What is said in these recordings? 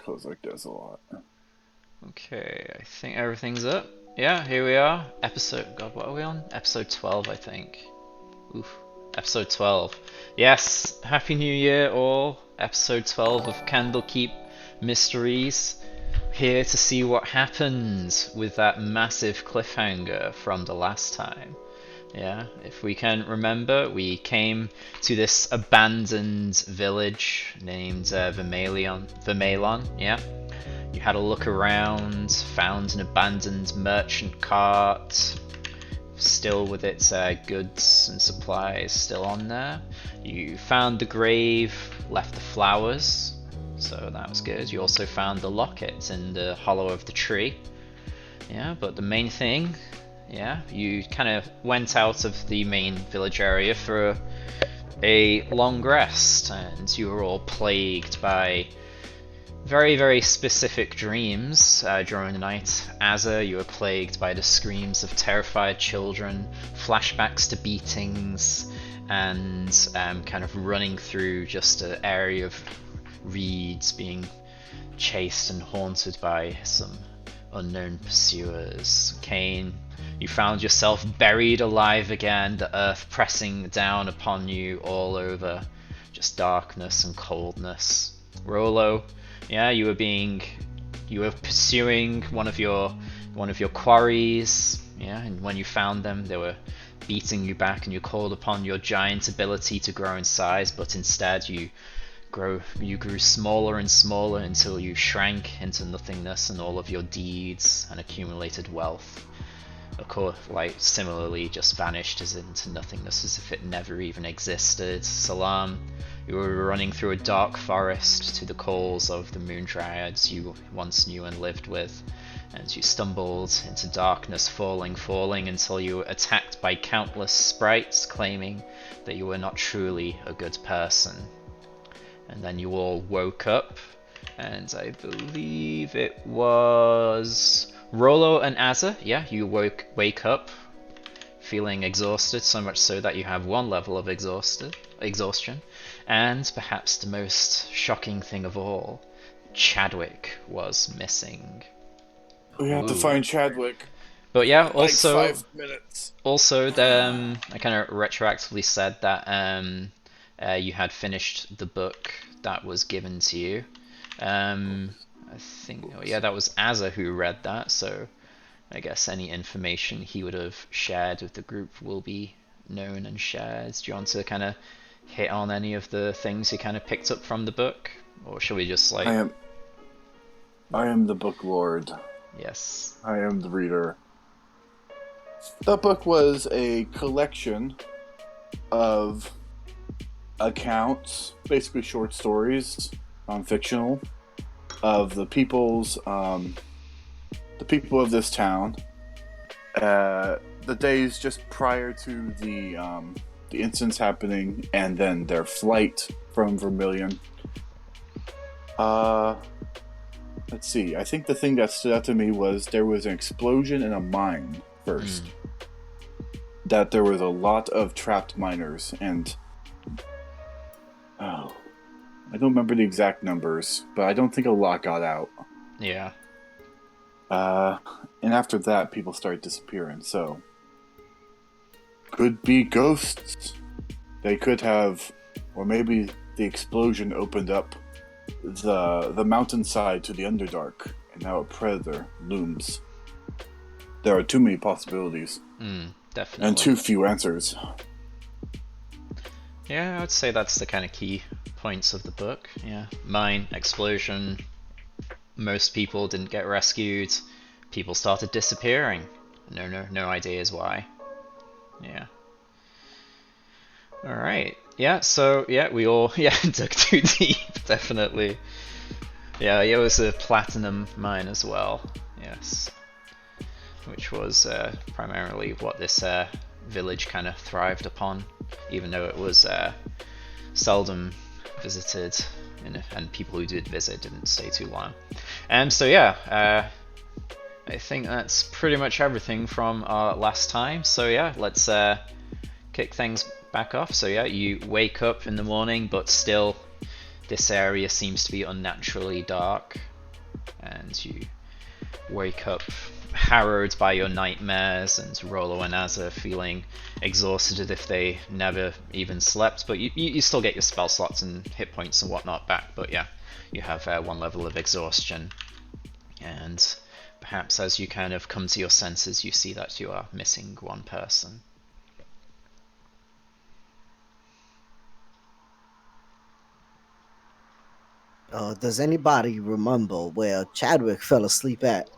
feels like there's a lot. Okay, I think everything's up. Yeah, here we are. God, what are we on? Episode 12, I think. Oof. Episode 12. Yes, Happy New Year, all. Episode 12 of Candlekeep Mysteries. Here to see what happened with that massive cliffhanger from the last time. Yeah, if we can remember, we came to this abandoned village named Vermelon, yeah. You had a look around, found an abandoned merchant cart, still with its goods and supplies still on there. You found the grave, left the flowers, so that was good. You also found the locket in the hollow of the tree. Yeah, but the main thing, yeah, you kind of went out of the main village area for a long rest, and you were all plagued by very, very specific dreams during the night. Asa, you were plagued by the screams of terrified children, flashbacks to beatings, and kind of running through just an area of reeds being chased and haunted by some unknown pursuers. Cain, you found yourself buried alive again, the earth pressing down upon you all over, just darkness and coldness. Rolo, yeah, you were pursuing one of your quarries, yeah, and when you found them, they were beating you back, and you called upon your giant ability to grow in size, but instead you grew smaller and smaller until you shrank into nothingness, and all of your deeds and accumulated wealth, of course, like similarly just vanished as into nothingness, as if it never even existed. Salam, you were running through a dark forest to the calls of the moon dryads you once knew and lived with, and you stumbled into darkness, falling until you were attacked by countless sprites claiming that you were not truly a good person. And then you all woke up, and I believe it was Rolo and Asa. Yeah, you wake up feeling exhausted, so much so that you have one level of exhaustion. And perhaps the most shocking thing of all, Chadwick was missing. We have to Ooh. find Chadwick But yeah, in like 5 minutes. I kind of retroactively said that you had finished the book that was given to you. I think, oh yeah, that was Asa who read that, so I guess any information he would have shared with the group will be known and shared. Do you want to kind of hit on any of the things you kind of picked up from the book, or shall we just I like, am I am the book lord. yes? I am the reader. The book was a collection of accounts, basically short stories, non-fictional, of the people of this town. The days just prior to the incidents happening, and then their flight from Vermilion. Uh, let's see. I think the thing that stood out to me was there was an explosion in a mine first. That there was a lot of trapped miners, and oh, I don't remember the exact numbers, but I don't think a lot got out. Yeah. And after that, people started disappearing. So, could be ghosts. They could have, or maybe the explosion opened up the mountainside to the Underdark, and now a predator looms. There are too many possibilities, Definitely. and too few answers. Yeah, I would say that's the kind of key points of the book. Yeah, mine, explosion, most people didn't get rescued, people started disappearing. No ideas why. Yeah. Alright. Yeah, so yeah, we all dug too deep, definitely. Yeah, it was a platinum mine as well. Yes. Which was primarily what this village kind of thrived upon, even though it was seldom visited, and people who did visit didn't stay too long. So yeah, I think that's pretty much everything from our last time. So yeah, let's kick things back off. So yeah, you wake up in the morning, but still this area seems to be unnaturally dark. and you wake up harrowed by your nightmares, and Rolo and Azza feeling exhausted as if they never even slept, but you still get your spell slots and hit points and whatnot back, but yeah, you have one level of exhaustion, and perhaps as you kind of come to your senses, you see that you are missing one person. Does anybody remember where Chadwick fell asleep at?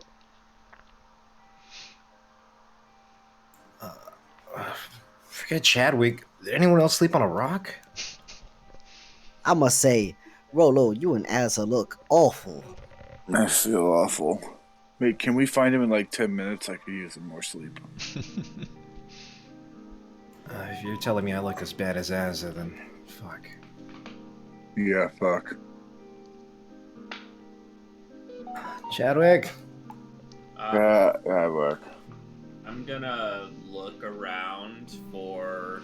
Forget Chadwick. Did anyone else sleep on a rock? I must say, Rolo, you and Asa look awful. I feel awful. Wait, can we find him in like 10 minutes? I could use some more sleep. If you're telling me I look as bad as Azza, then fuck. Yeah, fuck. Chadwick? That work. I'm gonna look around for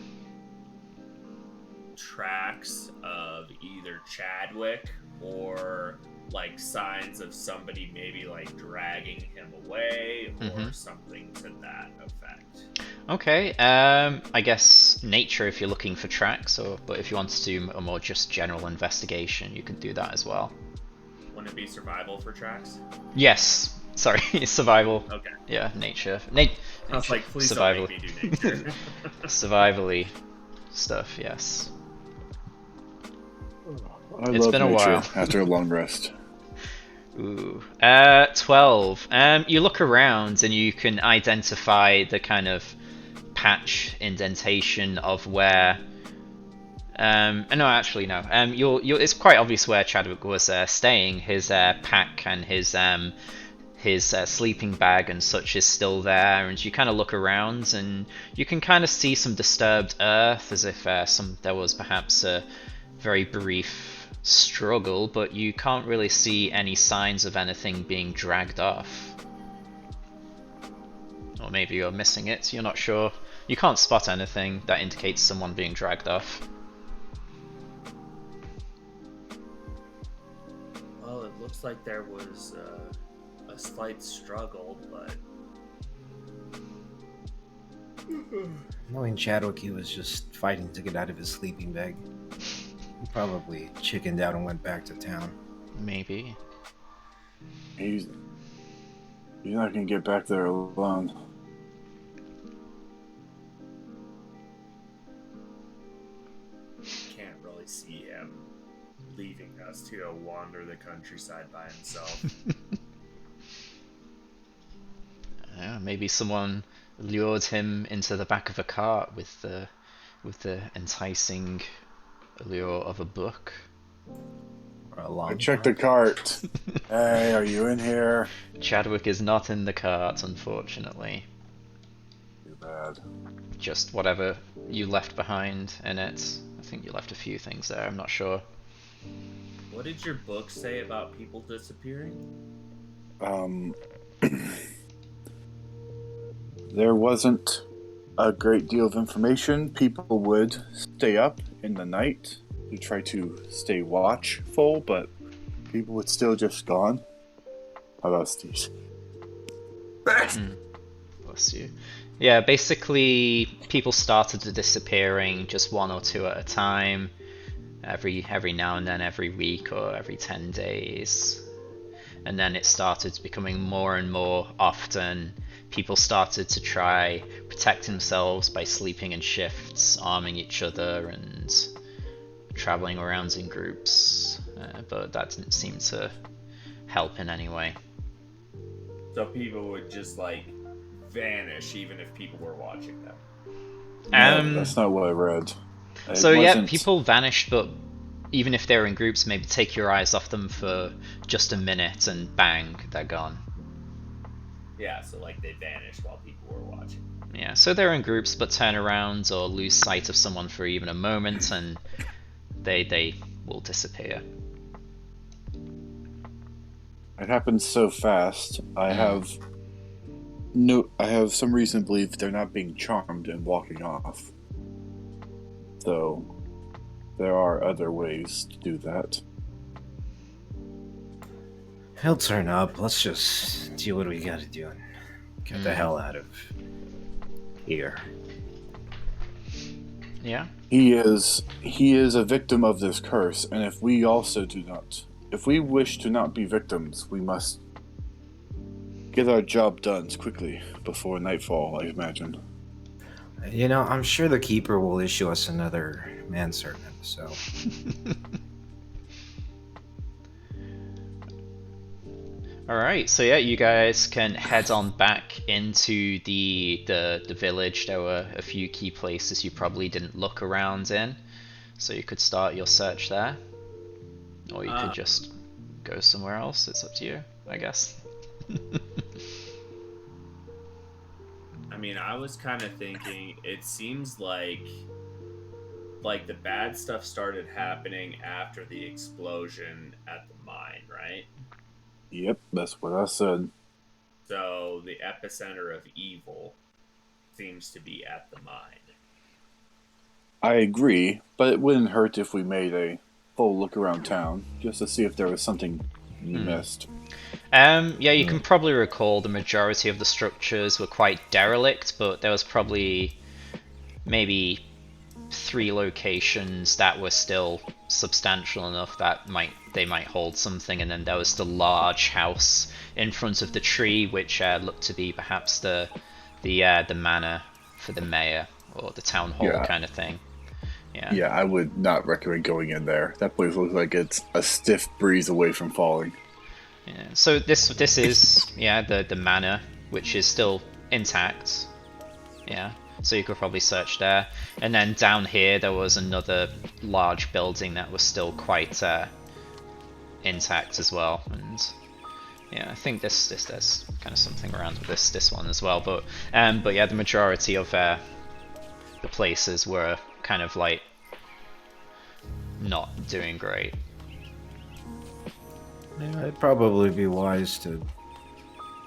tracks of either Chadwick or like signs of somebody maybe like dragging him away or something to that effect. Okay, I guess nature if you're looking for tracks, but if you want to do a more just general investigation, you can do that as well. Wouldn't it be survival for tracks? Yes, sorry, survival. Okay. Yeah, nature. I was like, please survival. don't make me do nature. Survivally stuff, yes. It's been a while. After a long rest. Ooh. 12. You look around and you can identify the kind of patch indentation of where. No, actually no. It's quite obvious where Chadwick was staying. His pack and his sleeping bag and such is still there, and you kind of look around and you can kind of see some disturbed earth, as if there was perhaps a very brief struggle, but you can't really see any signs of anything being dragged off. Or maybe you're missing it, you're not sure. You can't spot anything that indicates someone being dragged off. Well, it looks like there was a slight struggle, but Knowing Chadwick, he was just fighting to get out of his sleeping bag. He probably chickened out and went back to town. Maybe. He's not gonna get back there alone. can't really see him leaving us to go wander the countryside by himself. Yeah, maybe someone lured him into the back of a cart with the enticing allure of a book. Or a long I checked the cart. Hey, are you in here? Chadwick is not in the cart, unfortunately. Too bad. Just whatever you left behind in it. I think you left a few things there, I'm not sure. What did your book say about people disappearing? There wasn't a great deal of information. People would stay up in the night to try to stay watchful, but people would still just gone. How about Steve? Bless you. Yeah, basically people started disappearing just one or two at a time, every now and then, every week or every 10 days. And then it started becoming more and more often. People started to try protect themselves by sleeping in shifts, arming each other and traveling around in groups, but that didn't seem to help in any way. So people would just like vanish even if people were watching them. No, that's not what I read. So yeah, people vanished, but even if they're in groups, maybe take your eyes off them for just a minute and bang, they're gone. Yeah, so like they vanished while people were watching. Yeah, so they're in groups but turn around or lose sight of someone for even a moment and they will disappear. It happens so fast. I have some reason to believe they're not being charmed and walking off. So there are other ways to do that. He'll turn up. Let's just do what we gotta do and get the hell out of here. Yeah. He is a victim of this curse, and if we wish to not be victims, we must get our job done quickly before nightfall, I imagine. You know, I'm sure the keeper will issue us another manservant, so. Alright, so yeah, you guys can head on back into the village. There were a few key places you probably didn't look around in, so you could start your search there. Or you could just go somewhere else, it's up to you, I guess. I mean, I was kind of thinking, it seems like the bad stuff started happening after the explosion at the mine, right? Yep, that's what I said. So the epicenter of evil seems to be at the mine. I agree, but it wouldn't hurt if we made a full look around town, just to see if there was something we missed. Yeah, you can probably recall the majority of the structures were quite derelict, but there was probably maybe 3 locations that were still substantial enough that they might hold something, and then there was the large house in front of the tree, which looked to be perhaps the manor for the mayor or the town hall kind of thing. Yeah, I would not recommend going in there. That place looks like it's a stiff breeze away from falling. Yeah. So this is the manor, which is still intact. Yeah. So you could probably search there. And then down here there was another large building that was still quite intact as well. And yeah, I think there's kind of something around with this one as well. But yeah, the majority of the places were kind of like not doing great. Yeah, it'd probably be wise to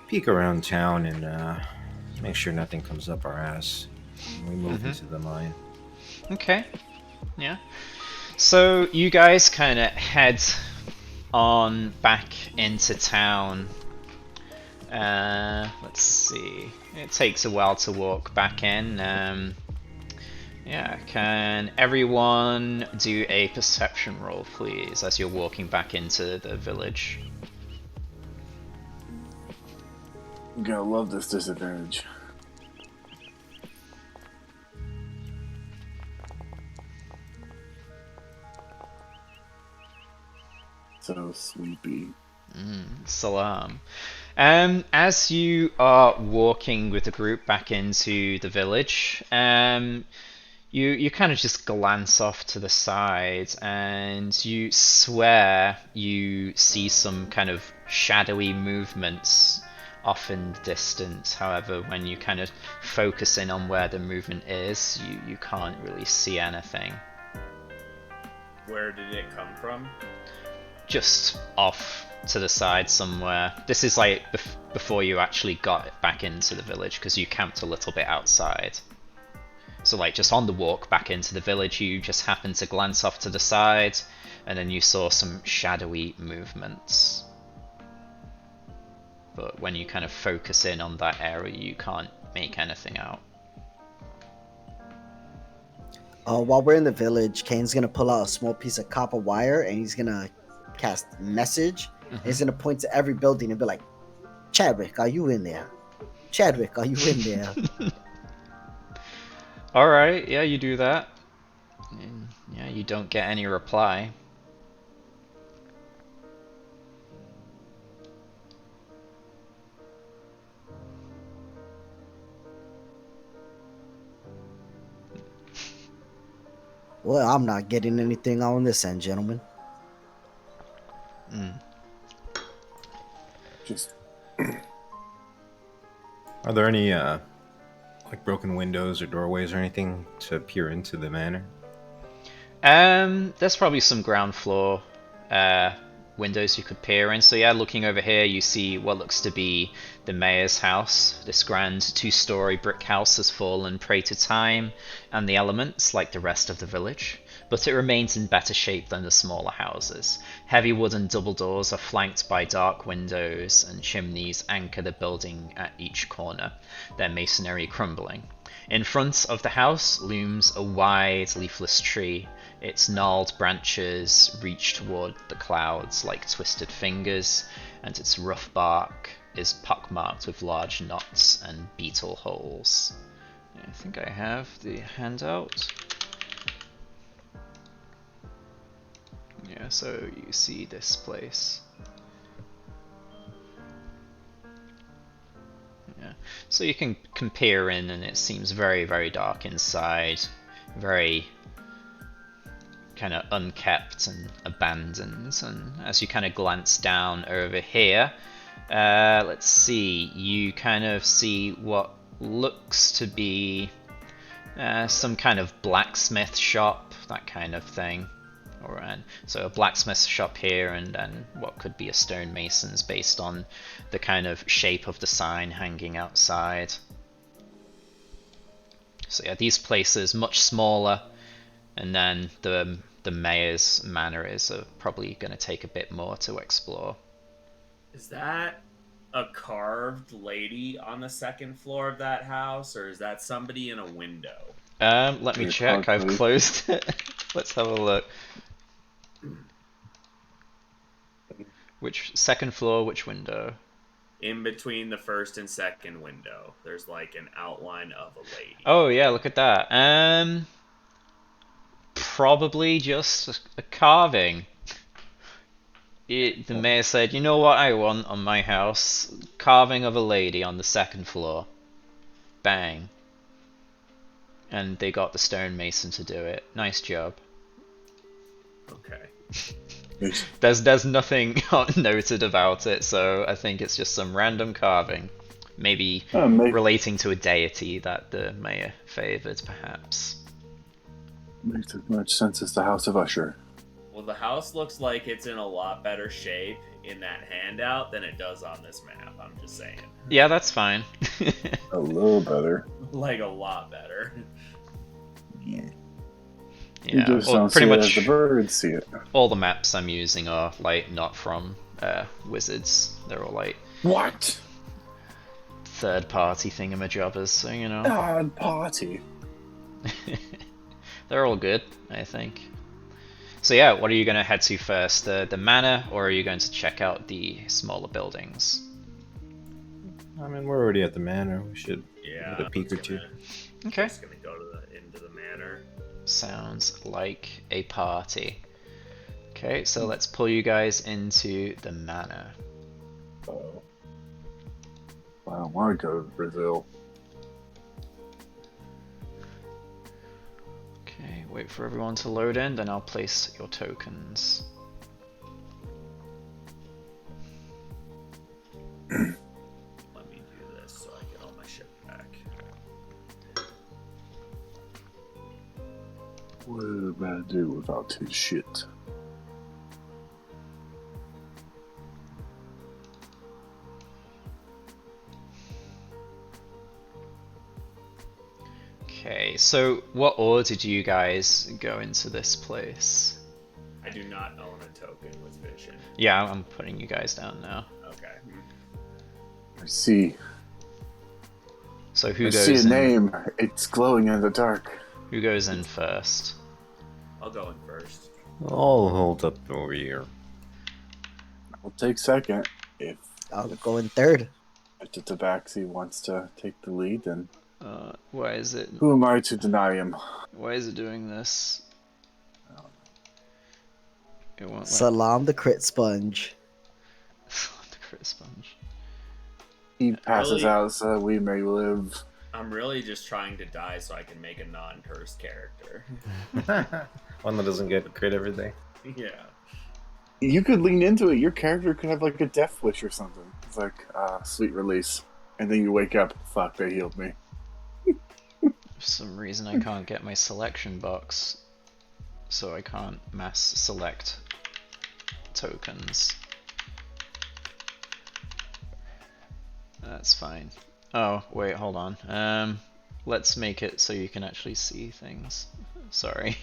peek around town and make sure nothing comes up our ass when we move into the mine. Okay. Yeah. So you guys kind of head on back into town. Let's see. It takes a while to walk back in. Yeah, can everyone do a perception roll, please, as you're walking back into the village? I'm gonna love this disadvantage. So sleepy. Salam. As you are walking with the group back into the village, you kind of just glance off to the side and you swear you see some kind of shadowy movements off in the distance. However, when you kind of focus in on where the movement is, you can't really see anything. Where did it come from? Just off to the side somewhere. This is like before you actually got back into the village, because you camped a little bit outside. So like just on the walk back into the village, you just happened to glance off to the side, and then you saw some shadowy movements. But when you kind of focus in on that area, you can't make anything out. While we're in the village, Kane's gonna pull out a small piece of copper wire and he's gonna cast message. And he's gonna point to every building and be like, "Chadwick, are you in there? Chadwick, are you in there?" Alright, yeah, you do that. And, yeah, you don't get any reply. Well, I'm not getting anything on this end, gentlemen. Just Are there any like broken windows or doorways or anything to peer into the manor? There's probably some ground floor windows you could peer in. So yeah, looking over here, you see what looks to be the mayor's house. This grand 2-story brick house has fallen prey to time and the elements like the rest of the village. but it remains in better shape than the smaller houses. Heavy wooden double doors are flanked by dark windows, and chimneys anchor the building at each corner, their masonry crumbling. In front of the house looms a wide, leafless tree. Its gnarled branches reach toward the clouds like twisted fingers, and its rough bark is pockmarked with large knots and beetle holes. I think I have the handout. Yeah, so you see this place. Yeah, so you can peer in, and it seems very, very dark inside, very kind of unkept and abandoned. And as you kind of glance down over here, let's see, you kind of see what looks to be some kind of blacksmith shop, that kind of thing. So a blacksmith shop here, and then what could be a stonemason's based on the kind of shape of the sign hanging outside. So yeah, these places much smaller, and then the mayor's manor is probably going to take a bit more to explore. Is that a carved lady on the second floor of that house, or is that somebody in a window? Let me check. I've closed it. Let's have a look. Which second floor? Which window? In between the first and second window, there's like an outline of a lady. Oh yeah, look at that. Probably just a carving. The mayor said, "You know what I want on my house? Carving of a lady on the second floor." Bang. And they got the stonemason to do it. Nice job. Okay. There's nothing noted about it, so I think it's just some random carving. Maybe relating to a deity that the mayor favored, perhaps. Makes as much sense as the House of Usher. Well, the house looks like it's in a lot better shape in that handout than it does on this map. I'm just saying. Yeah, that's fine. A little better. Like a lot better. Yeah. Yeah, You just well, don't pretty see it much as the birds see it. all the maps I'm using are like not from Wizards. They're all like What? third-party thingamajobbers, so you know. Third party. They're all good, I think. So yeah, what are you going to head to first? The manor, or are you going to check out the smaller buildings? I mean, we're already at the manor. We should Yeah. get a peek or two. Okay. Just gonna go to into the manor. Sounds like a party. Okay, so let's pull you guys into the manor. Oh. I don't want to go to Brazil. Okay, wait for everyone to load in, then I'll place your tokens. Let me do this so I get all my shit back. What am I gonna do without his shit? Okay, so what order do you guys go into this place? I do not own a token with Vision. Yeah, I'm putting you guys down now. Okay. I see. So who I goes see a in? name. It's glowing in the dark. Who goes in first? I'll go in first. I'll hold up over here. I'll take second. If I'll go in third. the Tabaxi wants to take the lead, then Why is it? who am I to deny him? Why is it doing this? It won't let Salam the crit sponge. the crit sponge. He passes Really? out so that we may live. I'm really just trying to die so I can make a non-cursed character. One that doesn't get crit every day. Yeah. You could lean into it. Your character could have like a death wish or something. It's like, sweet release. And then you wake up, fuck, they healed me. For some reason I can't get my selection box, so I can't mass select tokens. That's fine. Oh, wait, hold on. Let's make it so you can actually see things. Sorry.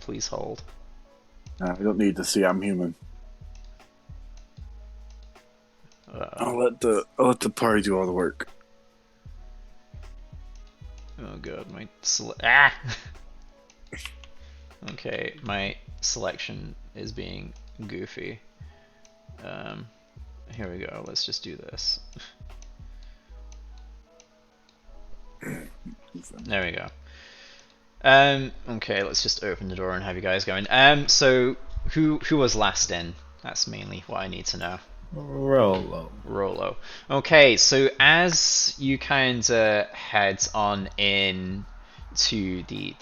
Please hold. I don't need to see. I'm human. I'll let the party do all the work. Oh god, Okay, my selection is being goofy. Here we go. Let's just do this. There we go. Okay, let's just open the door and have you guys going. So who was last in? That's mainly what I need to know. Rolo. Okay, so as you kind of head on in to the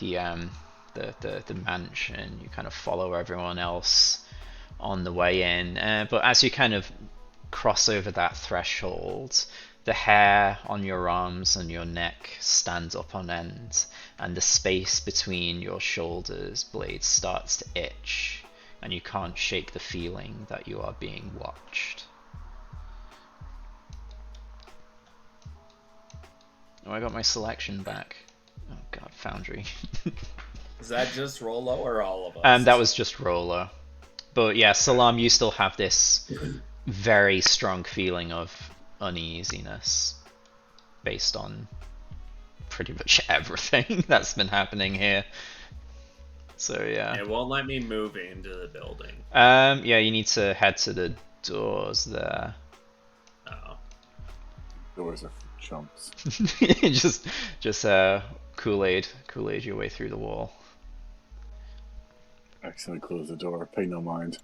mansion, you kind of follow everyone else on the way in. But as you kind of cross over that threshold, the hair on your arms and your neck stands up on end, and the space between your shoulders blades starts to itch, and you can't shake the feeling that you are being watched. Oh, I got my selection back. Oh god, Foundry. Is that just Rolo or all of us? That was just Rolo. But yeah, Salam, you still have this very strong feeling of uneasiness based on pretty much everything that's been happening here. So yeah. It won't let me move into the building. Yeah, you need to head to the doors there. Oh. Doors are for chumps. just Kool-Aid your way through the wall. Accidentally close the door. Pay no mind.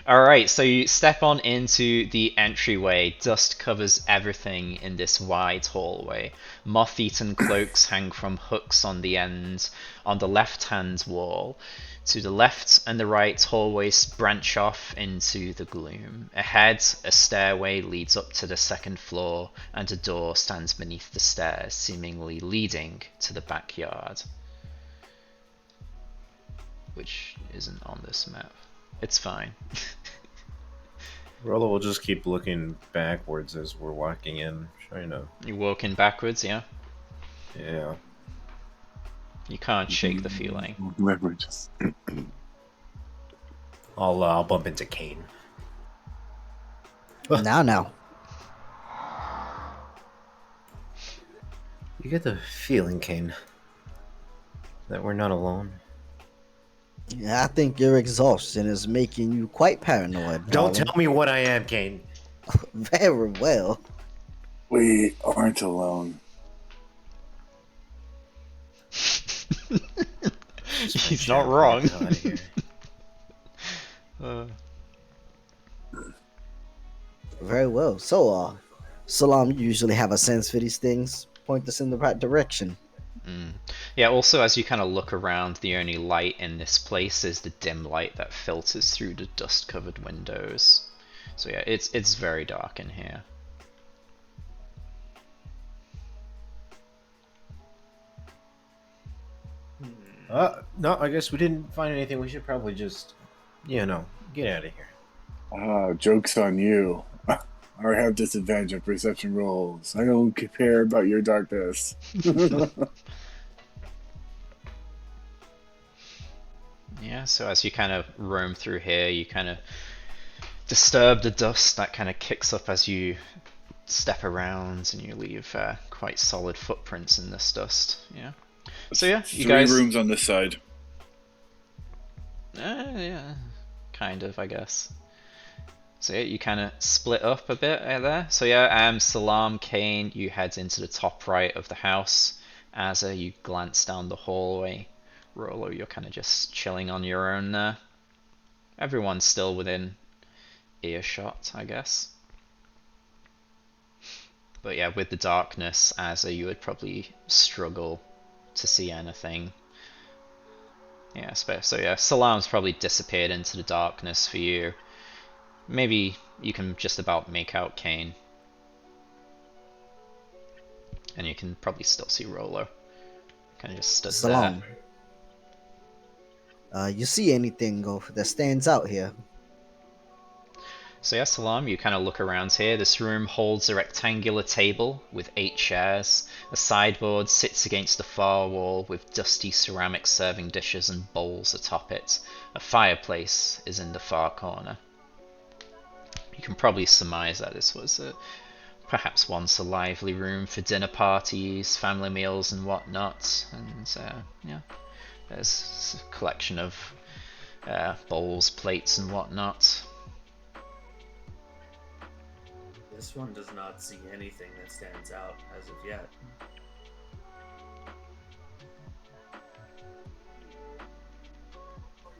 Alright, so you step on into the entryway. Dust covers everything in this wide hallway. Moth-eaten cloaks hang from hooks on the end on the left-hand wall. To the left and the right, hallways branch off into the gloom. Ahead, a stairway leads up to the second floor, and a door stands beneath the stairs, seemingly leading to the backyard. Which isn't on this map. It's fine. Rolo will just keep looking backwards as we're walking in, trying to... You're walking backwards, yeah? Yeah. You can't shake the feeling. Remember, just I'll bump into Kane. Now. You get the feeling, Kane, that we're not alone? Yeah, I think your exhaustion is making you quite paranoid. Don't darling. tell me what I am, Kane. Very well. we aren't alone. He's not wrong. Very well. So, Salam, you usually have a sense for these things. Point us in the right direction. Yeah, also as you kind of look around, the only light in this place is the dim light that filters through the dust-covered windows. So yeah, it's very dark in here. No, I guess we didn't find anything. We should probably just, get out of here. Joke's on you. I have disadvantage of perception rolls. I don't care about your darkness. Yeah, so as you kind of roam through here, you kind of disturb the dust that kind of kicks up as you step around, and you leave quite solid footprints in this dust. Yeah. So yeah, you guys. 3 rooms on this side. Yeah, kind of, I guess. So yeah, you kind of split up a bit there. So yeah, Salam, Kane, you head into the top right of the house. Azza, you glance down the hallway. Rolo, you're kind of just chilling on your own there. Everyone's still within earshot, I guess. But yeah, with the darkness, Azza, you would probably struggle to see anything. Yeah, so yeah, Salam's probably disappeared into the darkness for you. Maybe you can just about make out Kane. And you can probably still see Rolo. Kind of just stood Salam. there. You see anything that stands out here? So yeah, Salam, you kind of look around here. This room holds a rectangular table with 8 chairs. A sideboard sits against the far wall with dusty ceramic serving dishes and bowls atop it. A fireplace is in the far corner. You can probably surmise that this was perhaps once a lively room for dinner parties, family meals and whatnot. And yeah, there's a collection of bowls, plates and whatnot. This one does not see anything that stands out as of yet.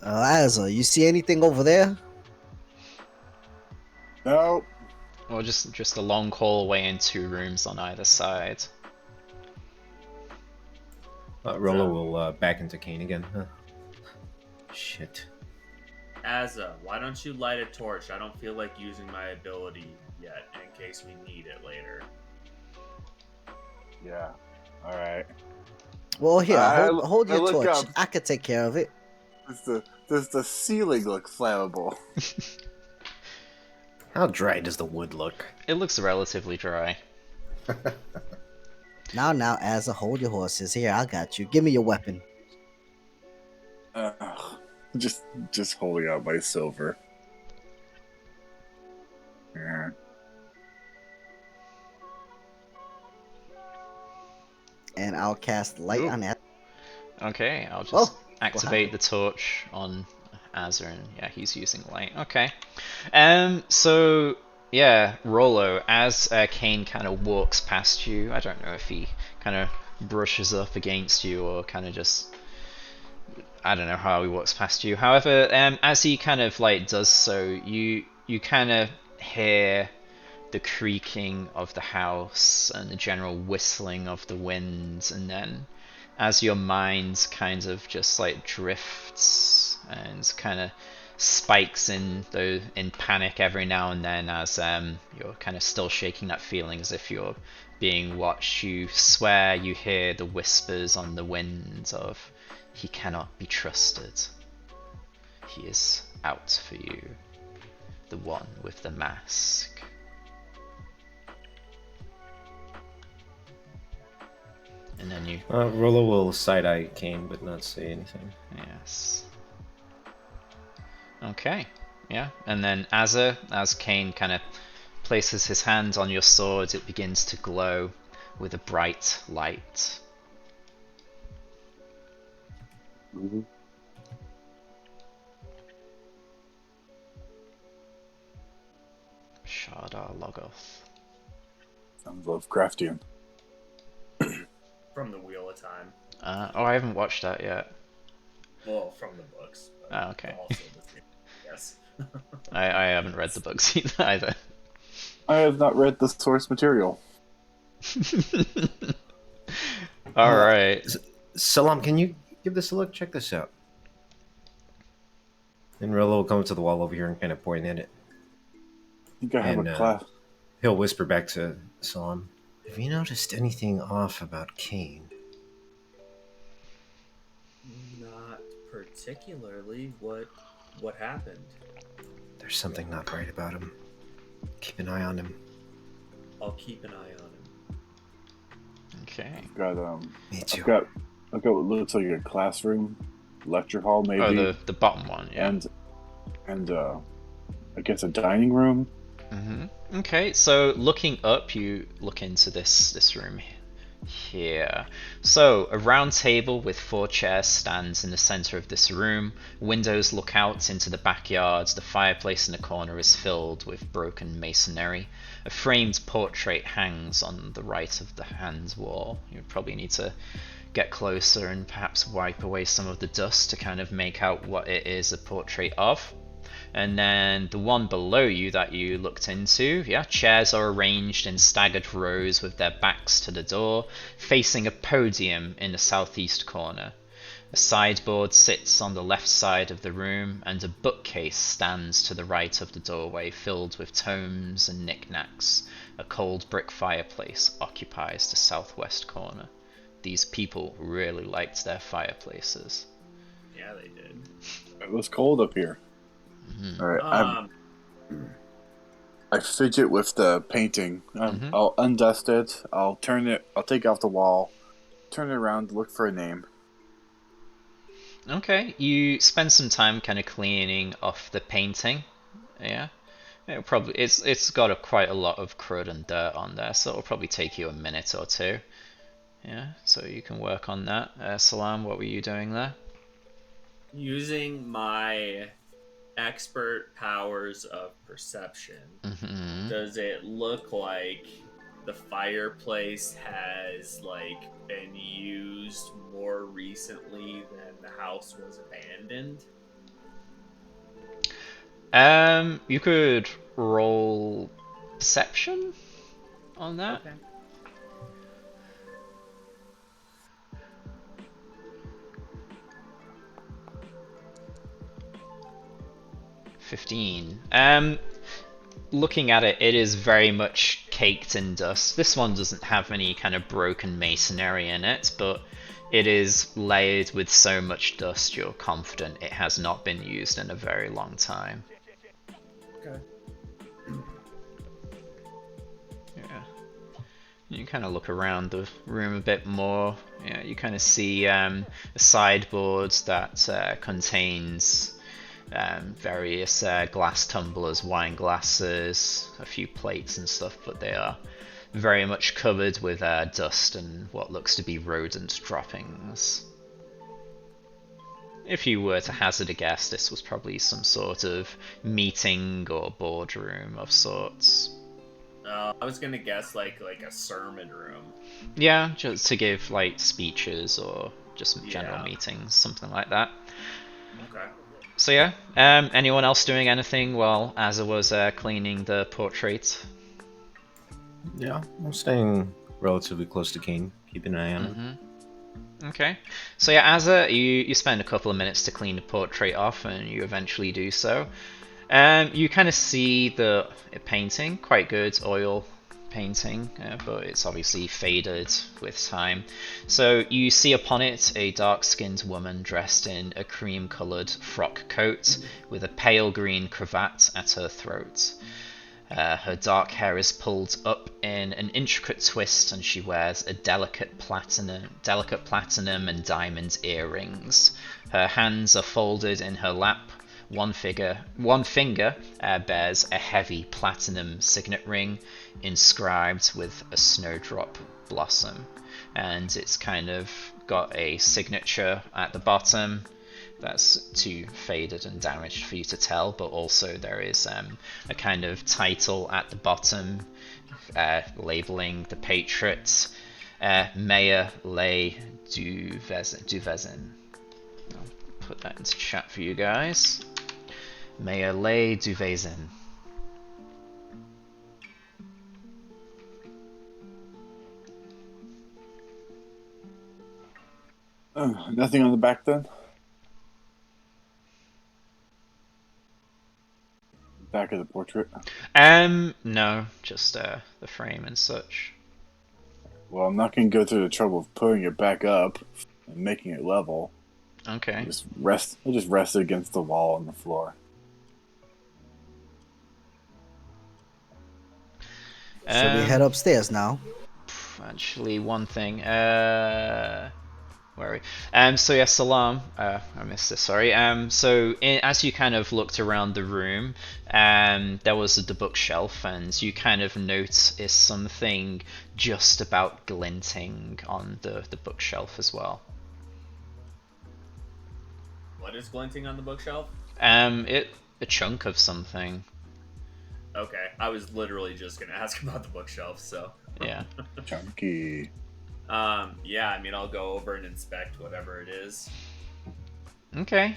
Azza, you see anything over there? No. Or just a long hallway and 2 rooms on either side. Rollo will back into Kane again. Huh. Shit. Azza, why don't you light a torch? I don't feel like using my ability yet, in case we need it later. Yeah. All right. Well, here, I hold your look torch. up. I could take care of it. Does the ceiling look flammable? How dry does the wood look? It looks relatively dry. Now, Azza, hold your horses. Here, I got you. Give me your weapon. Just holding out my silver. Yeah. And I'll cast light Ooh. on that. Okay, I'll just Oh, activate wow. the torch on Azza, and yeah, he's using light. Okay. So yeah, Rollo, as Kane kind of walks past you, I don't know if he kind of brushes up against you or kind of just, I don't know how he walks past you. However, as he kind of like does so, you kind of hear the creaking of the house and the general whistling of the wind, and then as your mind kind of just like drifts and kind of spikes in panic every now and then, as you're kind of still shaking that feeling as if you're being watched, you swear you hear the whispers on the wind of, "He cannot be trusted. He is out for you. The one with the mask." And then you... Rollo will side-eye Kane, but not say anything. Yes. Okay. Yeah. And then as Kane kind of places his hand on your sword, it begins to glow with a bright light. Mm-hmm. Shardar Logoth. Sounds Lovecraftian. From the Wheel of Time. Oh, I haven't watched that yet. Well, from the books. But Oh, okay. Also the yes. I haven't read the books either. I have not read the source material. Alright. Salam, can you give this a look? Check this out. And Rollo will come to the wall over here and kind of point at it. I think I have And, a class. He'll whisper back to Salam, "Have you noticed anything off about Kane?" Not particularly. What happened? There's something not right about him. Keep an eye on him. I'll keep an eye on him. Okay. Me too. I've got what looks like a classroom, lecture hall maybe. Oh, the bottom one, yeah. And I guess a dining room. Okay, so looking up, you look into this room here. So a round table with 4 chairs stands in the center of this room. Windows look out into the backyard. The fireplace in the corner is filled with broken masonry. A framed portrait hangs on the right of the hand wall. You probably need to get closer and perhaps wipe away some of the dust to kind of make out what it is a portrait of. And then the one below you that you looked into, yeah, chairs are arranged in staggered rows with their backs to the door, facing a podium in the southeast corner. A sideboard sits on the left side of the room, and a bookcase stands to the right of the doorway, filled with tomes and knickknacks. A cold brick fireplace occupies the southwest corner. These people really liked their fireplaces. Yeah, they did. It was cold up here. All right. I fidget with the painting. Mhm. I'll undust it. I'll turn it. I'll take it off the wall. Turn it around. Look for a name. Okay, you spend some time kind of cleaning off the painting. Yeah. It's got quite a lot of crud and dirt on there, so it'll probably take you a minute or two. Yeah, so you can work on that. Salam, what were you doing there? Using my expert powers of perception, Hmm. does it look like the fireplace has been used more recently than the house was abandoned? You could roll perception on that. Okay. 15. Looking at it, it is very much caked in dust. This one doesn't have any kind of broken masonry in it, but it is layered with so much dust you're confident it has not been used in a very long time. Okay. Yeah. You kind of look around the room a bit more. Yeah, you kind of see a sideboard that contains various glass tumblers, wine glasses, a few plates and stuff, but they are very much covered with dust and what looks to be rodent droppings. If you were to hazard a guess, this was probably some sort of meeting or boardroom of sorts. I was gonna guess like a sermon room. Yeah, just to give like speeches or just general Yeah. meetings, something like that. Okay. So yeah, anyone else doing anything while Azza was cleaning the portrait? Yeah, I'm staying relatively close to Kane, keeping an eye on him. Okay. So yeah, Azza, you spend a couple of minutes to clean the portrait off, and you eventually do so. You kind of see the painting, quite good oil painting, but it's obviously faded with time. So you see upon it a dark-skinned woman dressed in a cream-coloured frock coat with a pale green cravat at her throat. Her dark hair is pulled up in an intricate twist, and she wears a delicate platinum and diamond earrings. Her hands are folded in her lap. One finger bears a heavy platinum signet ring inscribed with a snowdrop blossom, and it's kind of got a signature at the bottom that's too faded and damaged for you to tell, but also there is a kind of title at the bottom labeling the patriot, Mayor Lay du Vezin. I'll put that into chat for you guys. Mayor Lay du Vezin. Nothing on the back then? Back of the portrait? No, just the frame and such. Well, I'm not going to go through the trouble of putting it back up and making it level. Okay. I'll just rest it against the wall on the floor. Should we head upstairs now? Actually, one thing. Where are we? So yeah, Salam. I missed this. Sorry. As you kind of looked around the room, there was the bookshelf, and you kind of noticed something just about glinting on the bookshelf as well. What is glinting on the bookshelf? A chunk of something. Okay, I was literally just gonna ask about the bookshelf, so. Yeah. Chunky. Yeah, I mean, I'll go over and inspect whatever it is. Okay.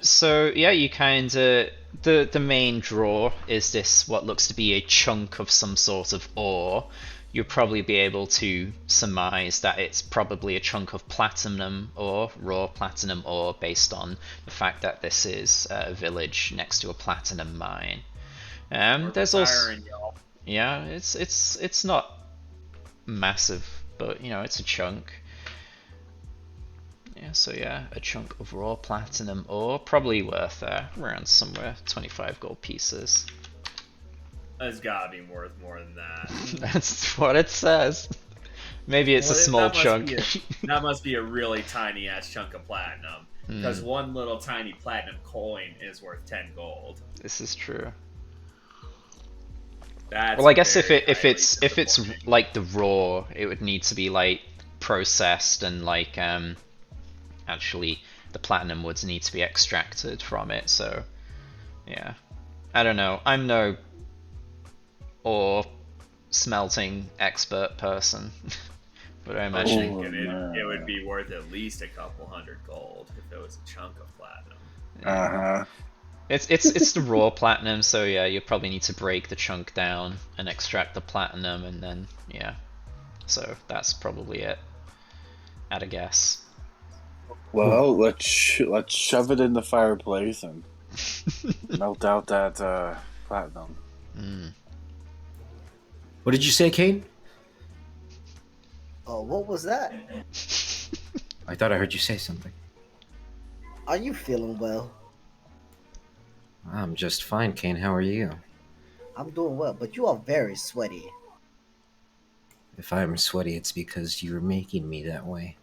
So yeah, you kind of the main drawer is this what looks to be a chunk of some sort of ore. You'll probably be able to surmise that it's probably a chunk of platinum ore, raw platinum ore, based on the fact that this is a village next to a platinum mine. There's also yeah, it's not massive, but you know it's a chunk. Yeah, so yeah, a chunk of raw platinum ore, probably worth around somewhere 25 gold pieces. It's gotta be worth more than that. That's what it says. Maybe it's a small chunk. That must be a really tiny ass chunk of platinum. Because one little tiny platinum coin is worth 10 gold. This is true. That's Well, I guess if very it's disappointing. like the raw, it would need to be like processed and like actually the platinum would need to be extracted from it. So yeah, I don't know. I'm no ore smelting expert person, but I I'm imagine. thinking man. it would be worth at least a couple hundred gold if it was a chunk of platinum. Uh-huh. It's the raw platinum, so yeah, you probably need to break the chunk down and extract the platinum, and then yeah, so that's probably it. At a guess. Well, let's shove it in the fireplace and melt out that platinum. What did you say, Kane? Oh, what was that? I thought I heard you say something. Are you feeling well? I'm just fine, Kane. How are you? I'm doing well, but you are very sweaty. If I'm sweaty, it's because you're making me that way.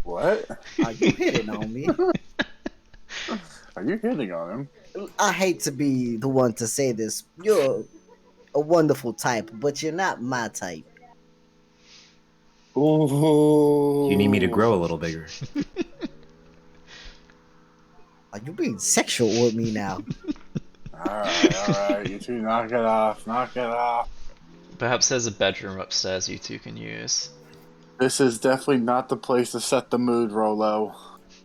What? Are you hitting on me? Are you hitting on him? I hate to be the one to say this. You're a wonderful type, but you're not my type. Ooh. You need me to grow a little bigger. Are you being sexual with me now? Alright, you two knock it off, Perhaps there's a bedroom upstairs you two can use. This is definitely not the place to set the mood, Rolo.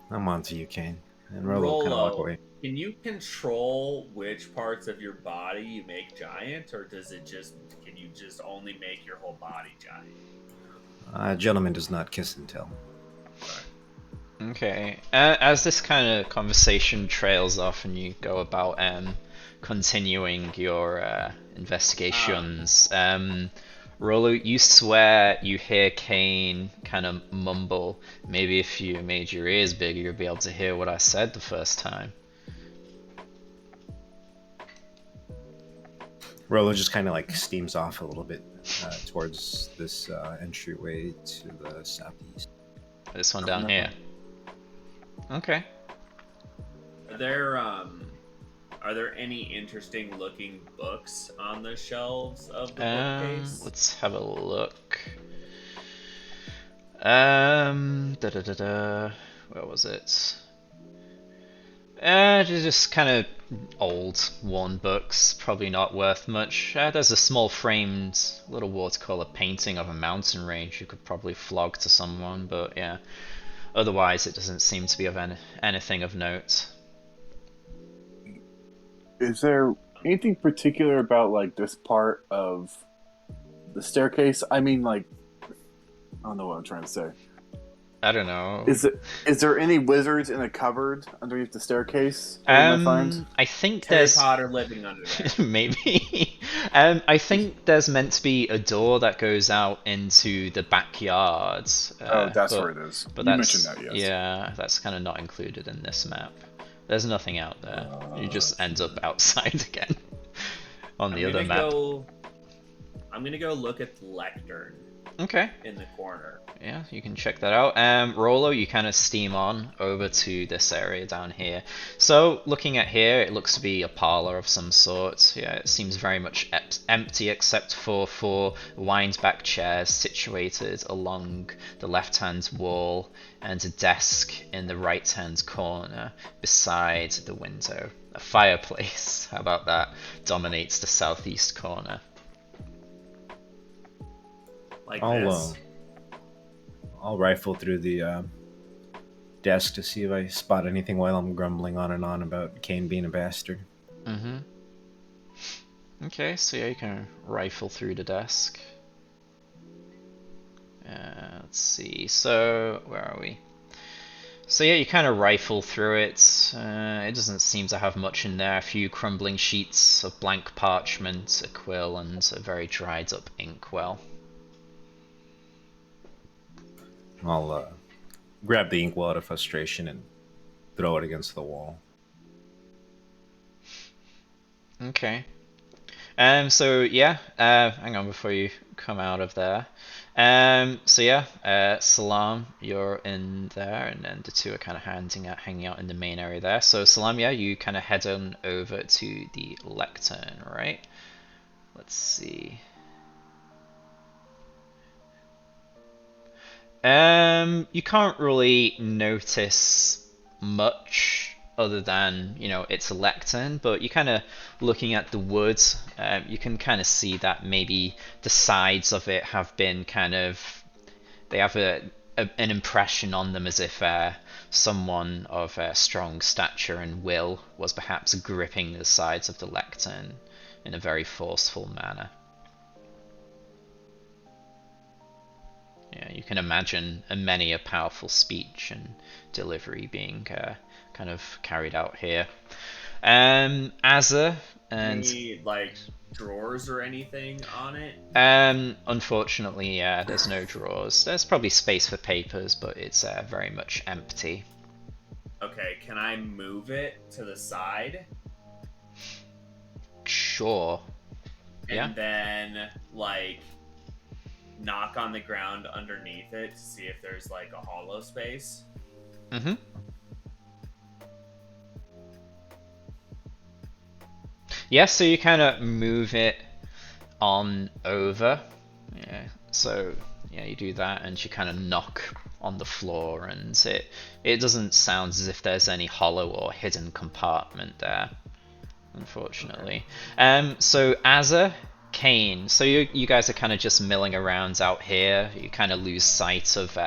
I'm on to you, Kane. And Rolo kind of walk away. Can you control which parts of your body you make giant, or can you just only make your whole body giant? A gentleman does not kiss and tell. Okay, as this kind of conversation trails off and you go about continuing your investigations, Rolo, you swear you hear Kane kind of mumble. Maybe if you made your ears bigger, you'd be able to hear what I said the first time. Rolo just kind of like steams off a little bit towards this entryway to the southeast. This one down here. Okay. Are there any interesting looking books on the shelves of the bookcase? Let's have a look. Where was it? Just kind of old, worn books, probably not worth much. There's a small framed little watercolor painting of a mountain range you could probably flog to someone, but yeah. Otherwise, it doesn't seem to be of anything of note. Is there anything particular about like this part of the staircase? I mean, like, I don't know what I'm trying to say. I don't know. Is there any wizards in a cupboard underneath the staircase? I think Harry there's Potter living under there. maybe. I think there's meant to be a door that goes out into the backyard. That's where it is. But you that's, mentioned that, yes. Yeah, that's kind of not included in this map. There's nothing out there. You just end up outside again on the other map. I'm gonna go look at the Lectern. Okay. In the corner. Yeah, you can check that out. Rolo, you kind of steam on over to this area down here. So, looking at here, it looks to be a parlor of some sort. Yeah, it seems very much empty except for 4 wind-back chairs situated along the left-hand wall and a desk in the right-hand corner beside the window. A fireplace, how about that, dominates the southeast corner. Like I'll rifle through the desk to see if I spot anything while I'm grumbling on and on about Kane being a bastard. Mm-hmm. Okay, so yeah, you can rifle through the desk. Let's see, so where are we? So yeah, you kind of rifle through it. It doesn't seem to have much in there. A few crumbling sheets of blank parchment, a quill, and a very dried up inkwell. I'll grab the inkwell out of frustration and throw it against the wall. Okay. So yeah, hang on before you come out of there. So yeah, Salam, you're in there, and then the two are kind of hanging out in the main area there. So Salam, yeah, you kind of head on over to the lectern, right? Let's see. You can't really notice much other than, you know, it's a lectern, but you kind of looking at the wood, you can kind of see that maybe the sides of it have been kind of, they have an impression on them as if someone of strong stature and will was perhaps gripping the sides of the lectern in a very forceful manner. Yeah, you can imagine many a powerful speech and delivery being kind of carried out here. Azza and Any like drawers or anything on it? unfortunately, yeah, there's no drawers. There's probably space for papers, but it's very much empty. Okay, can I move it to the side? Sure. Yeah. And then like knock on the ground underneath it to see if there's like a hollow space. Mm-hmm. Yeah, so you kind of move it on over. Yeah, so yeah, you do that, and you kind of knock on the floor, and it doesn't sound as if there's any hollow or hidden compartment there, unfortunately. So Azza, Kane, so you guys are kind of just milling around out here. You kind of lose sight of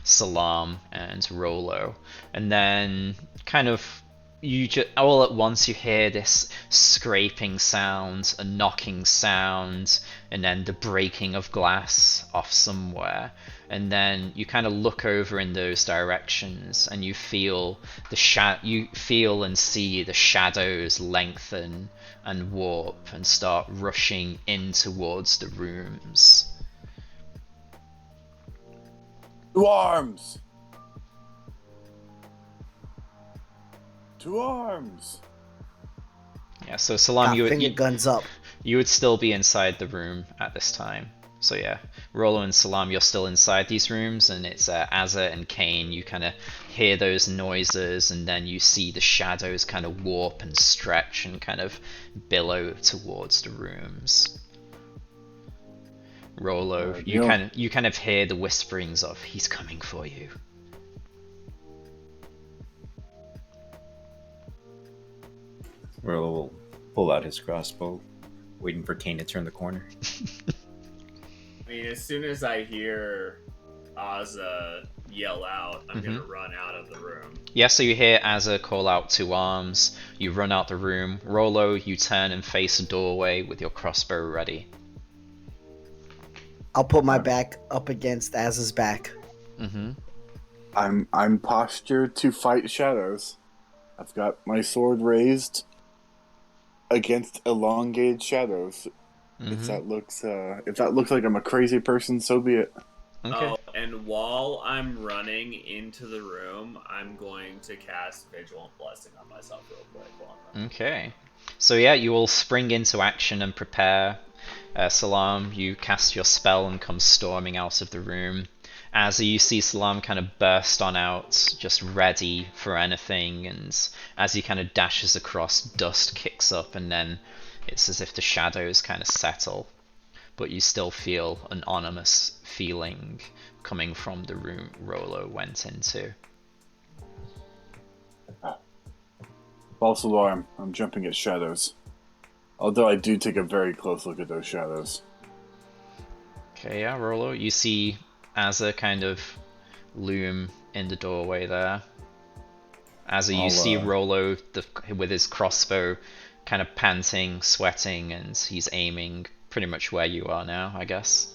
Salam and Rolo, and then kind of you just all at once you hear this scraping sound, a knocking sound, and then the breaking of glass off somewhere. And then you kind of look over in those directions, and you feel you feel and see the shadows lengthen and warp and start rushing in towards the rooms. To arms! To arms! Yeah, so Salam, Finger guns up. you would still be inside the room at this time. So yeah, Rolo and Salam, you're still inside these rooms, and it's Azza and Kane. You kind of hear those noises, and then you see the shadows kind of warp and stretch and kind of billow towards the rooms. Rolo, you kind of hear the whisperings of "He's coming for you." Rolo will pull out his crossbow, waiting for Kane to turn the corner. I mean, as soon as I hear Azza yell out, I'm gonna run out of the room. Yeah, so you hear Azza call out to arms, you run out the room. Rolo, you turn and face a doorway with your crossbow ready. I'll put my back up against Az's back. Mm-hmm. I'm postured to fight shadows. I've got my sword raised against elongated shadows. If that looks like I'm a crazy person, so be it. Okay. Oh, and while I'm running into the room, I'm going to cast Vigilant Blessing on myself real quick while I'm running. Okay. So yeah, you all spring into action and prepare. Salam, you cast your spell and come storming out of the room. As you see Salam kind of burst on out, just ready for anything, and as he kind of dashes across, dust kicks up, and then it's as if the shadows kind of settle, but you still feel an ominous feeling coming from the room Rolo went into. False alarm. I'm jumping at shadows. Although I do take a very close look at those shadows. Okay, yeah, Rolo, you see Azza kind of loom in the doorway there. Azza, you see Rolo with his crossbow kind of panting, sweating, and he's aiming pretty much where you are now, I guess.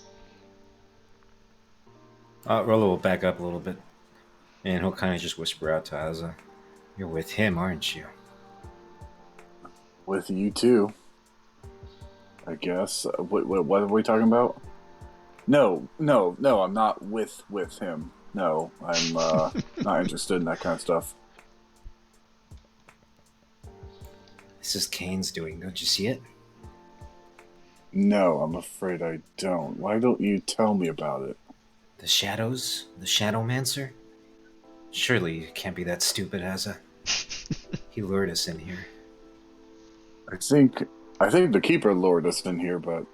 Rolo will back up a little bit, and he'll kind of just whisper out to Azza, "You're with him, aren't you?" With you too, I guess. What are we talking about? No, I'm not with him. No, I'm not interested in that kind of stuff. This is Kane's doing, don't you see it? No, I'm afraid I don't. Why don't you tell me about it? The shadows? The Shadowmancer? Surely you can't be that stupid, Asa. He lured us in here. I think the keeper lured us in here, but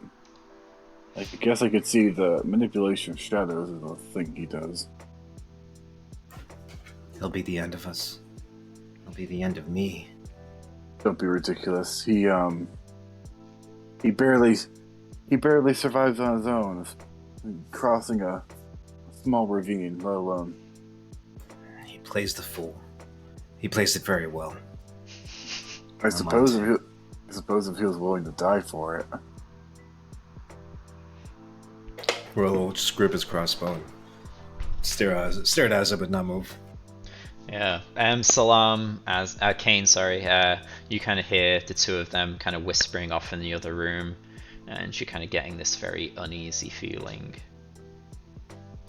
I guess I could see the manipulation of shadows is the thing he does. He'll be the end of us. He'll be the end of me. Don't be ridiculous. He barely survives on his own, crossing a small ravine, let alone. He plays the fool. He plays it very well. I suppose if he was willing to die for it. Rollo will just grip his crossbow and stare at Asa but not move. Yeah. Salam, as Kane, sorry. You kind of hear the two of them kind of whispering off in the other room, and you're kind of getting this very uneasy feeling.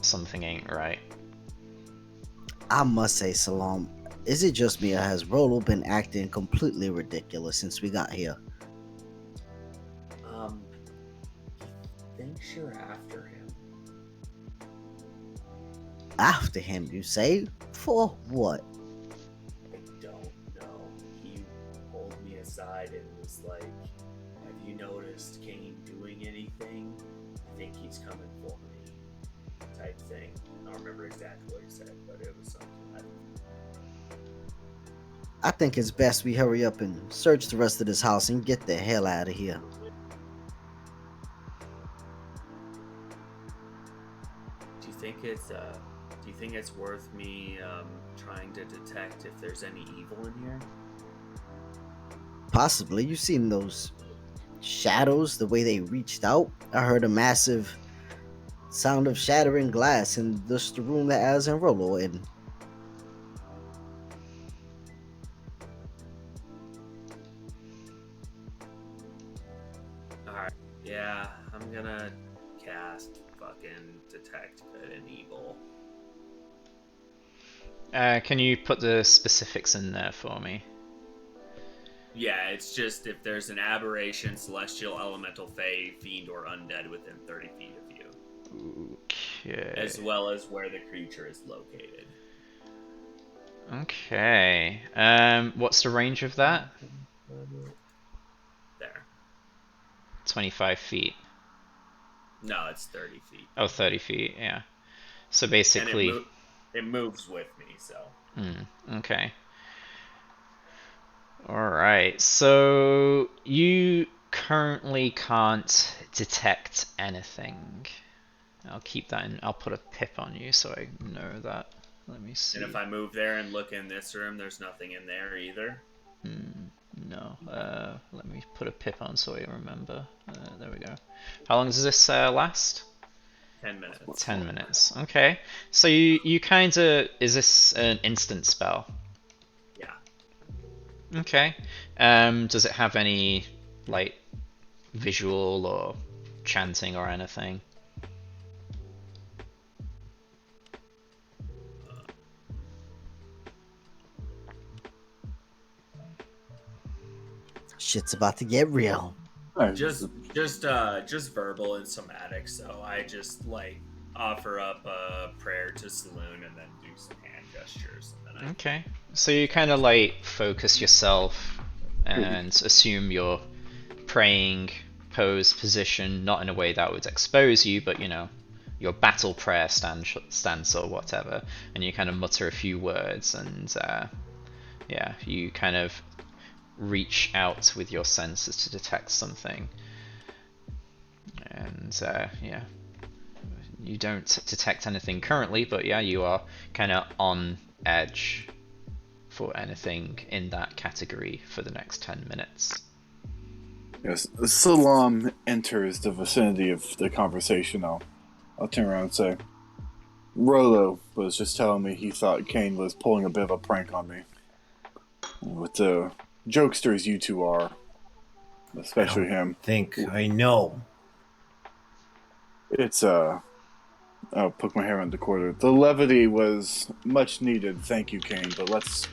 Something ain't right. I must say, Salam, is it just me or has Rolo been acting completely ridiculous since we got here? He thinks you're after him. After him, you say? For what? I don't know. He pulled me aside and was like, "Have you noticed Kane doing anything? I think he's coming for me." Type thing. I don't remember exactly what he said, but it was something like I think it's best we hurry up and search the rest of this house and get the hell out of here. Do you think it's worth me trying to detect if there's any evil in here? Possibly. You seen those shadows, the way they reached out? I heard a massive sound of shattering glass in just the room that Az and Rolo in. Alright, yeah, I'm gonna cast fucking detect good and evil. Can you put the specifics in there for me? Yeah, it's just if there's an aberration, celestial, elemental, fey, fiend, or undead within 30 feet of you. Okay. As well as where the creature is located. Okay. What's the range of that? There. 25 feet. No, it's 30 feet. Oh, 30 feet, yeah. So And basically... it moves with me, so. Okay. Alright, so you currently can't detect anything. I'll keep that in. I'll put a pip on you so I know that. Let me see. And if I move there and look in this room, there's nothing in there either. No. Let me put a pip on so I remember. There we go. How long does this last? 10 minutes. 10 minutes. Okay. So you kind of... Is this an instant spell? Yeah. Okay. Does it have any, like, visual or chanting or anything? Shit's about to get real. Just verbal and somatic. So I just like offer up a prayer to Saloon and then do some hand gestures. And then Okay. So you kind of like focus yourself and assume your praying pose position, not in a way that would expose you, but you know, your battle prayer stance or whatever, and you kind of mutter a few words, and yeah, you kind of reach out with your senses to detect something, and yeah, you don't detect anything currently, but yeah, you are kind of on edge for anything in that category for the next 10 minutes. Yes, Salam enters the vicinity of the conversation. I'll turn around and say, Rolo was just telling me he thought Kane was pulling a bit of a prank on me. With the jokesters you two are, especially him. I know. It's I'll poke my hair on the quarter. The levity was much needed, thank you, Kane. But let's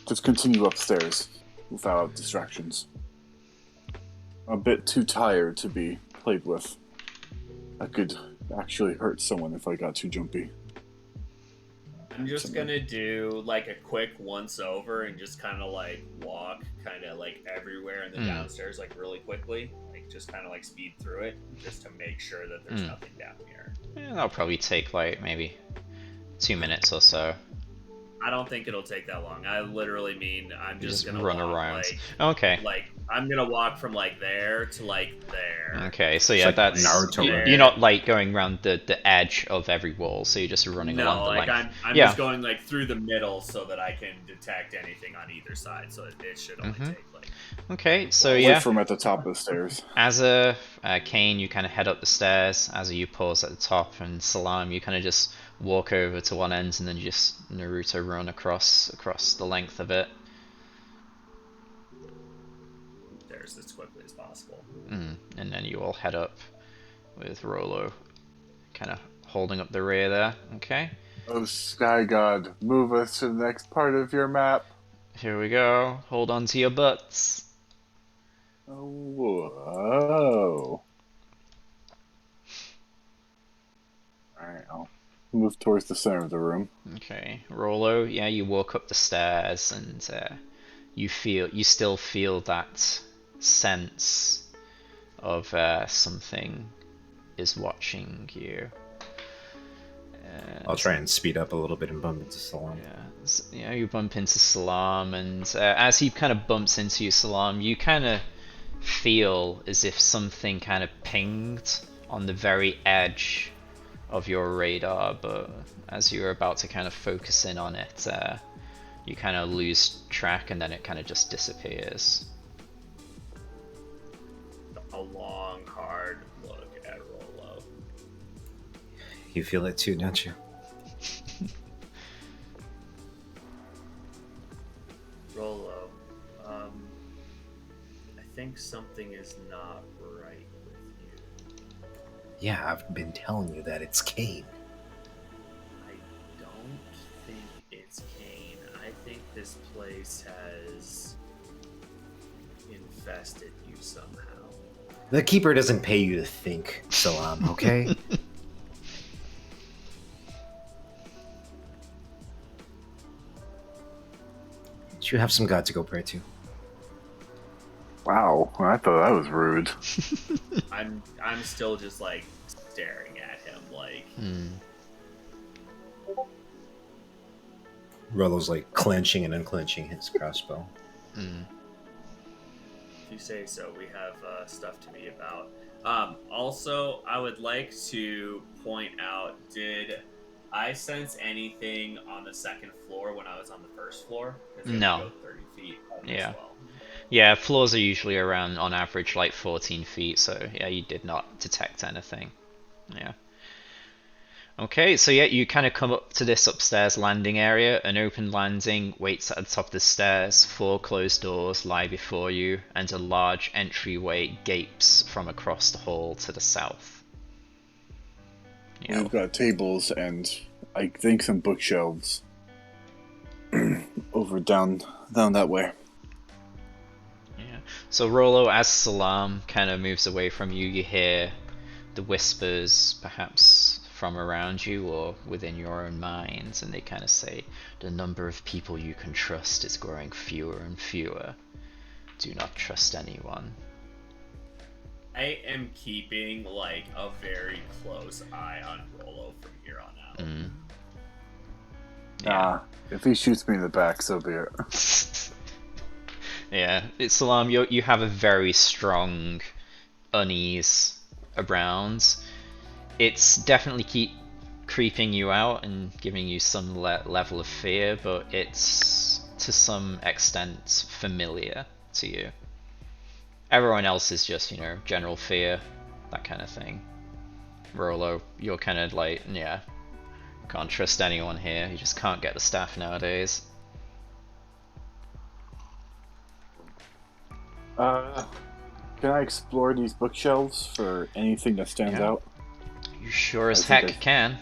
just continue upstairs without distractions. a bit too tired to be played with. I could actually hurt someone if I got too jumpy. I'm just gonna do like a quick once over and just kind of like walk kind of like everywhere in the downstairs like really quickly, like just kind of like speed through it just to make sure that there's nothing down here. Yeah, that'll probably take like maybe 2 minutes or so. I don't think it'll take that long. I literally mean I'm just gonna run walk, around. like, Okay. like I'm gonna walk from like there to like there. Okay, so It's yeah, like that's Naruto running. you're not like going around the edge of every wall, so you're just running along the like length. I'm Yeah. just going like through the middle so that I can detect anything on either side. So it should only take like. Okay, so Wait yeah, from at the top of the stairs. as a Kane, you kind of head up the stairs. As you pause at the top, and Salam, you kind of just walk over to one end, and then you just Naruto run across the length of it. There's as quickly as possible. And then you all head up with Rolo kind of holding up the rear there. Okay, Oh, Sky God, move us to the next part of your map. here we go. Hold on to your butts. Oh, whoa. Alright, I'll move towards the center of the room. Okay, Rolo, yeah, you walk up the stairs and you still feel that sense of something is watching you. I'll try and speed up a little bit and bump into Salam. Yeah, you bump into Salam, and as he kind of bumps into you, Salam, you kind of feel as if something kind of pinged on the very edge of your radar, but as you're about to kind of focus in on it, you kind of lose track, and then it kind of just disappears. A long, hard look at Rolo. You feel it too, don't you? Rolo, I think something is not right with you. Yeah, I've been telling you that it's Kane. I don't think it's Kane. I think this place has infested you somehow. The Keeper doesn't pay you to think, Salam, okay? You have some God to go pray to. Wow, I thought that was rude. I'm still just like staring at him like Rolo's like clenching and unclenching his crossbow. If you say so. We have stuff to be about. Also, I would like to point out, did I sense anything on the second floor when I was on the first floor? 'Cause you have to No. go 30 feet up Yeah. as well. Yeah, floors are usually around, on average, like 14 feet, so yeah, you did not detect anything. Yeah. Okay, so yeah, you kind of come up to this upstairs landing area. An open landing waits at the top of the stairs, 4 closed doors lie before you, and a large entryway gapes from across the hall to the south. Yeah. We've got tables and I think some bookshelves over down that way. Yeah. So Rolo, as Salam kind of moves away from you, you hear the whispers, perhaps from around you or within your own minds, and they kind of say, "The number of people you can trust is growing fewer and fewer. Do not trust anyone." I am keeping like a very close eye on Rolo from here on out. Yeah. If he shoots me in the back, so be it. Yeah, Salam, you have a very strong unease around. It's definitely creeping you out and giving you some level of fear, but it's to some extent familiar to you. Everyone else is just, general fear, that kind of thing. Rolo, you're kind of like, yeah, can't trust anyone here. You just can't get the staff nowadays. Can I explore these bookshelves for anything that stands Yeah. out? You sure as I think heck can.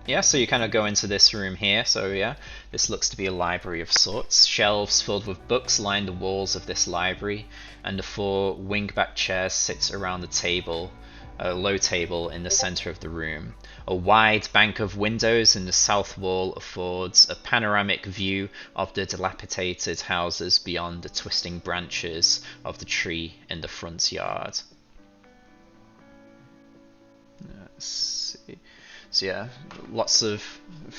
Yeah, so you kind of go into this room here. So yeah, this looks to be a library of sorts. Shelves filled with books line the walls of this library, and the 4 wingback chairs sit around the table, a low table in the center of the room. A wide bank of windows in the south wall affords a panoramic view of the dilapidated houses beyond the twisting branches of the tree in the front yard. Let's see. So yeah, lots of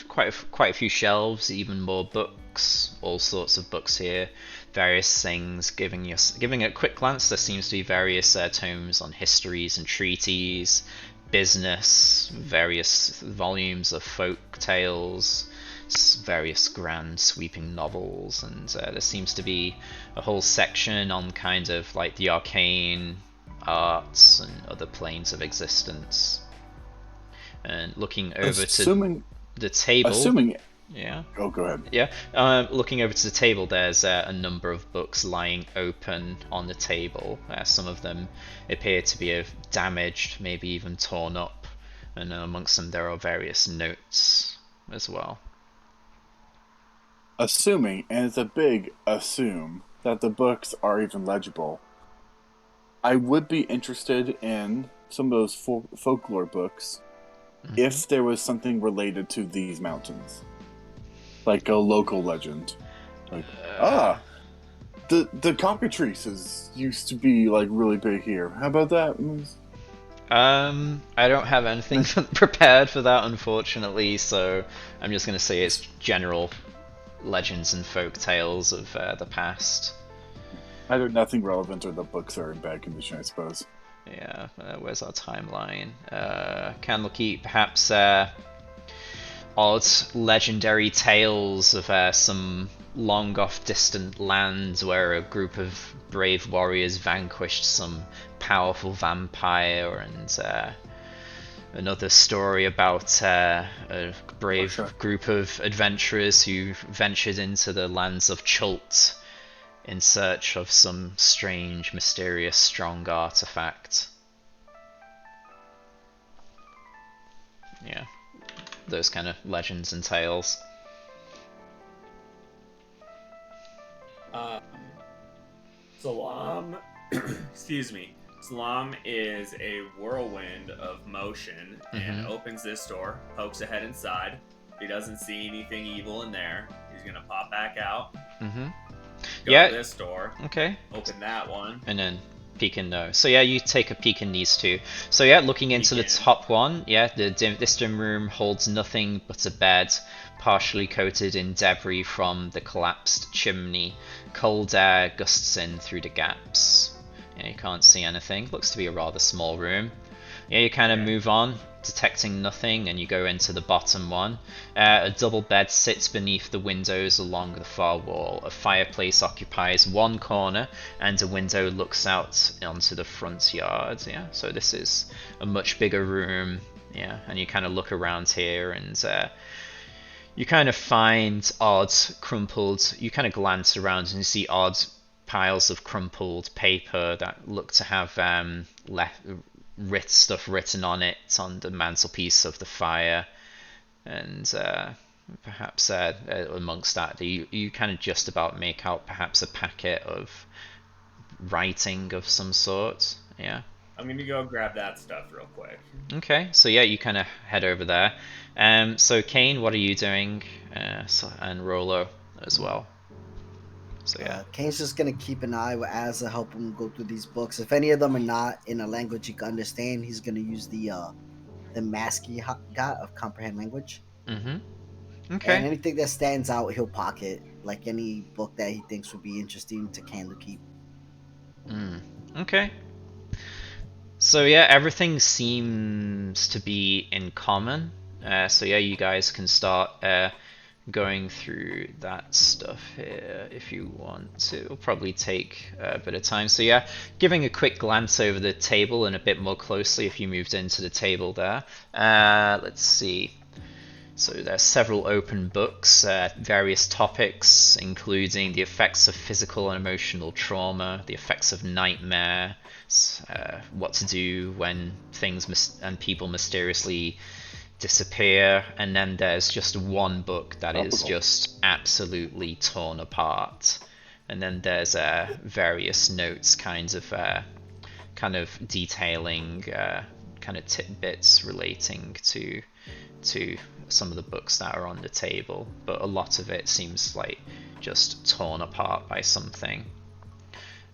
quite a few shelves, even more books, all sorts of books here, various things. Giving a quick glance, there seems to be various tomes on histories and treaties, business, various volumes of folk tales, various grand sweeping novels, and there seems to be a whole section on kind of like the arcane arts and other planes of existence. And looking over to the table. Yeah. Oh, go ahead. Yeah. Looking over to the table, there's a number of books lying open on the table. Some of them appear to be damaged, maybe even torn up. And amongst them, there are various notes as well. Assuming, and it's a big assume, that the books are even legible, I would be interested in some of those folklore books. If there was something related to these mountains, like a local legend, like the cockatrices used to be like really big here. How about that? I don't have anything prepared for that, unfortunately. So I'm just gonna say it's general legends and folk tales of the past. Either nothing relevant or the books are in bad condition, I suppose. Yeah, where's our timeline? Candlekeep, perhaps odd legendary tales of some long off distant lands where a group of brave warriors vanquished some powerful vampire, and another story about a brave group of adventurers who ventured into the lands of Chult in search of some strange, mysterious, strong artifact. Yeah, those kind of legends and tales. Salam, excuse me. Salam is a whirlwind of motion and opens this door, pokes a head inside. If he doesn't see anything evil in there, he's gonna pop back out. Go to this door. Okay. Open that one. And then peek in those. So yeah, you take a peek in these two. So yeah, looking into the top one, yeah, this dim room holds nothing but a bed, partially coated in debris from the collapsed chimney. Cold air gusts in through the gaps. Yeah, you can't see anything. Looks to be a rather small room. Yeah, you kind of move on, detecting nothing, and you go into the bottom one. A double bed sits beneath the windows along the far wall. A fireplace occupies one corner, and a window looks out onto the front yard. Yeah, so this is a much bigger room. Yeah, and you kind of look around here, and you kind of find odd crumpled. You kind of glance around and you see odd piles of crumpled paper that look to have stuff written on it on the mantelpiece of the fire, and perhaps amongst that you kind of just about make out perhaps a packet of writing of some sort. Yeah, I'm gonna go grab that stuff real quick. Okay, so yeah, you kind of head over there. So Kane, what are you doing? And Rolo as well. So yeah, Kane's just gonna keep an eye with Asa, help him go through these books. If any of them are not in a language he can understand, he's gonna use the Maski got of comprehend language. Okay. And anything that stands out, he'll pocket, like any book that he thinks would be interesting to Candlekeep. Okay. So yeah, everything seems to be in common. So yeah, you guys can start going through that stuff here if you want to. It'll probably take a bit of time. So yeah, giving a quick glance over the table and a bit more closely if you moved into the table there. Let's see. So there's several open books, various topics, including the effects of physical and emotional trauma, the effects of nightmare, what to do when things and people mysteriously disappear, and then there's just one book that is Topical. just absolutely torn apart, and then there's various notes, kind of detailing kind of tidbits relating to some of the books that are on the table, but a lot of it seems like just torn apart by something.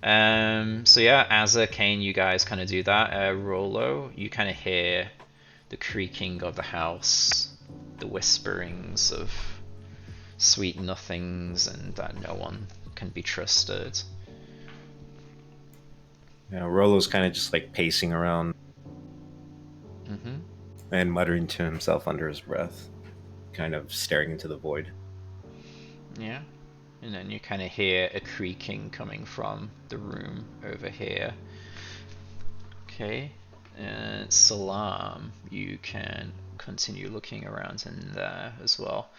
So yeah, Azza, Kane, you guys kind of do that. Rolo, you kind of hear the creaking of the house, the whisperings of sweet nothings, and that no one can be trusted. Rolo's kind of just like pacing around and muttering to himself under his breath, kind of staring into the void. Yeah. And then you kind of hear a creaking coming from the room over here. Okay. Salam, you can continue looking around in there as well.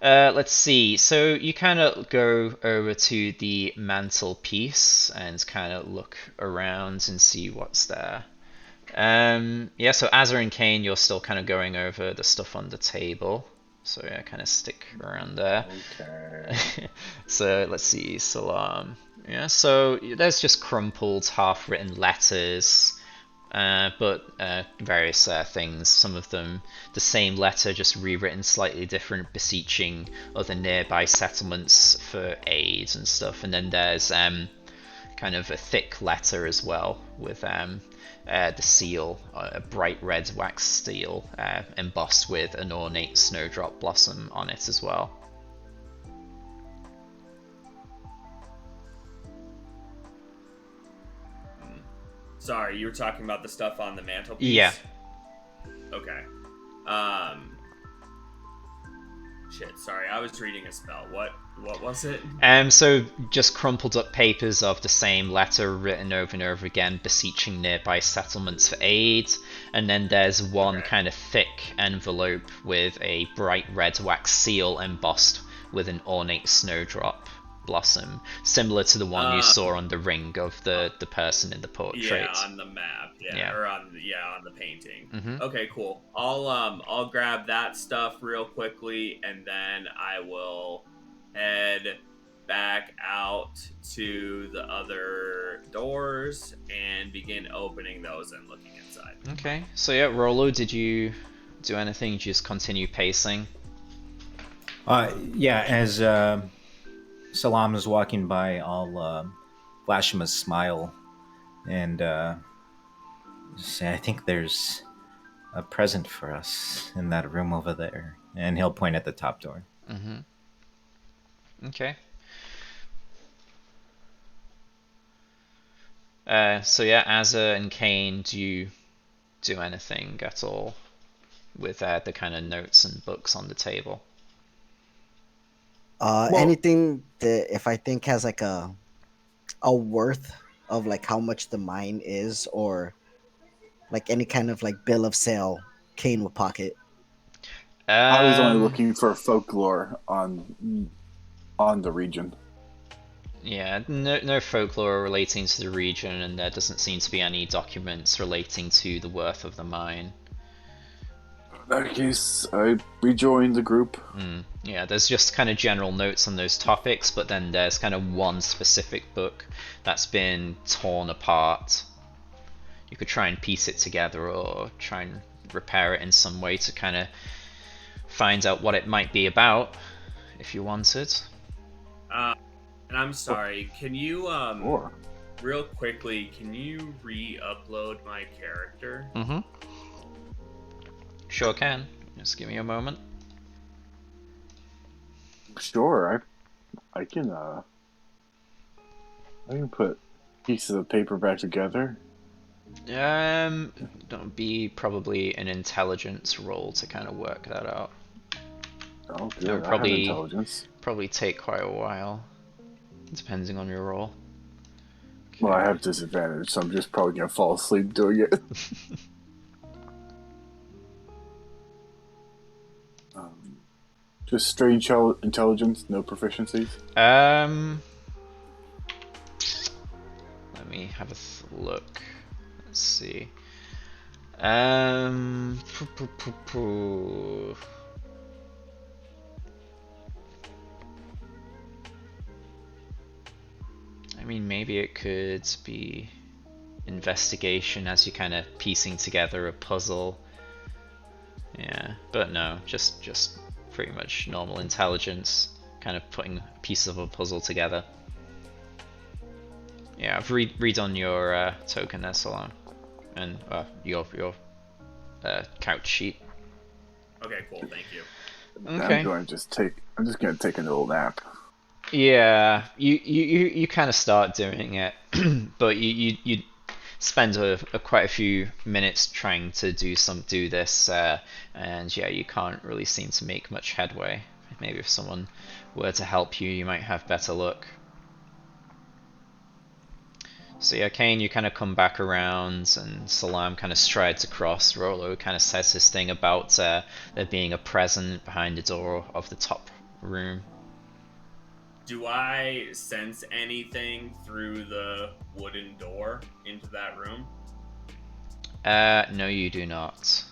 Let's see. So you kind of go over to the mantelpiece and kind of look around and see what's there. Yeah, so Azza and Kane, you're still kind of going over the stuff on the table. So yeah, kind of stick around there. Okay. So let's see, Salam. Yeah, so there's just crumpled, half-written letters, but various things. Some of them the same letter, just rewritten slightly different, beseeching other nearby settlements for aid and stuff. And then there's kind of a thick letter as well with the seal, a bright red wax seal, embossed with an ornate snowdrop blossom on it as well. Sorry, you were talking about the stuff on the mantelpiece? Yeah. Okay. Shit, sorry, I was reading a spell. What was it? So just crumpled up papers of the same letter written over and over again, beseeching nearby settlements for aid. And then there's one kind of thick envelope with a bright red wax seal embossed with an ornate snowdrop blossom, similar to the one you saw on the ring of the person in the portrait. Yeah, on the map. Yeah. Or on the painting. Mhm. Okay, cool. I'll grab that stuff real quickly, and then I will head back out to the other doors and begin opening those and looking inside. Okay, so yeah, Rolo, did you do anything? Did you just continue pacing? Yeah, as Salam is walking by, I'll flash him a smile and say, I think there's a present for us in that room over there. And he'll point at the top door. Okay. So yeah, Azza and Kane, do you do anything at all with the kind of notes and books on the table? Anything that if I think has like a worth of like how much the mine is, or like any kind of like bill of sale, Kane would pocket. I was only looking for folklore on the region. Yeah, no folklore relating to the region, and there doesn't seem to be any documents relating to the worth of the mine. In that case, I rejoined the group. Yeah, there's just kind of general notes on those topics, but then there's kind of one specific book that's been torn apart. You could try and piece it together or try and repair it in some way to kind of find out what it might be about, if you wanted. And I'm sorry, can you Or real quickly, can you re-upload my character? Sure can. Just give me a moment. sure, I can put pieces of paper back together. That would be probably an intelligence roll to kind of work that out. Oh, good. That would I have intelligence. probably take quite a while, depending on your roll. Okay. Well, I have disadvantage, so I'm just probably gonna fall asleep doing it. Just straight intelligence, no proficiencies. Let me have a look. Let's see. Poo, poo, poo, poo. I mean, maybe it could be investigation as you're kind of piecing together a puzzle. Yeah, but no, just pretty much normal intelligence, kind of putting a piece of a puzzle together. Yeah, I've read on your token there, Salon, and your couch sheet. Okay, cool. Thank you. Okay. I'm just gonna take a little nap. Yeah, you kind of start doing it, but you spend quite a few minutes trying to do this, and yeah, you can't really seem to make much headway. Maybe if someone were to help you, you might have better luck. So yeah, Kane, you kind of come back around, and Salam kind of strides across. Rolo kind of says his thing about there being a present behind the door of the top room. Do I sense anything through the wooden door into that room? No, you do not.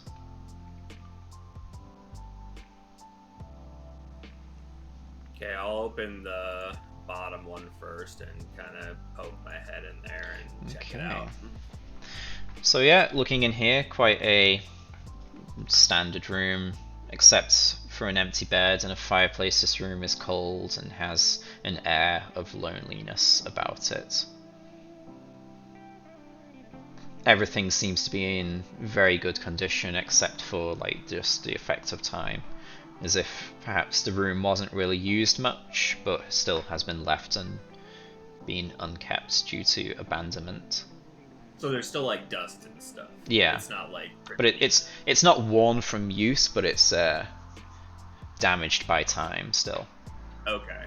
Okay, I'll open the bottom one first and kind of poke my head in there and check it out. So yeah, looking in here, quite a standard room, except for an empty bed and a fireplace. This room is cold and has an air of loneliness about it. Everything seems to be in very good condition except for like just the effect of time, as if perhaps the room wasn't really used much but still has been left and been unkept due to abandonment. So there's still like dust and stuff. Yeah, it's not like but it's not worn from use, but it's damaged by time still. Okay.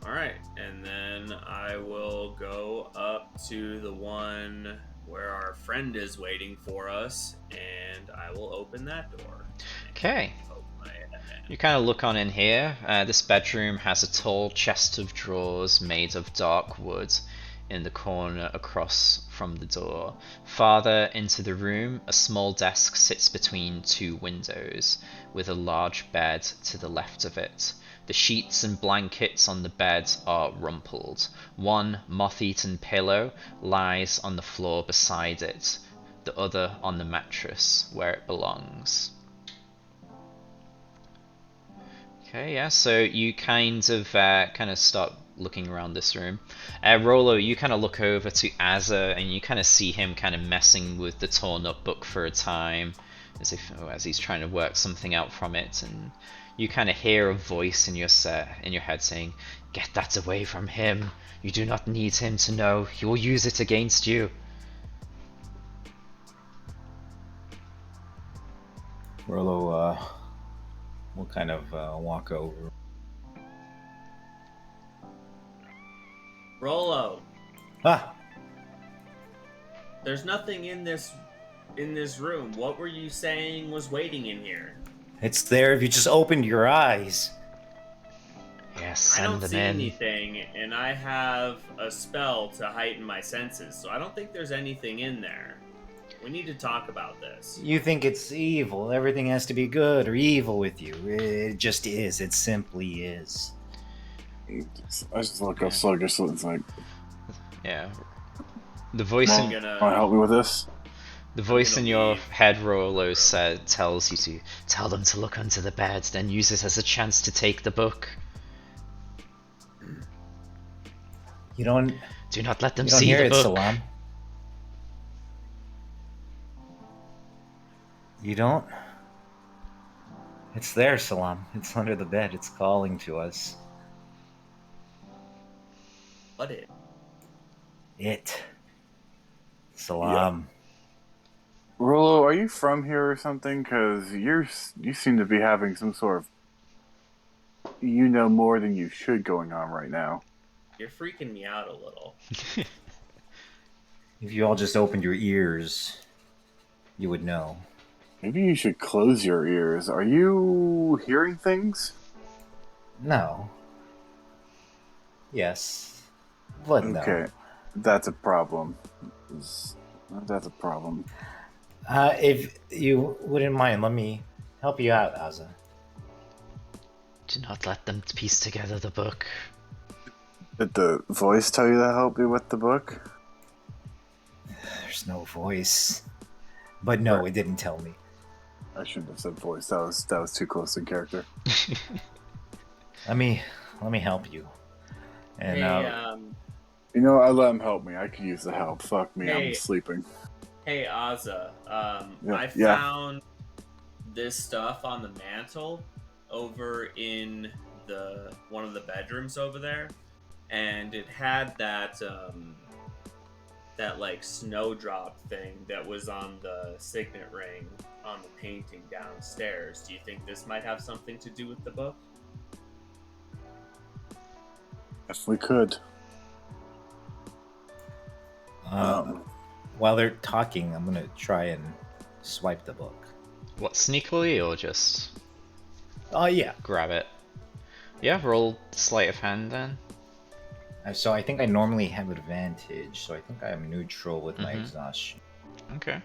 All right, and then I will go up to the one where our friend is waiting for us, and I will open that door. Okay. You kind of look on in here. This bedroom has a tall chest of drawers made of dark wood in the corner across from the door. Farther into the room, a small desk sits between two windows, with a large bed to the left of it. The sheets and blankets on the bed are rumpled. One moth-eaten pillow lies on the floor beside it, the other on the mattress where it belongs. Okay, yeah, so you kind of start looking around this room. Rolo, you kind of look over to Azza and you kind of see him kind of messing with the torn up book for a time, as he's trying to work something out from it, and you kind of hear a voice in your head saying, "Get that away from him. You do not need him to know. He will use it against you." Rolo will kind of walk over. Rolo, Ah! there's nothing in this room. What were you saying was waiting in here? It's there if you just opened your eyes. Yes, I don't send them see in. anything, and I have a spell to heighten my senses, so I don't think there's anything in there. We need to talk about this. You think it's evil. Everything has to be good or evil with you. It just is. It simply is. I just look up sluggish. It's like, Yeah. The voice Mom, in want to help me with this? the voice in your leave. head, Rolo, tells you to tell them to look under the bed, then use it as a chance to take the book. You don't. Do not let them You don't see hear the it, book. Salam. You don't? It's there, Salam. It's under the bed. It's calling to us. What it? It. Salam. Rolo, are you from here or something? Because you seem to be having some sort of more than you should going on right now. You're freaking me out a little. If you all just opened your ears, you would know. Maybe you should close your ears. Are you hearing things? No. Yes. But no. Okay, that's a problem. That's a problem. If you wouldn't mind, let me help you out, Aza. Do not let them piece together the book. Did the voice tell you to help you with the book? There's no voice. But no, it didn't tell me. I shouldn't have said voice. That was too close in character. Let me help you. And Hey, You know, I let him help me. I could use the help. Fuck me, Hey. I'm sleeping. hey, Azza. Yeah, I yeah. found this stuff on the mantle over in one of the bedrooms over there, and it had that like snowdrop thing that was on the signet ring on the painting downstairs. Do you think this might have something to do with the book? If we could. while they're talking, I'm gonna try and swipe the book. What, sneakily or just Oh yeah. grab it? Yeah, roll sleight of hand then. So I think I normally have advantage, so I think I am neutral with my exhaustion. Okay.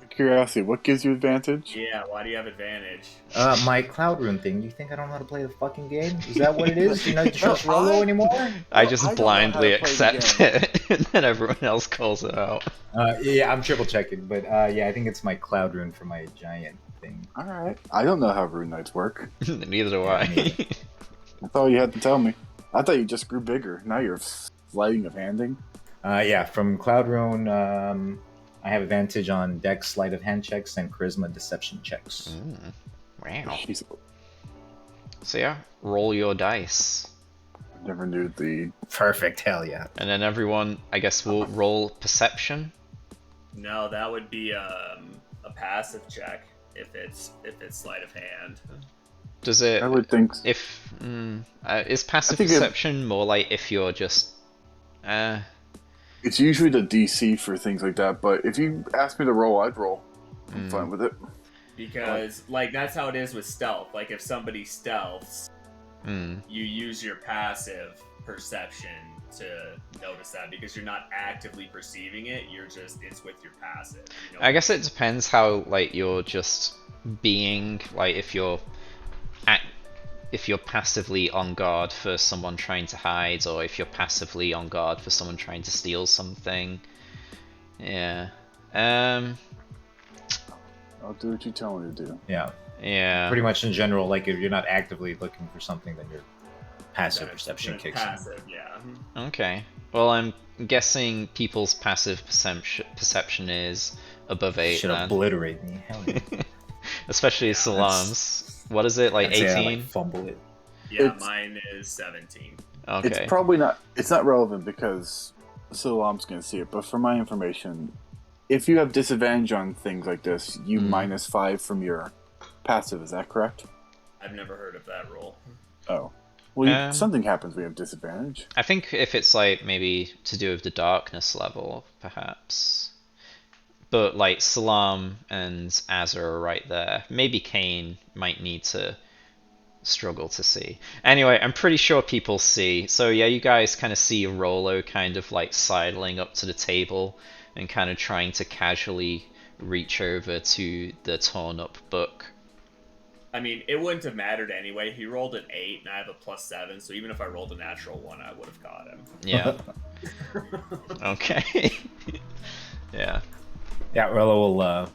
Curiosity, what gives you advantage? Yeah, why do you have advantage? My cloud rune thing. You think I don't know how to play the fucking game? Is that what it is? Do you not trust Rolo anymore? I No, just I don't know how blindly to play the accept game. it, and then everyone else calls it out. Yeah, I'm triple checking, but yeah, I think it's my cloud rune for my giant thing. Alright. I don't know how rune knights work. Neither do Yeah, I. neither. That's all you had to tell me. I thought you just grew bigger. Now you're sleighting of handing. Yeah, from cloud rune, I have advantage on dex, sleight of hand checks, and charisma deception checks. Wow. Jeez, So yeah, roll your dice. I never knew the. Perfect, hell yeah. And then everyone, I guess, will roll perception. No, that would be a passive check if it's sleight of hand. Does it? I would think. If is passive think perception more like if you're just It's usually the DC for things like that, but if you ask me to roll, I'd roll. I'm fine with it. Because like that's how it is with stealth. Like if somebody stealths, you use your passive perception to notice that because you're not actively perceiving it. It's with your passive. You know? I guess it depends how like you're just being, like if you're passively on guard for someone trying to hide, or if you're passively on guard for someone trying to steal something. Yeah. I'll do what you tell me to do. Yeah. Yeah. Pretty much in general, like if you're not actively looking for something, then your passive Then perception it's kicks passive, yeah. Okay. Well, I'm guessing people's passive perception is above in. 8 Should then. obliterate me. Hell yeah. Especially Salam's. What is it, like I'd say I, 18? like, fumble it. Yeah, It's- mine is 17. Okay. It's probably not. It's not relevant because Salam's going to see it. But for my information, if you have disadvantage on things like this, you -5 from your passive. Is that correct? I've never heard of that rule. Oh, well, Um, something happens. We have disadvantage. I think if it's like maybe to do with the darkness level, perhaps. But like Salam and Azra are right there. Maybe Kane might need to struggle to see. Anyway, I'm pretty sure people see. So yeah, you guys kind of see Rolo kind of like sidling up to the table and kind of trying to casually reach over to the torn up book. I mean, it wouldn't have mattered anyway. He rolled an 8, and I have a +7, so even if I rolled a natural 1, I would have got him. Yeah. Okay. Yeah. Yeah, Rolo will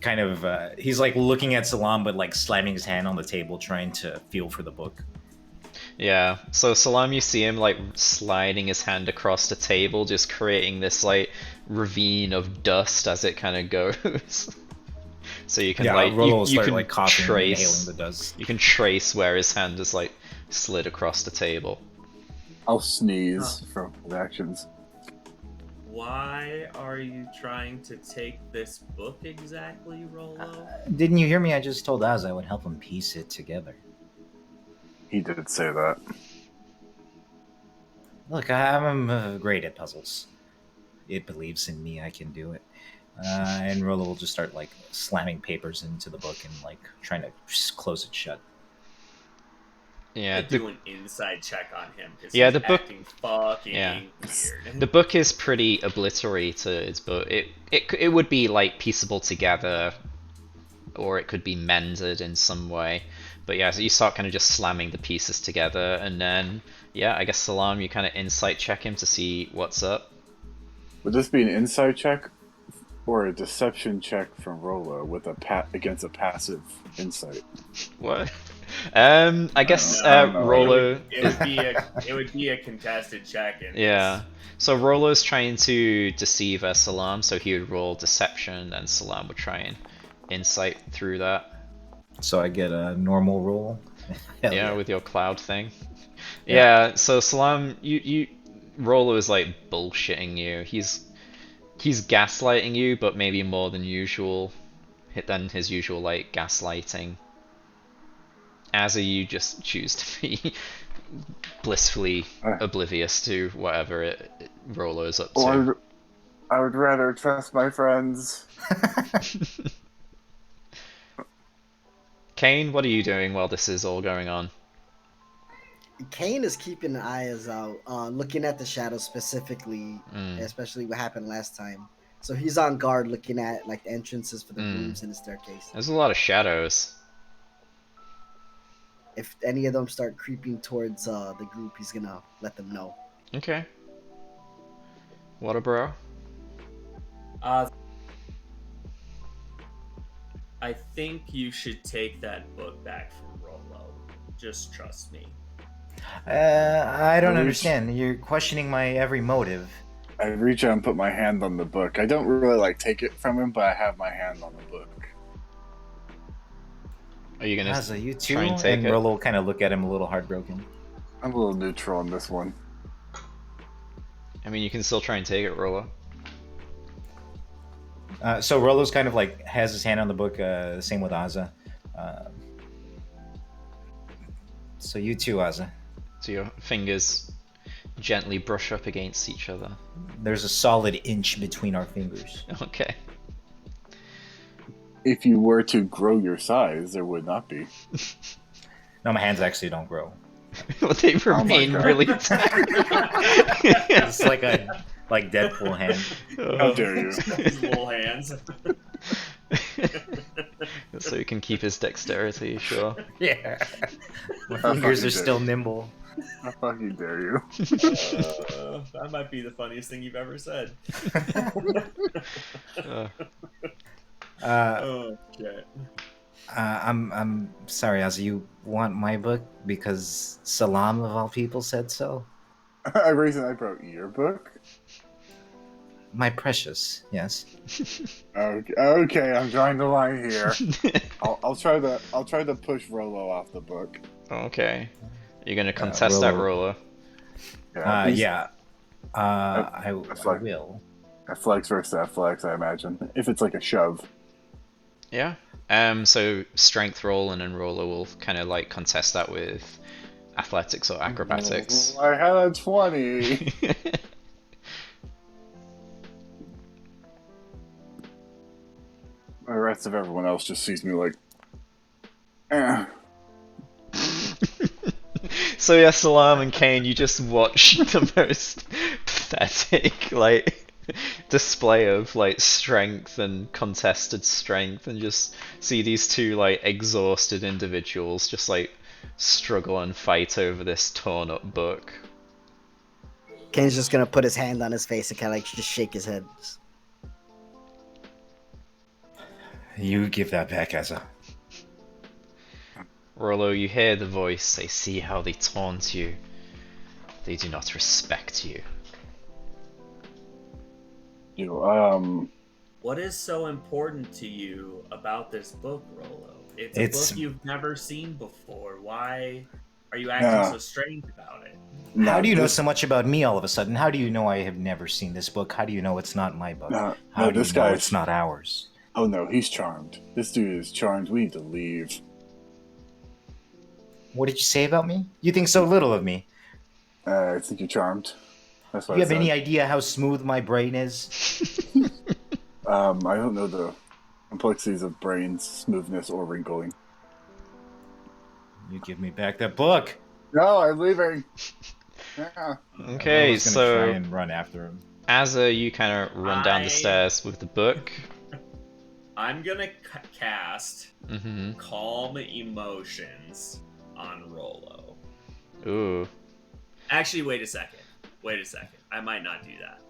kind of he's like looking at Salam, but like slamming his hand on the table, trying to feel for the book. Yeah, so Salam, you see him like sliding his hand across the table, just creating this like ravine of dust as it kind of goes. So you can Yeah, like Rolo will you start can like coughing and inhaling trace the dust. you can trace where his hand is like slid across the table. I'll sneeze from his actions. Why are you trying to take this book exactly, Rolo? Didn't you hear me? I just told Az I would help him piece it together. He did say that. Look, I'm great at puzzles. It believes in me. I can do it. And Rolo will just start like slamming papers into the book and like trying to just close it shut. Yeah, do an inside check on him because Yeah, he's the book- acting fucking yeah. weird. the book is pretty obliterated, but it would be like pieceable together, or it could be mended in some way. But yeah, so you start kind of just slamming the pieces together, and then yeah, I guess Salam, you kind of insight check him to see what's up. Would this be an insight check or a deception check from Rolo with against a passive insight? What? I guess I don't know. Rolo. It would be a contested check. In Yeah. this. So Rolo's trying to deceive Salam, so he would roll deception, and Salam would try and insight through that. So I get a normal roll. Hell Yeah, with your cloud thing. Yeah. Yeah, so Salam, Rolo is like bullshitting you. He's gaslighting you, but maybe more than usual, than his usual like gaslighting. As you just choose to be blissfully oblivious to whatever Rolo is up to. Or I would rather trust my friends. Kane, what are you doing while this is all going on? Kane is keeping eyes out, looking at the shadows specifically, Mm. especially what happened last time. So he's on guard, looking at like the entrances for the Mm. rooms and the staircase. There's a lot of shadows. If any of them start creeping towards the group, he's gonna let them know. Okay. What a bro. I think you should take that book back from Rolo. Just trust me. I don't Reach- understand. You're questioning my every motive. I reach out and put my hand on the book. I don't really like take it from him, but I have my hand on the book. Are you gonna Haza, you too? try and take And it? Rolo will kind of look at him a little heartbroken. I'm a little neutral on this one. I mean, you can still try and take it, Rolo. So Rolo's kind of like has his hand on the book. Same with Aza. So you too, Aza. So your fingers gently brush up against each other. There's a solid inch between our fingers. Okay. If you were to grow your size, there would not be. No, my hands actually don't grow. Well, they my remain God. really tiny. It's like a Deadpool hand. How dare you? His little hands. So he can keep his dexterity, sure. Yeah. My How fingers fucking are still nimble. How fucking dare you? That might be the funniest thing you've ever said. Oh shit. I'm sorry, Aza. You want my book because Salam of all people said so? A reason I brought your book? My precious, yes. Okay, I'm drawing the line here. I'll try to push Rolo off the book. Okay. You're gonna contest that, Rolo. He's- Yeah. I like- will. Flex versus Flex, I imagine. If it's like a shove. Yeah. So strength roll, and then Rolo will kind of like contest that with athletics or acrobatics. I had a 20. The rest of everyone else just sees me like, eh. So yeah, Salam and Kane, you just watch the most pathetic like display of like strength and contested strength, and just see these two like exhausted individuals just like struggle and fight over this torn up book. Kane's just gonna put his hand on his face and kind of like just shake his head. You give that back, Aza. Rolo, you hear the voice. They see how they taunt you. They do not respect you. What is so important to you about this book, Rolo? It's a book you've never seen before. Why are you acting so strange about it? How do you know so much about me all of a sudden? How do you know I have never seen this book? How do you know it's not my book? How do this you know guy's- it's not ours? Oh no, he's charmed. This dude is charmed. We need to leave. What did you say about me? You think so little of me. I think you're charmed. That's what You I have said. any idea how smooth my brain is? I don't know the complexities of brains, smoothness, or wrinkling. You give me back that book. No, I'm leaving. Yeah. Okay, Rolo's gonna try so and run after him. Azza, you kind of run down the stairs with the book. I'm gonna cast Mm-hmm. Calm Emotions on Rolo. Ooh. Actually, wait a second. I might not do that.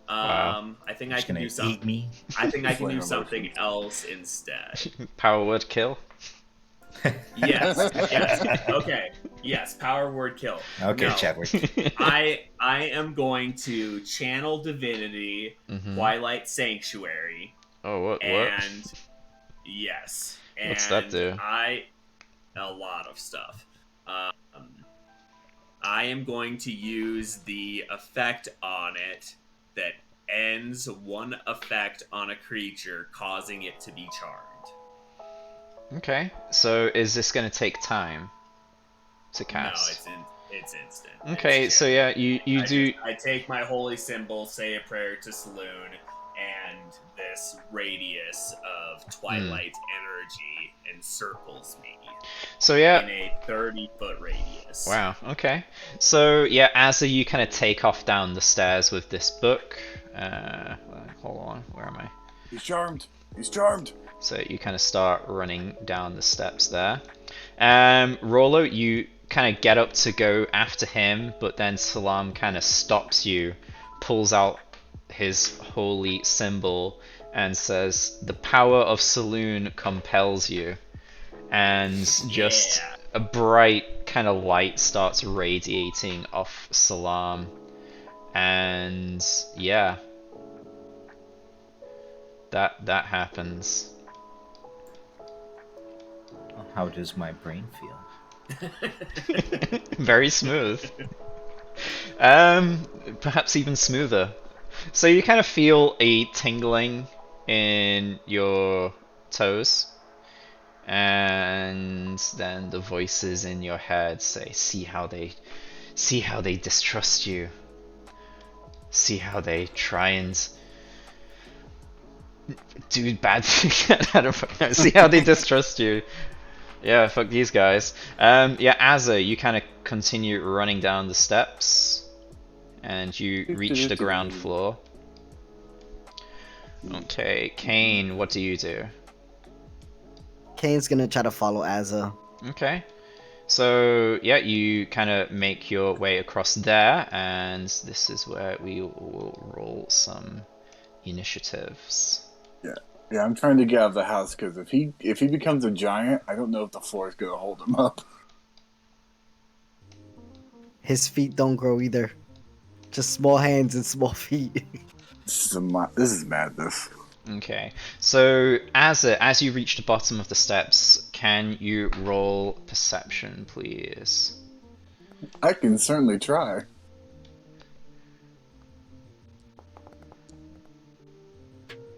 Wow. I think I Just can gonna do something. eat me. I think I can Flame do something emotions. else instead. Power word kill. Yes. Okay. Yes. Power word kill. Okay, No. Chadwick. I am going to channel divinity, Mm-hmm. Twilight Sanctuary, Oh, what? and yes, What's that and do? a lot of stuff. I am going to use the effect on it that ends one effect on a creature, causing it to be charmed. Okay. So is this gonna take time to No, cast? it's instant. Okay, It's so channel. yeah, you do. I take my holy symbol, say a prayer to Saloon, and this radius of twilight energy encircles me So yeah. in a 30-foot radius. Wow. Okay. So yeah, as you kind of take off down the stairs with this book. Hold on. Where am I? He's charmed. He's charmed. So you kind of start running down the steps there. Rollo, you kind of get up to go after him, but then Salam kind of stops you, pulls out his holy symbol, and says, "The power of Saloon compels you." And just Yeah. a bright kind of light starts radiating off Salam. And yeah, that happens. How does my brain feel? Very smooth. Perhaps even smoother. So you kind of feel a tingling in your toes, and then the voices in your head say, see how they distrust you. See how they try and do bad things. I don't know. See how they distrust you. Yeah, fuck these guys. Yeah, Azza, you kind of continue running down the steps, and you reach the ground floor. Okay, Kane, what do you do? Kane's gonna try to follow Azza. Okay. So, yeah, you kind of make your way across there, and this is where we will roll some initiatives. Yeah, I'm trying to get out of the house because if he becomes a giant, I don't know if the floor is gonna hold him up. His feet don't grow either. Just small hands and small feet. This is madness. Okay, so as you reach the bottom of the steps, can you roll perception, please? I can certainly try.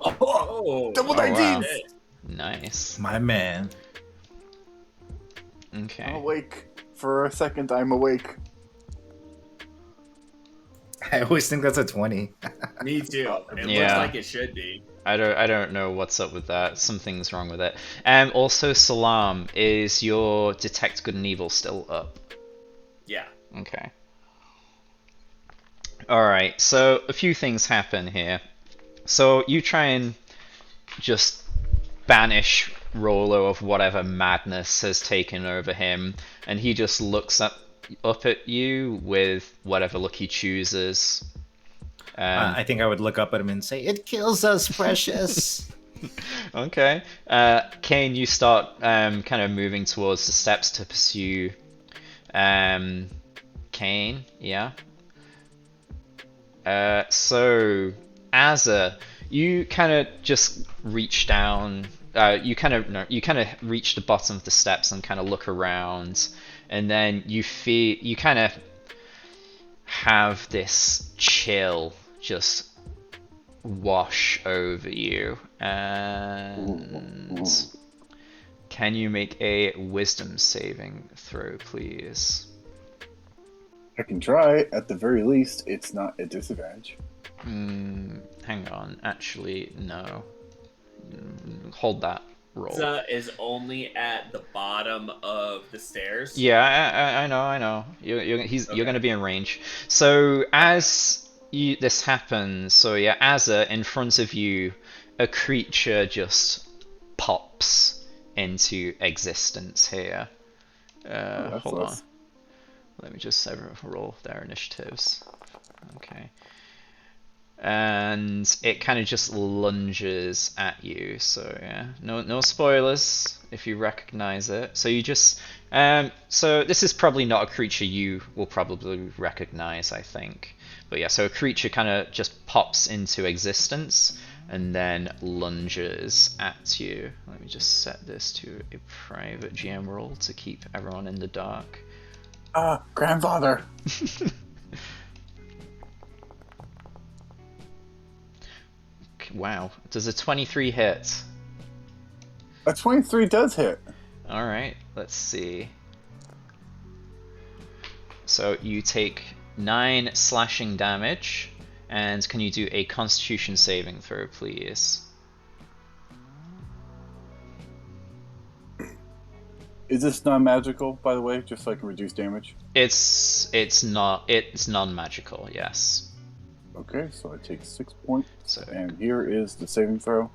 Oh, Double wow. 19! Nice. My man. Okay. I'm awake. For a second, I'm awake. I always think that's a 20. Me too. It Yeah. looks like it should be. I don't know what's up with that. Something's wrong with it. Also, Salam, is your detect good and evil still up? Yeah. Okay. Alright, so a few things happen here. So you try and just banish Rollo of whatever madness has taken over him, and he just looks up at you with whatever look he chooses. I think I would look up at him and say, "It kills us, precious." Okay. Kane, you start kind of moving towards the steps to pursue Kane, yeah. So, Azza, you kind of just reach down. You kind of reach the bottom of the steps and kind of look around, and then you kind of have this chill just wash over you. And can you make a wisdom saving throw, please? I can try. At the very least, it's not a disadvantage. Hang on. Actually, no. Hold that. roll. Is only at the bottom of the stairs. Yeah, I know, I know. You're Okay. gonna be in range. So as this happens, so yeah, in front of you, a creature just pops into existence here. Oh, that's Hold on. less. Let me just roll their initiatives. Okay. And it kind of just lunges at you. So yeah, no spoilers if you recognize it. So you just so this is probably not a creature you will probably recognize, I think. But yeah, so a creature kind of just pops into existence and then lunges at you. Let me just set this to a private GM roll to keep everyone in the dark. Grandfather. Wow, does a 23 hit? A 23 does hit. Alright, let's see. So you take 9 slashing damage, and can you do a constitution saving throw, please? Is this non-magical, by the way, just so I can reduce damage? It's non-magical, yes. Okay, so I take 6 points, So and here is the saving throw.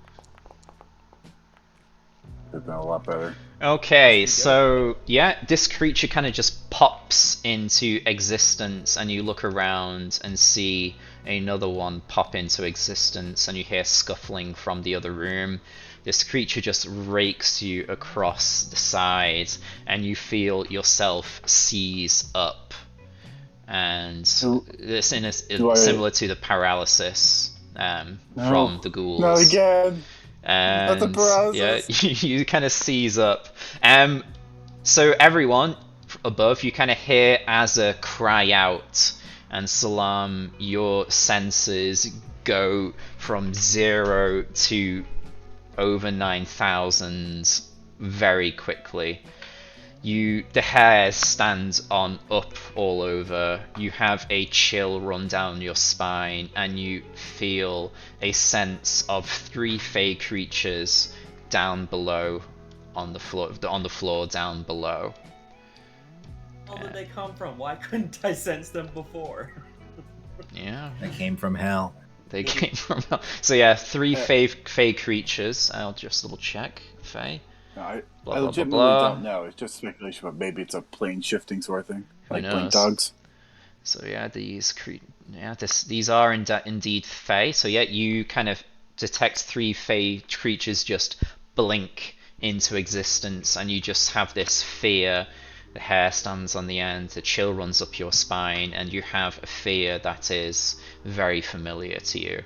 Could have been a lot better. okay, so yeah, this creature kind of just pops into existence, and you look around and see another one pop into existence, and you hear scuffling from the other room. This creature just rakes you across the side, and you feel yourself seize up. And this is similar to the paralysis from the ghouls. Not again. And Not the yeah, paralysis. you kind of seize up. So everyone above, you kind of hear Azza cry out, and Salam, your senses go from 0 to over 9,000 very quickly. The hair stands on up all over. You have a chill run down your spine, and you feel a sense of 3 fey creatures down below on the floor down below. Where did they come from? Why couldn't I sense them before? Yeah, They came from hell. they came from. So yeah, 3 fey creatures. I'll just double check. Fey. No, I Blah, blah, legitimately blah, blah. don't know. It's just speculation, but maybe it's a plane shifting sort of thing, Who like blink knows? dogs. So yeah, these are indeed fey. So yeah, you kind of detect 3 fey creatures just blink into existence, and you just have this fear. The hair stands on the end, the chill runs up your spine, and you have a fear that is very familiar to you.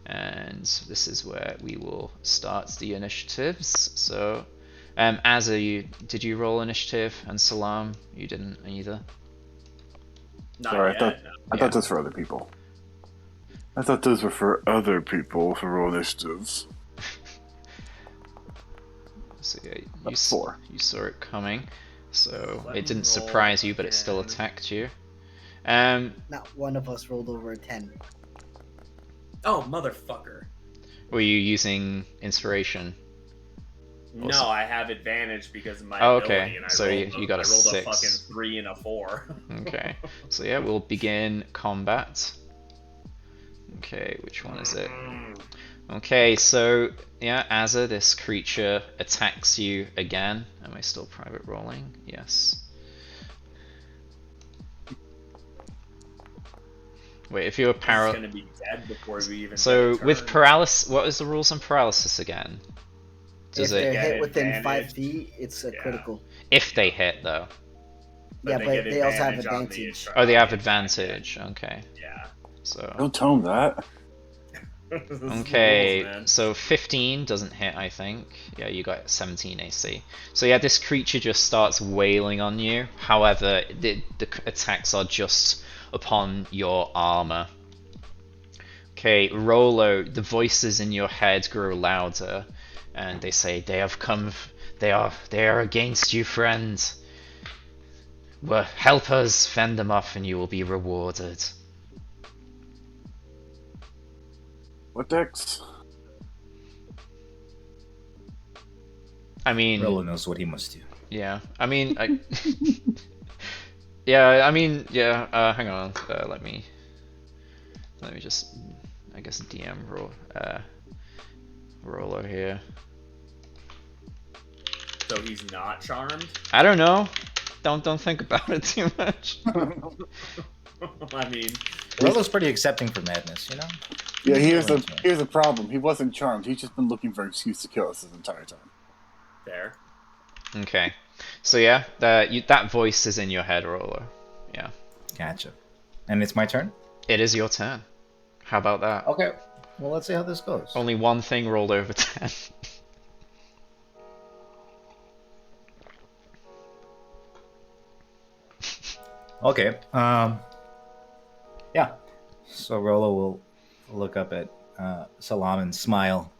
And this is where we will start the initiatives. So, Azza, did you roll initiative? And Salam, you didn't either. Not Sorry, yet. I thought those were for other people. I thought those were for other people for roll initiatives. So yeah, That's 4. you saw it coming, so Let it me didn't roll surprise you, but it still again. attacked you. Not one of us rolled over a 10. Oh, motherfucker. Were you using inspiration? No, I have advantage because of my Oh, ability, okay. and I So rolled, you got a I rolled 6. a fucking 3 and a 4. Okay, so yeah, we'll begin combat. Okay, which one is it? Okay, so yeah, Azza, this creature attacks you again. Am I still private rolling? Yes. Wait, if you're He's para. gonna be dead before we even So get a with turn. paralysis, what is the rules on paralysis again? Does If they're get hit within advantage? 5 feet, it's a Yeah. critical. If they hit though. But Yeah, they but get they also have advantage on the advantage. attra- Oh, they on have the attack, advantage. Okay, Yeah. so Don't tell him that. This is the okay, rules, man. so 15 doesn't hit, I think. Yeah, you got 17 AC. So yeah, this creature just starts wailing on you. However, the attacks are just upon your armor. Okay, Rolo, the voices in your head grow louder, and they say, "They have come. They are against you, friend. Well, help us fend them off, and you will be rewarded." What dex? I mean, Rolo knows what he must do. yeah. I mean, yeah. I mean, yeah. Hang on. Let me just, I guess, DM Rolo here. So he's not charmed? I don't know. Don't think about it too much. I mean, Rolo's pretty accepting for madness, you know? Yeah, here's the problem. He wasn't charmed. He's just been looking for an excuse to kill us this entire time. fair. Okay. So yeah, that voice is in your head, Rolo. Yeah. Gotcha. And it's my turn? It is your turn. How about that? Okay. Well, let's see how this goes. Only one thing rolled over 10. Okay. Yeah. So Rolo will look up at Salam and smile.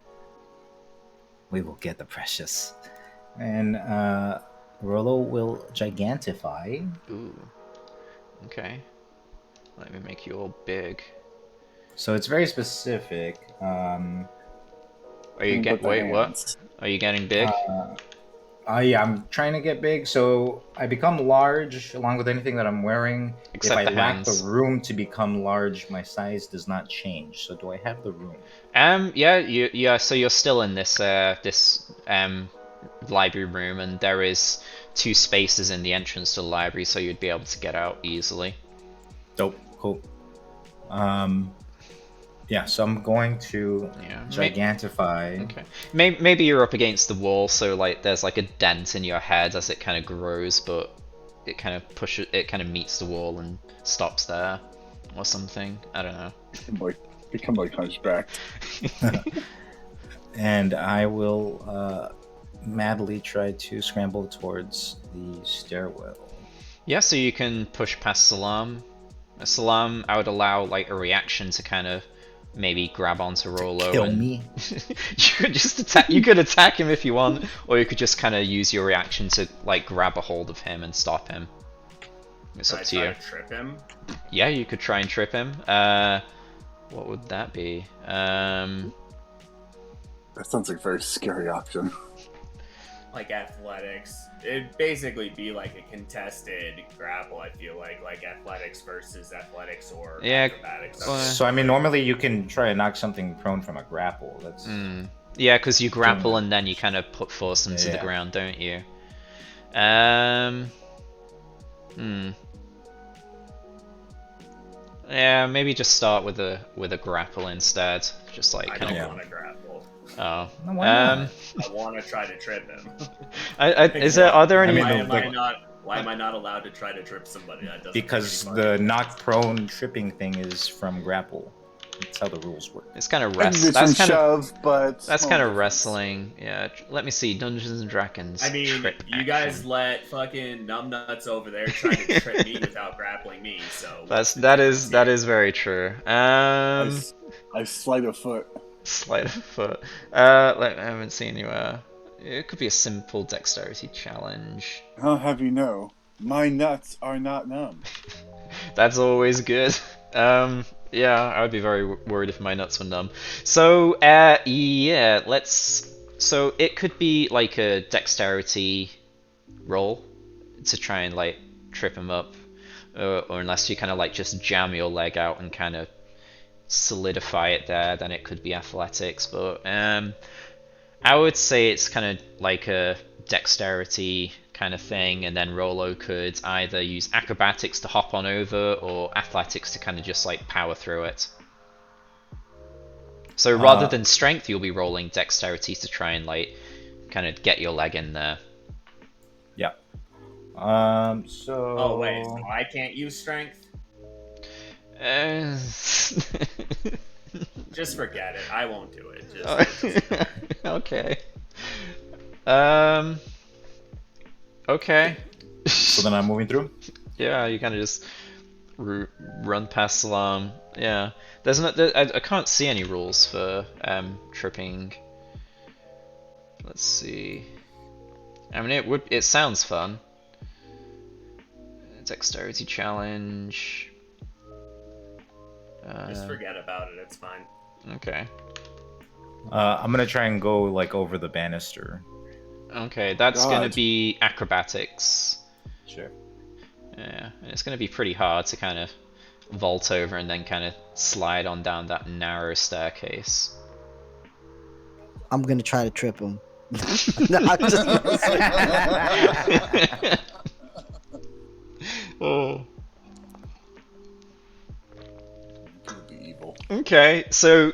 We will get the precious. And Rolo will gigantify. Ooh. Okay. Let me make you all big. So it's very specific. Are you wait, what? Are you getting big? Yeah, I'm trying to get big, so I become large along with anything that I'm wearing. Except if I the lack hands. the room to become large, my size does not change. So do I have the room? Yeah, so you're still in this library room, and there is 2 spaces in the entrance to the library, so you'd be able to get out easily. Dope, cool. Yeah, so I'm going to gigantify. Okay. Maybe you're up against the wall, so like there's like a dent in your head as it kind of grows, but it kind of meets the wall and stops there, or something. I don't know. Become like hunchback. And I will madly try to scramble towards the stairwell. Yeah, so you can push past Salam. Salam, I would allow like a reaction to kind of maybe grab onto Rolo. Kill and me. You could just attack. You could attack him if you want, or you could just kind of use your reaction to like grab a hold of him and stop him. It's up to you. To trip him? Yeah, you could try and trip him. What would that be? That sounds like a very scary option. Like athletics. It'd basically be like a contested grapple, I feel like athletics versus athletics or acrobatics. So I mean, normally you can try to knock something prone from a grapple. That's yeah, because you grapple and then you kind of force them to the ground, don't you? Yeah, maybe just start with a grapple instead. Just like I don't want to grapple. Oh. I want to try to trip him. Are there any? Why am I not allowed to try to trip somebody? That doesn't because the knock prone tripping thing is from grapple. That's how the rules work. It's kind of That's kind of wrestling. Yeah. Let me see. Dungeons and Dragons. I mean, you guys let fucking numbnuts over there try to trip me without grappling me. So that is very true. I sleight of foot. Sleight of foot. I haven't seen you. It could be a simple dexterity challenge. I'll have you know, my nuts are not numb. That's always good. Yeah, I would be very worried if my nuts were numb. So, yeah, so it could be like a dexterity roll to try and like trip him up, or unless you kind of like just jam your leg out and kind of solidify it there, then it could be athletics. But I would say it's kind of like a dexterity kind of thing, and then Rolo could either use acrobatics to hop on over or athletics to kind of just like power through it. So rather than strength, you'll be rolling dexterity to try and like kind of get your leg in there. Yeah. So. Oh wait, so I can't use strength? Just forget it. I won't do it. Just okay. Okay. So then I'm moving through? Yeah, you kind of just run past Salam. Yeah. I can't see any rules for tripping. Let's see. I mean, it sounds fun. Dexterity challenge. Just forget about it. It's fine. Okay. I'm gonna try and go like over the banister. Okay, that's gonna God. be acrobatics. Sure. Yeah, and it's gonna be pretty hard to kind of vault over and then kind of slide on down that narrow staircase. I'm gonna try to trip him. No, I'm just messing. Oh. Could be evil. Okay, so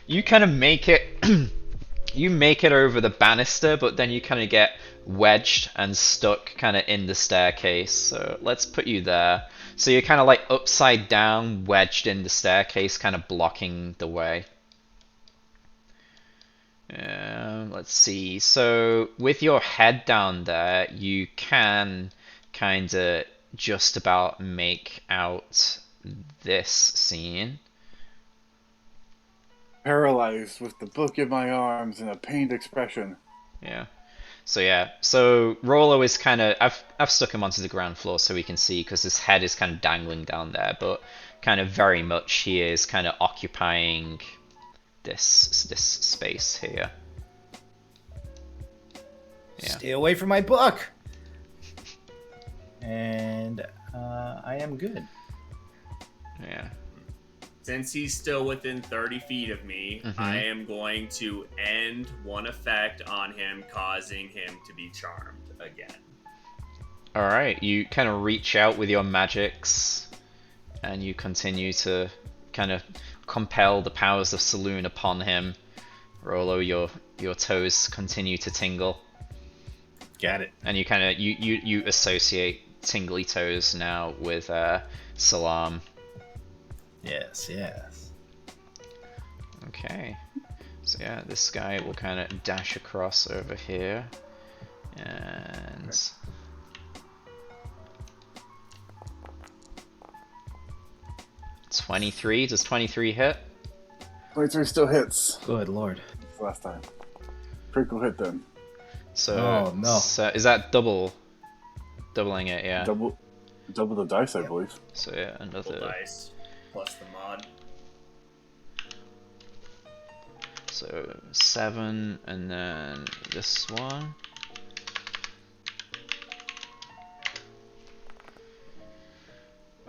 you kind of make it. You make it over the banister, but then you kind of get wedged and stuck kind of in the staircase. So let's put you there. So you're kind of like upside down, wedged in the staircase, kind of blocking the way. Let's see. So with your head down there, you can kind of just about make out this scene. Paralyzed with the book in my arms and a pained expression. Yeah. So Rollo is kind of I've stuck him onto the ground floor so we can see because his head is kind of dangling down there, but kind of very much he is kind of occupying this space here. Yeah. Stay away from my book. And I am good. Yeah. Since he's still within 30 feet of me, I am going to end one effect on him, causing him to be charmed again. Alright, you kind of reach out with your magics and you continue to kind of compel the powers of Saloon upon him. Rollo, your toes continue to tingle. Got it. And you kind of you associate tingly toes now with Salam. Yes, yes. Okay. So yeah, this guy will kind of dash across over here. And 23. Does 23 hit? 23 still hits. Good lord. It's the last time. Critical hit then. So, Oh, no. So is that doubling it? Yeah. Double the dice, I believe. So yeah, Full another. dice plus the mod. So 7, and then this one.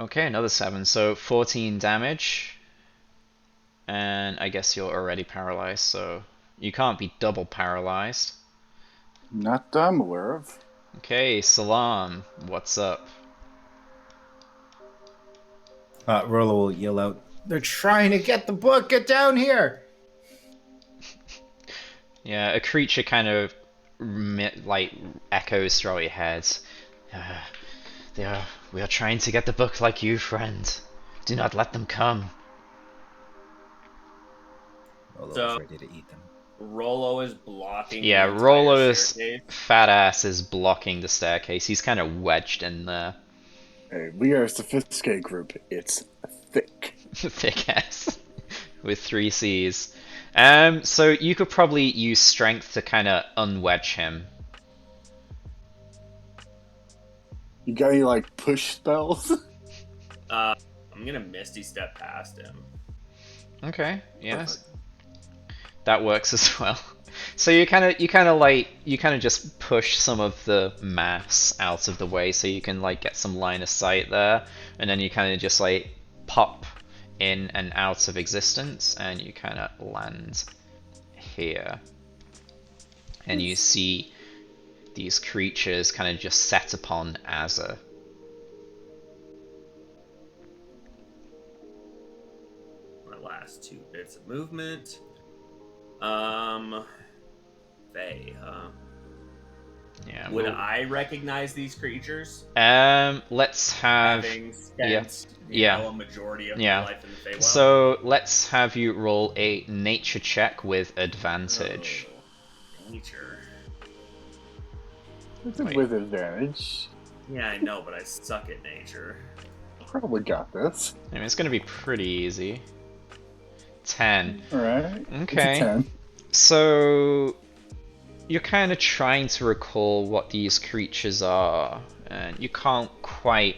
Okay, another 7. So 14 damage. And I guess you're already paralyzed, so you can't be double paralyzed. Not that I'm aware of. Okay, Salam, what's up? Rollo will yell out, "They're trying to get the book! Get down here!" Yeah, a creature kind of like echoes throughout your heads. We are trying to get the book like you, friend. Do not let them come. Rollo So- is ready to eat them. Rollo is blocking. Yeah, the entire Rollo's staircase. fat ass is blocking the staircase. He's kind of wedged in there. Hey, we are a sophisticated group. It's thick. Thick ass. With 3 C's. So you could probably use strength to kind of unwedge him. You got any, like, push spells? I'm gonna Misty Step past him. Okay, yes. That works as well. So you kind of just push some of the mass out of the way so you can like get some line of sight there, and then you kind of just like pop in and out of existence, and you kind of land here, and you see these creatures kind of just set upon Azza. My last 2 bits of movement. They, huh? Yeah. Would I recognize these creatures? Let's have. Having spent, yeah. a majority of Yeah. my life in the Feywild? So let's have you roll a nature check with advantage. Oh, nature. It's a Wait. with advantage. Yeah, I know, but I suck at nature. Probably got this. I mean, it's gonna be pretty easy. 10. Alright. Okay. It's a 10. So you're kind of trying to recall what these creatures are, and you can't quite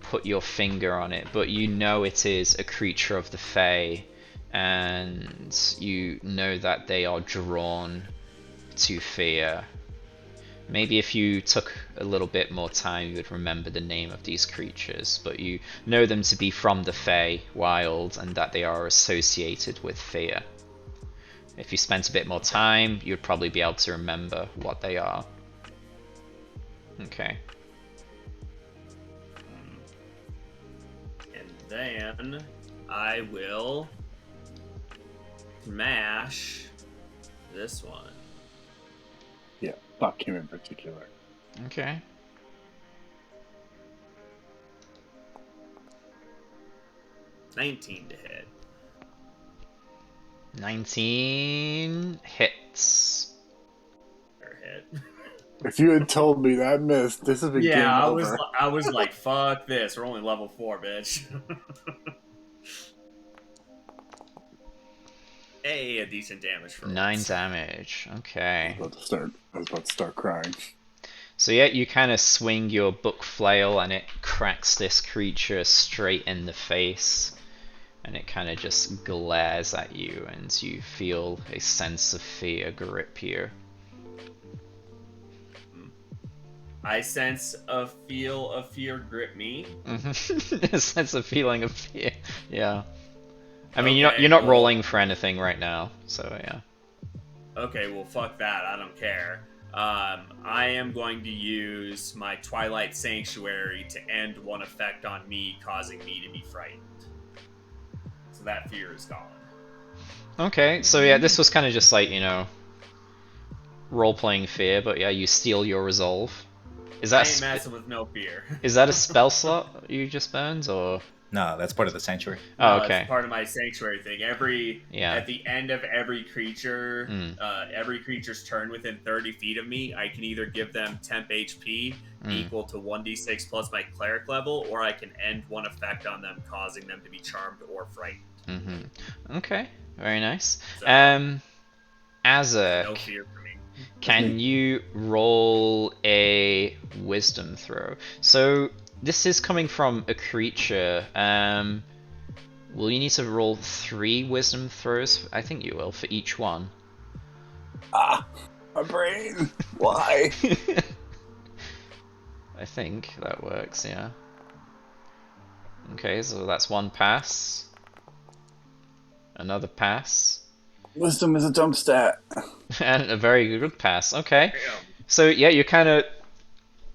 put your finger on it, but you know it is a creature of the Fae, and you know that they are drawn to fear. Maybe if you took a little bit more time, you would remember the name of these creatures, but you know them to be from the Fey Wild and that they are associated with fear. If you spent a bit more time, you'd probably be able to remember what they are. Okay. And then I will smash this one. Yeah, fuck him in particular. Okay. $19 to hit. 19 hits. Or hit. If you had told me that missed, this has been game Yeah, over. I was like, fuck this. We're only level 4, bitch. Hey, a decent damage for 9 once. damage. Okay. I was about to start crying. So yeah, you kind of swing your book flail and it cracks this creature straight in the face. And it kind of just glares at you and you feel a sense of fear grip you. I sense a feel of fear grip me. A sense of feeling of fear. Yeah. I mean, Okay, you're not well- rolling for anything right now, so yeah. Okay, well, fuck that. I don't care. I am going to use my Twilight Sanctuary to end one effect on me, causing me to be frightened. So that fear is gone. Okay, so yeah, this was kind of just like, role-playing fear, but yeah, you steal your resolve. Is I that ain't messing with no fear. is that a spell slot you just burned, or? No, that's part of the sanctuary. Oh, No, okay. it's part of my sanctuary thing. Yeah. At the end of every creature, Mm. every creature's turn within 30 feet of me, I can either give them temp HP equal to 1d6 plus my cleric level, or I can end one effect on them, causing them to be charmed or frightened. Mm-hmm. Okay, very nice. So- Azek, No fear for me. can you roll a wisdom throw? So this is coming from a creature. Will you need to roll 3 wisdom throws? I think you will for each one. Ah, my brain. Why? I think that works, yeah. Okay, so that's 1 pass. Another pass. Wisdom is a dump stat. And a very good pass. Okay. Damn. So yeah, you're kind of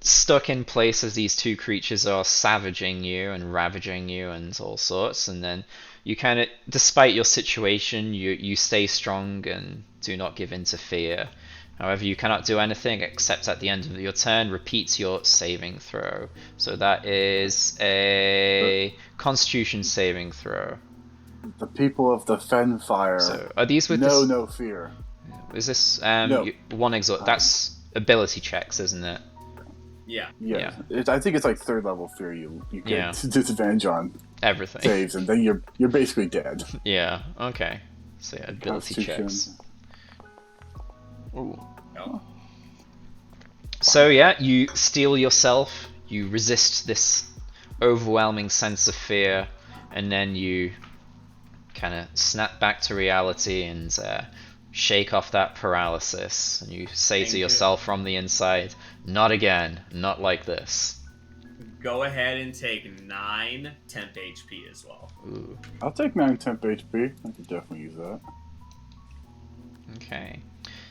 stuck in place as these two creatures are savaging you and ravaging you and all sorts, and then you kind of, despite your situation, you stay strong and do not give in to fear. However, you cannot do anything except at the end of your turn repeat your saving throw. So that is a Constitution saving throw. The people of the Fenfire So are these with know this? no fear. Is this No. one exalt? That's ability checks, isn't it? Yeah. Yeah, I think it's like 3rd level fear. You get Yeah. disadvantage on Everything. saves, and then you're basically dead. Yeah. Okay. So yeah, ability Constitution. checks. Ooh. No. So yeah, you steel yourself. You resist this overwhelming sense of fear, and then you kind of snap back to reality and shake off that paralysis. And you say Thank to you. yourself from the inside, "Not again. Not like this." Go ahead and take 9 temp HP as well. Ooh. I'll take 9 temp HP. I could definitely use that. Okay.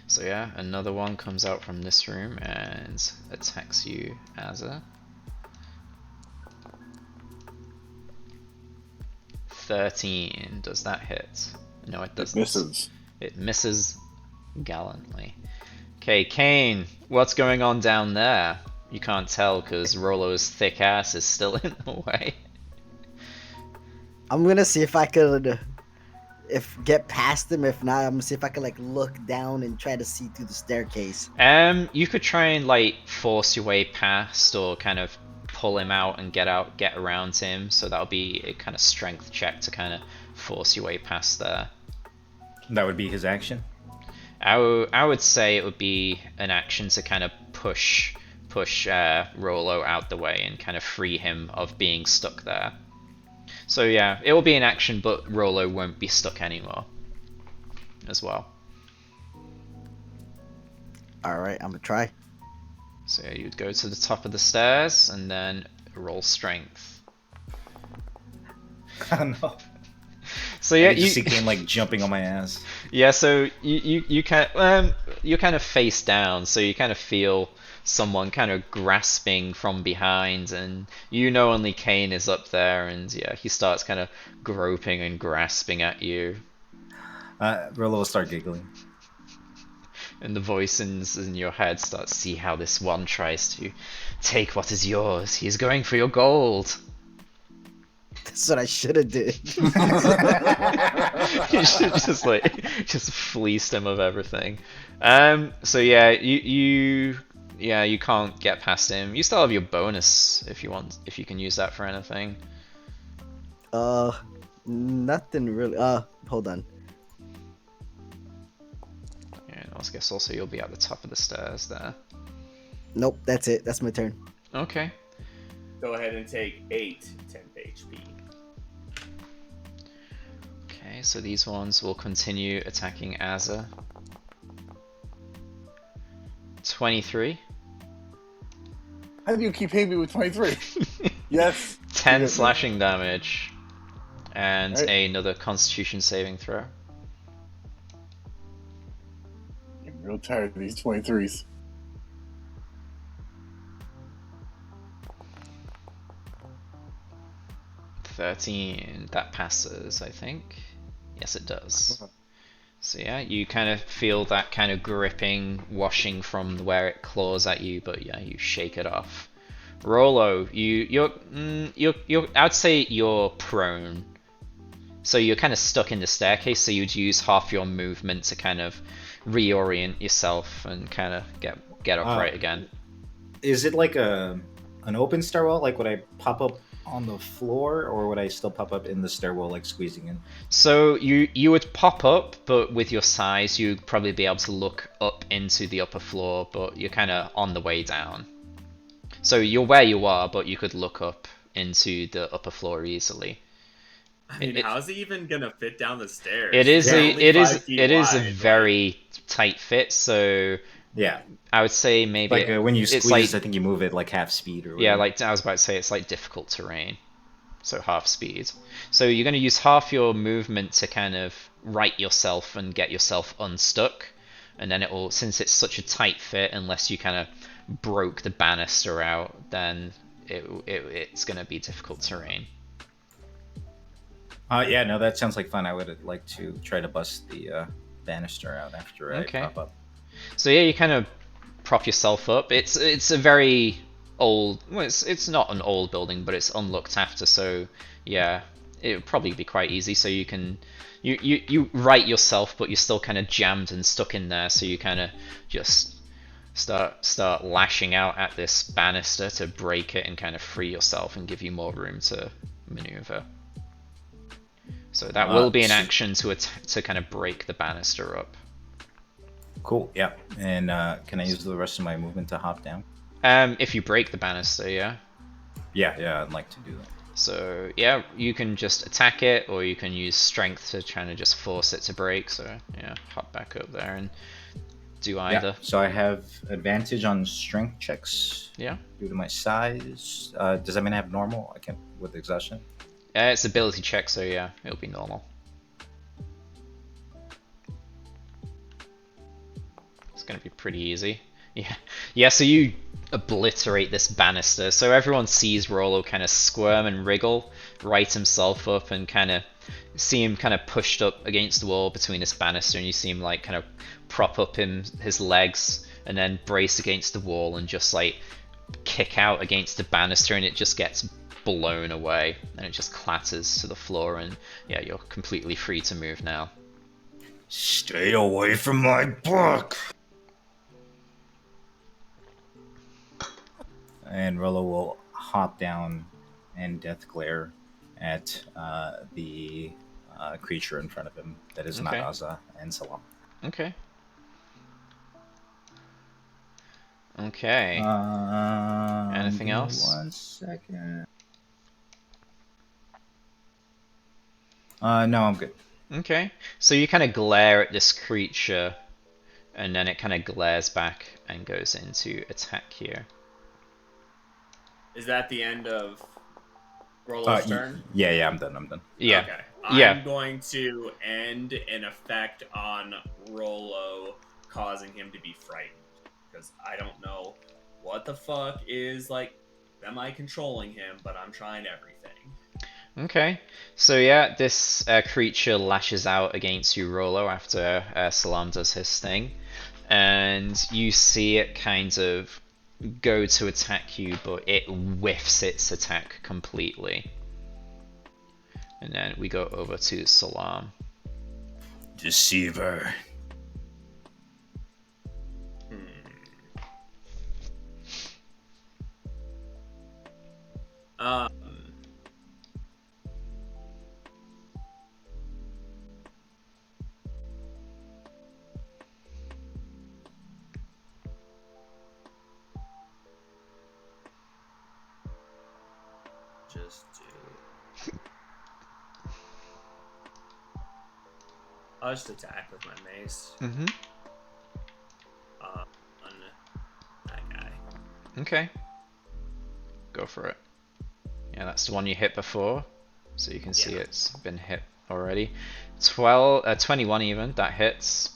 So yeah, another one comes out from this room and attacks you, Azza. 13. Does that hit? No, it It doesn't. misses. It misses gallantly. Okay, Kane, what's going on down there? You can't tell because Rollo's thick ass is still in the way. I'm gonna see if I could, get past him. If not, I'm gonna see if I could look down and try to see through the staircase. You could try and force your way past or kind of pull him out and get around him. So that'll be a kind of strength check to kind of force your way past there. That would be his action. I would say it would be an action to kind of push Rollo out the way and kind of free him of being stuck there. So yeah, it will be an action, but Rollo won't be stuck anymore as well. All right, I'm gonna try. So yeah, you'd go to the top of the stairs and then roll strength. I don't know. So I yeah, can just you see Kane like jumping on my ass. yeah. So you kind you're kind of face down, so you kind of feel someone kind of grasping from behind, and you know only Kane is up there, and yeah, he starts kind of groping and grasping at you, Rolo will start giggling. and the voices in your head start to see how this one tries to take what is yours. He's going for your gold. That's what I should have did. You should just like just fleeced him of everything. So yeah, you can't get past him. You still have your bonus if you want, if you can use that for anything. Nothing really. Hold on. Yeah, and I guess also you'll be at the top of the stairs there. Nope, that's it. That's my turn. Okay. Go ahead and take 8 10 HP. Okay, so these ones will continue attacking Azza. 23. How do you keep hitting me with 23? Yes. 10 Yeah. slashing damage. And Right. another Constitution saving throw. I'm real tired of these 23s. That passes, I think. Yes, it does. So yeah, you kind of feel that kind of gripping, washing from where it claws at you, but yeah, you shake it off. Rolo, you're I'd say you're prone. So you're kind of stuck in the staircase, so you'd use half your movement to kind of reorient yourself and kind of get upright again. Is it like an open stairwell? Like would I pop up on the floor, or would I still pop up in the stairwell, like squeezing in? So you would pop up, but with your size, you'd probably be able to look up into the upper floor, but you're kind of on the way down. So you're where you are, but you could look up into the upper floor easily. I mean, how's he even gonna fit down the stairs? It is They're a only it 5 is feet it is a wide, very tight fit. So Yeah, I would say maybe like when you it's squeeze, like, I think you move it like half speed or whatever. yeah, like I was about to say, it's like difficult terrain, so half speed. So you're going to use half your movement to kind of right yourself and get yourself unstuck, and then it will, since it's such a tight fit, unless you kind of broke the banister out, then it's going to be difficult terrain. Yeah, no, that sounds like fun. I would like to try to bust the banister out after Okay. I pop up. So yeah, you kind of prop yourself up. It's a very old. Well, it's not an old building, but it's unlooked after. So yeah, it would probably be quite easy. So you can you right yourself, but you're still kind of jammed and stuck in there. So you kind of just start lashing out at this banister to break it and kind of free yourself and give you more room to maneuver. So that will be an action to kind of break the banister up. Cool. Yeah. And can I use the rest of my movement to hop down? If you break the banister, yeah. Yeah, I'd like to do that. So yeah, you can just attack it, or you can use strength to try to just force it to break. So yeah, hop back up there and do either. Yeah. So I have advantage on strength checks. Yeah. Due to my size. Does that mean I have normal? I can't with exhaustion. It's ability check, so yeah, it'll be normal. It's gonna be pretty easy. Yeah. So you obliterate this banister. So everyone sees Rollo kind of squirm and wriggle, right himself up, and kind of see him kind of pushed up against the wall between this banister, and you see him like kind of prop up his legs, and then brace against the wall, and just like kick out against the banister, and it just gets blown away, and it just clatters to the floor, and yeah, you're completely free to move now. Stay away from my book. And Rollo will hop down and death glare at the creature in front of him that is not Okay. Azza and Salam. Okay. Okay. Anything else? 1 second. No, I'm good. Okay. So you kind of glare at this creature, and then it kind of glares back and goes into attack here. Is that the end of Rollo's turn? Yeah, I'm done. Yeah. Okay. Yeah. I'm going to end an effect on Rollo, causing him to be frightened. Because I don't know what the fuck is, like, semi-controlling him, but I'm trying everything. Okay, so yeah, this creature lashes out against you, Rollo, after Salam does his thing, and you see it kind of go to attack you, but it whiffs its attack completely. And then we go over to Salam. Deceiver. Just do. I'll just attack with my mace. Mm-hmm. On that guy. Okay. Go for it. Yeah, that's the one you hit before, so you can see it's been hit already. 21 even, that hits.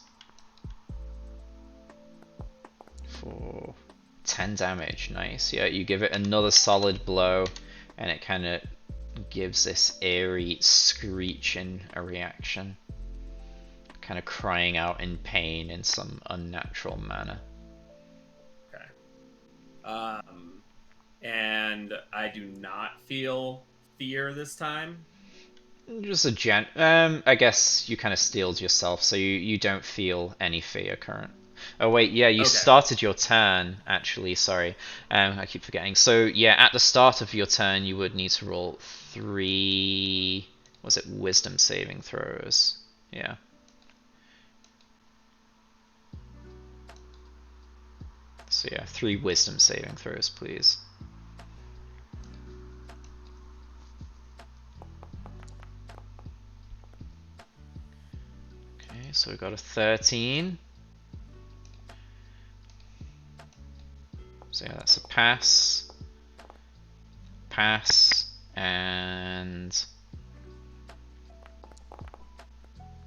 For 10 damage, nice. Yeah, you give it another solid blow, and it kind of gives this eerie screech in a reaction. Kind of crying out in pain in some unnatural manner. Okay. And I do not feel fear this time. Just a I guess you kind of steeled yourself, so you don't feel any fear current. Oh wait, yeah, you started your turn, actually, sorry. I keep forgetting. So yeah, at the start of your turn you would need to roll 3... was it wisdom saving throws? Yeah. So yeah, 3 wisdom saving throws, please. Okay, so we got a 13. So yeah, that's a pass, and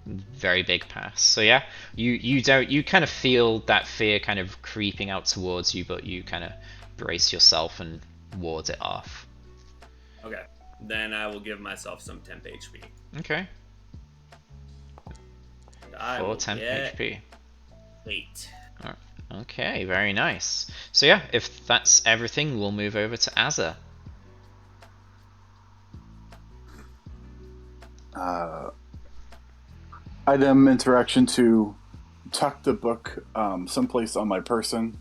very big pass. So yeah, you kind of feel that fear kind of creeping out towards you, but you kind of brace yourself and ward it off. Okay, then I will give myself some temp HP. Okay. For temp HP. 8. Alright. Okay, very nice. So yeah, if that's everything, we'll move over to Azza. Item interaction to tuck the book someplace on my person,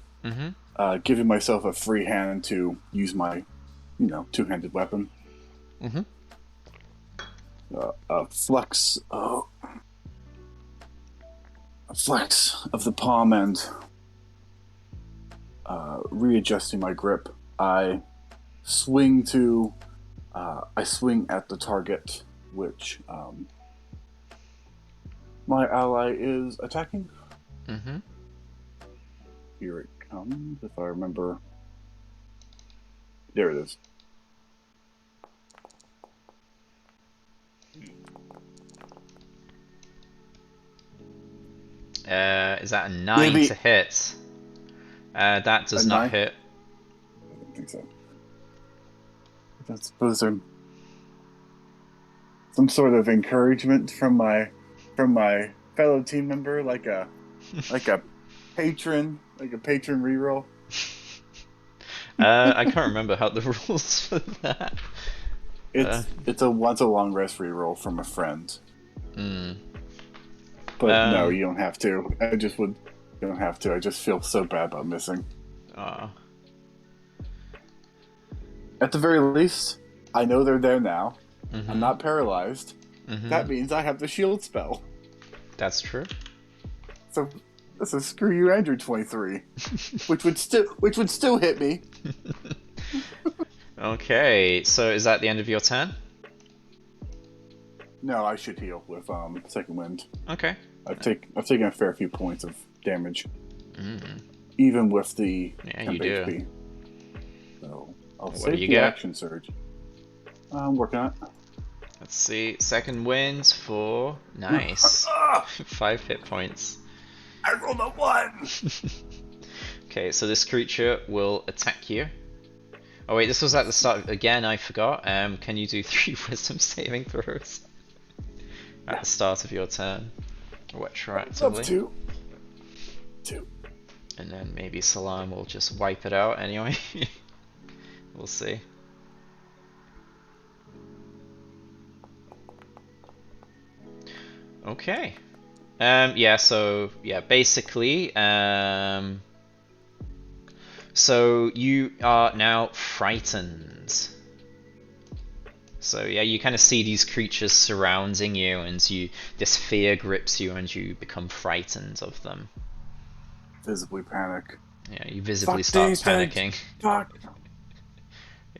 giving myself a free hand to use my, two-handed weapon. Flex of the palm and readjusting my grip. I swing at the target, which my ally is attacking. Here it comes, if I remember. There it is. Is that a 9 to hit? That does not hit. I don't think so. I suppose there's some sort of encouragement from my fellow team member, like a patron reroll. I can't remember how the rules for that. It's a once a long rest reroll from a friend. But no, you don't have to. You don't have to. I just feel so bad about missing. At the very least, I know they're there now. I'm not paralyzed. That means I have the shield spell. That's true. So screw you and your 23, which would still hit me. Okay, so is that the end of your turn? No, I should heal with second wind. Okay. I've taken a fair few points of damage, Mm. even with the Yeah, temp you do. HP. So I'll What do save you the get? action surge. I'm working on it. Let's see. Second wins for nice. 5 hit points. I rolled a 1! Okay, so this creature will attack you. Oh wait, this was at the start. Again, I forgot. Can you do 3 wisdom saving throws at the start of your turn, That's retroactively? 2. 2. And then maybe Salam will just wipe it out anyway. We'll see. Okay. Yeah, so yeah, basically, so you are now frightened. So yeah, you kind of see these creatures surrounding you, and this fear grips you, and you become frightened of them. Visibly panic. Yeah, you visibly Fuck start these things. panicking. Fuck.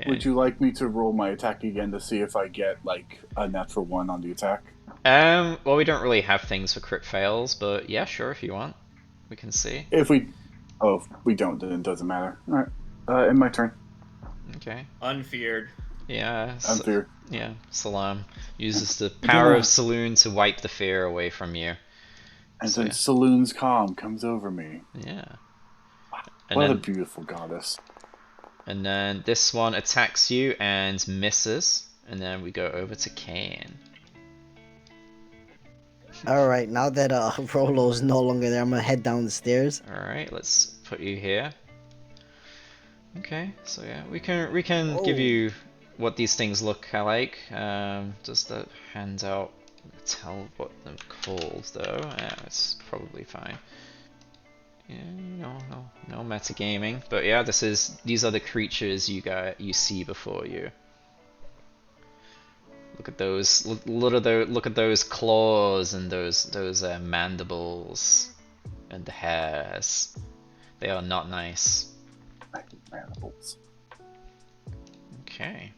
Yeah. Would you like me to roll my attack again to see if I get like a natural 1 on the attack? Well, we don't really have things for crit fails, but yeah, sure, if you want, we can see. If we don't, then it doesn't matter. All right, in my turn. Okay. Unfeared. Yeah. I'm fear. Yeah. Salam uses the I'm power gonna- of Saloon to wipe the fear away from you. And So, then yeah. Saloon's calm comes over me. Yeah. And What a then, beautiful goddess. and then this one attacks you and misses, and then we go over to Kane. All right, now that Rolo's no longer there, I'm gonna head down the stairs. All right, let's put you here. Okay, so yeah, we can give Oh. you what these things look like. Does the handout tell what they're called though? Yeah, it's probably fine. Yeah, no metagaming. But yeah, these are the creatures you see before you. Look at those! Look at those claws and those mandibles and the hairs. They are not nice. Mandibles. Okay.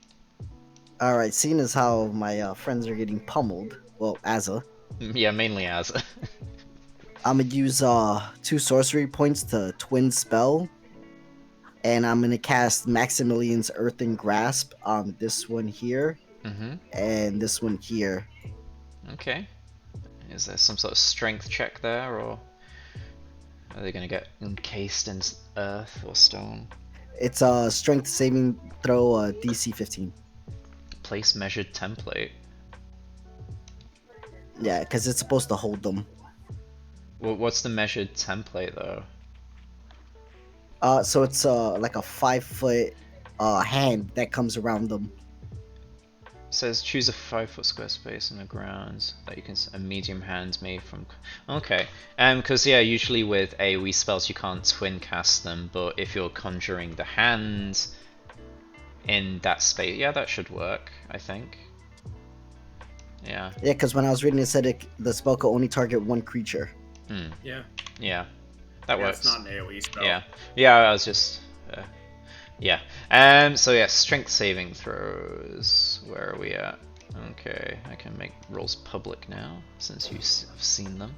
All right, seeing as how my friends are getting pummeled, well, Azza, Yeah, mainly as. I'm gonna use 2 sorcery points to twin spell, and I'm gonna cast Maximilian's Earthen Grasp on this one here and this one here. Okay. Is there some sort of strength check there, or are they gonna get encased in earth or stone? It's a strength saving throw, DC 15. Place measured template. Yeah, because it's supposed to hold them. Well, what's the measured template though? So it's like a 5-foot hand that comes around them. It says choose a 5-foot square space on the ground that you can. A medium hand made from. Okay. Because yeah, usually with AoE spells you can't twin cast them, but if you're conjuring the hand in that space, yeah, that should work. I think. Yeah. Yeah, because when I was reading it said the spell could only target 1 creature. Yeah. Yeah. That works. It's not an AoE spell. Yeah. Yeah, I was just. Yeah. So yeah, strength saving throws. Where are we at? Okay, I can make rolls public now since you've seen them.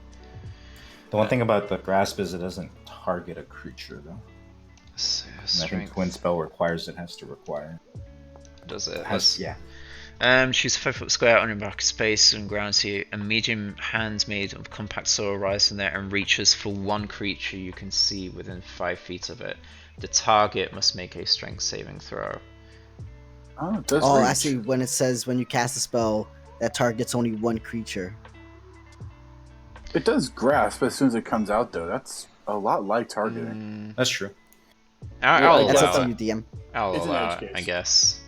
The one thing about the grasp is it doesn't target a creature, though. So, And I think strength. Twin Spell requires it has to require. Does it? Yeah. Choose a 5-foot square on your back space and ground. See a medium hand made of compact soil rises from there and reaches for 1 creature you can see within 5 feet of it. The target must make a strength saving throw. Oh, it does Oh, reach. I see. When it says when you cast a spell that targets only 1 creature. It does grasp as soon as it comes out, though. That's a lot like targeting. That's true. I'll That's allow up to it. you, DM. I'll It's an allow edge it, I case. guess.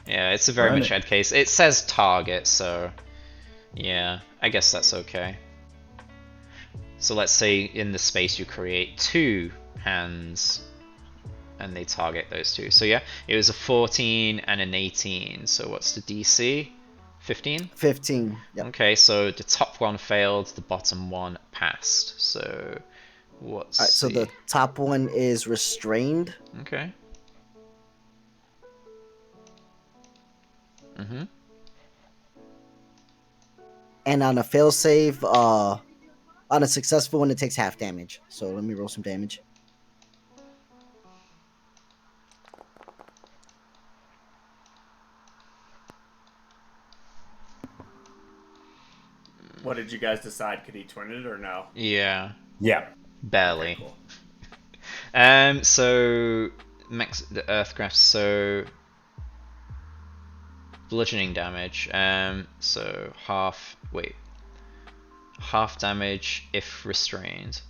Yeah, it's a very Run much it. edge case. It says target, so yeah, I guess that's okay. So let's say in the space you create 2 hands and they target those 2. So yeah, it was a 14 and an 18. So what's the DC? 15? 15. Yep. Okay, so the top one failed, the bottom one passed. So what's Alright, so the top one is restrained. Okay. And on a failsave, On a successful one, it takes half damage. So let me roll some damage. What did you guys decide? Could he twin it or no? Yeah, Yeah. barely. Okay, cool. So max the Earthcraft. So bludgeoning damage. So half. Wait. Half damage if restrained.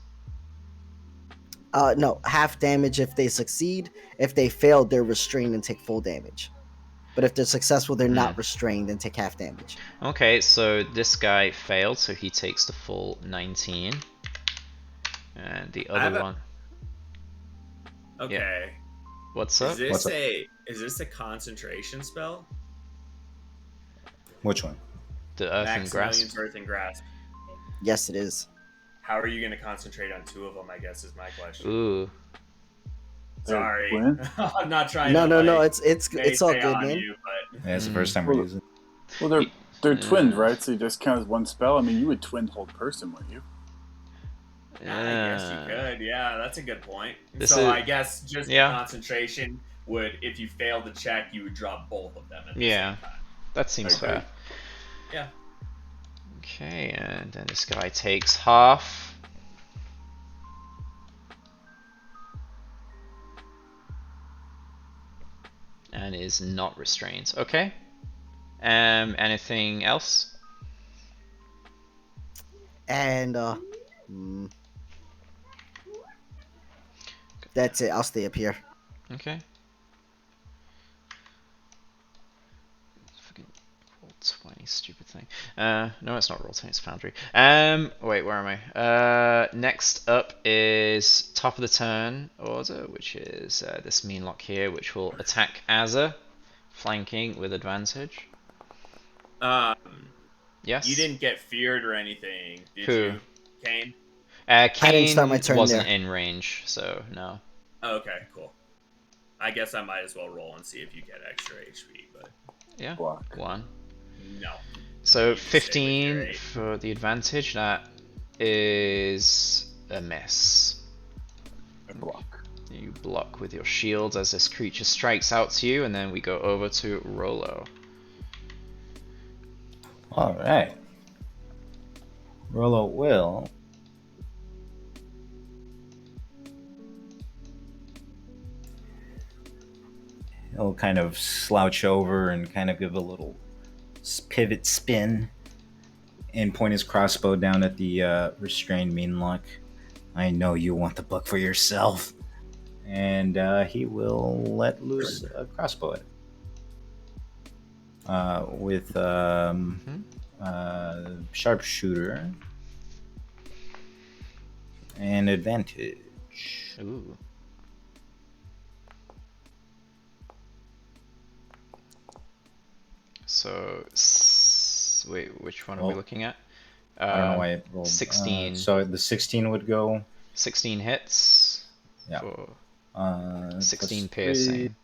No, half damage if they succeed. If they fail, they're restrained and take full damage. But if they're successful, they're not restrained and take half damage. Okay, so this guy failed, so he takes the full 19. And the other one. Okay. What's Is up? this What's up? is this a concentration spell? Which one? The Earth and Maximilian's Grasp. Earth and Grasp. Yes, it is. How are you going to concentrate on 2 of them? I guess is my question. Ooh. Sorry, Gwen? I'm not trying No, to. no, no. like, It's all stay good, on man. you, but Yeah, it's the first time we're Well- using. Well, they're twinned, right? So you just count as one spell. I mean, you would twin the whole person, wouldn't you? I guess you could. Yeah, that's a good point. This So is- I guess just yeah. concentration would, if you failed the check, you would drop both of them at the Yeah. same time. That seems Okay. fair. Yeah. Okay, and then this guy takes half. And is not restrained. Okay. Anything else? And that's it. I'll stay up here. Okay. Fucking roll 20, stupid thing. No, it's not roll 20, it's Foundry. Wait, where am I? Next up is top of the turn order, which is this mean lock here, which will attack Azza, flanking with advantage. Yes. You didn't get feared or anything, did Who? you, Kane? Kane start my turn wasn't there. in range, so no. Okay, cool. I guess I might as well roll and see if you get extra HP, but Yeah. Block. 1. no. So You just stay with your 15 8. for the advantage. That is a miss. A block. You block with your shields as this creature strikes out to you, and then we go over to Rolo. All right. Rolo will. He'll kind of slouch over and kind of give a little pivot spin and point his crossbow down at the restrained Meanlock. I know you want the book for yourself. And he will let loose a crossbow at it. With sharpshooter and advantage. Ooh. So, wait, which one are we Oh. looking at? I don't know why it rolled. 16. So the 16 would go. 16 hits. Yeah. For 16 16 piercing.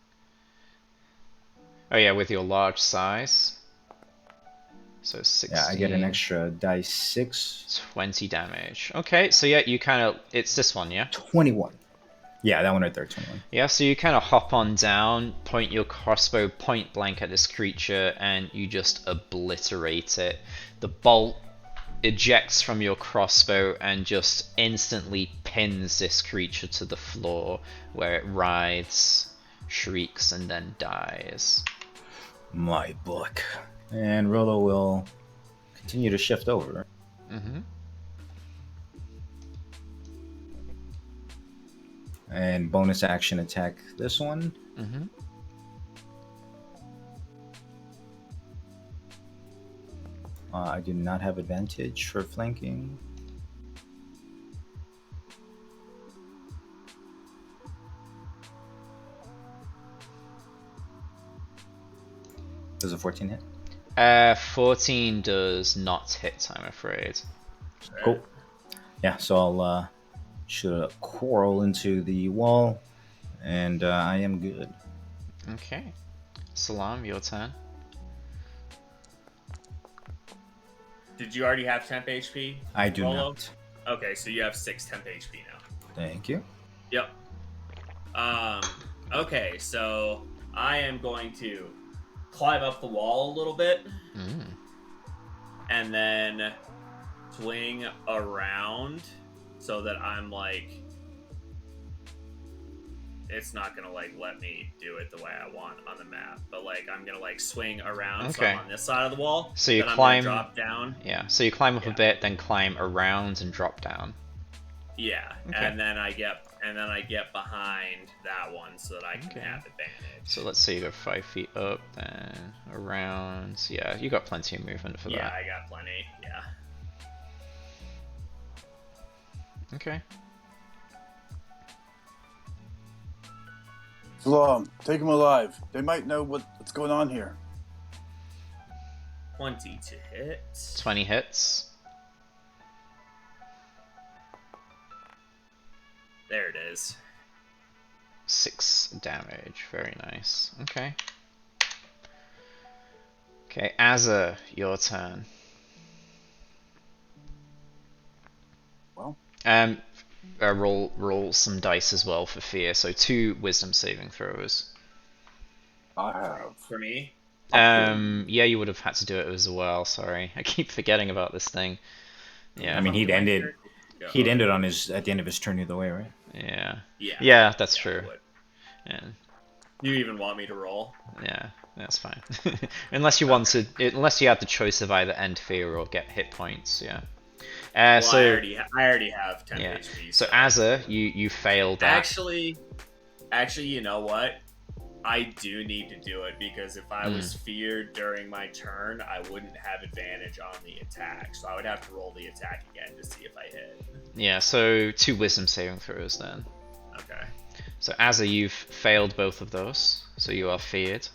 Oh yeah, with your large size. So 16. Yeah, I get an extra dice 6. 20 damage. Okay, so yeah, you kind of... It's this one, yeah? 21. Yeah, that one right there, 21. Yeah, so you kind of hop on down, point your crossbow point blank at this creature, and you just obliterate it. The bolt ejects from your crossbow and just instantly pins this creature to the floor, where it writhes, shrieks, and then dies. My book. And Rolo will continue to shift over. Mm-hmm. And bonus action attack this one. Mm-hmm. I do not have advantage for flanking. Does a 14 hit? 14 does not hit, I'm afraid. Cool. Yeah, so I'll shoot a quarrel into the wall, and I am good. Okay. Salam, your turn. Did you already have temp HP? I do Rolo? not. Okay, so you have 6 temp HP now. Thank you. Yep. Okay, so I am going to climb up the wall a little bit and then swing around so that I'm like, it's not gonna like let me do it the way I want on the map, but like I'm gonna like swing around so I'm on this side of the wall. So you then climb, I'm gonna drop down. Yeah, so you climb up a Yeah. bit, then climb around and drop down. Yeah, Okay. and then I get behind that one so that I can Okay. have advantage. So let's say you go 5 feet up, then around. So yeah, you got plenty of movement for Yeah, that. I got plenty. Yeah. Okay. Salam, take him alive. They might know what's going on here. 20 to hit. 20 hits. There it is. 6 damage. Very nice. Okay. Okay, Azza, your turn. Well, roll some dice as well for fear. So 2 wisdom saving throws. I have. For me? Yeah, you would have had to do it as well. Sorry, I keep forgetting about this thing. Yeah. I mean, he'd My ended. turn? Go. He'd ended on his at the end of his turn either way, right? Yeah. Yeah. Yeah, that's I true. would. Yeah. You even want me to roll? Yeah, that's fine. Unless you wanted, unless you had the choice of either end fear or get hit points. Yeah. Well, So I already have 10 yeah. HP. So Azza, you failed that. Actually, you know what? I do need to do it because if I was feared during my turn, I wouldn't have advantage on the attack. So I would have to roll the attack again to see if I hit. Yeah. So 2 wisdom saving throws then. Okay. So Azza, you've failed both of those, so you are feared.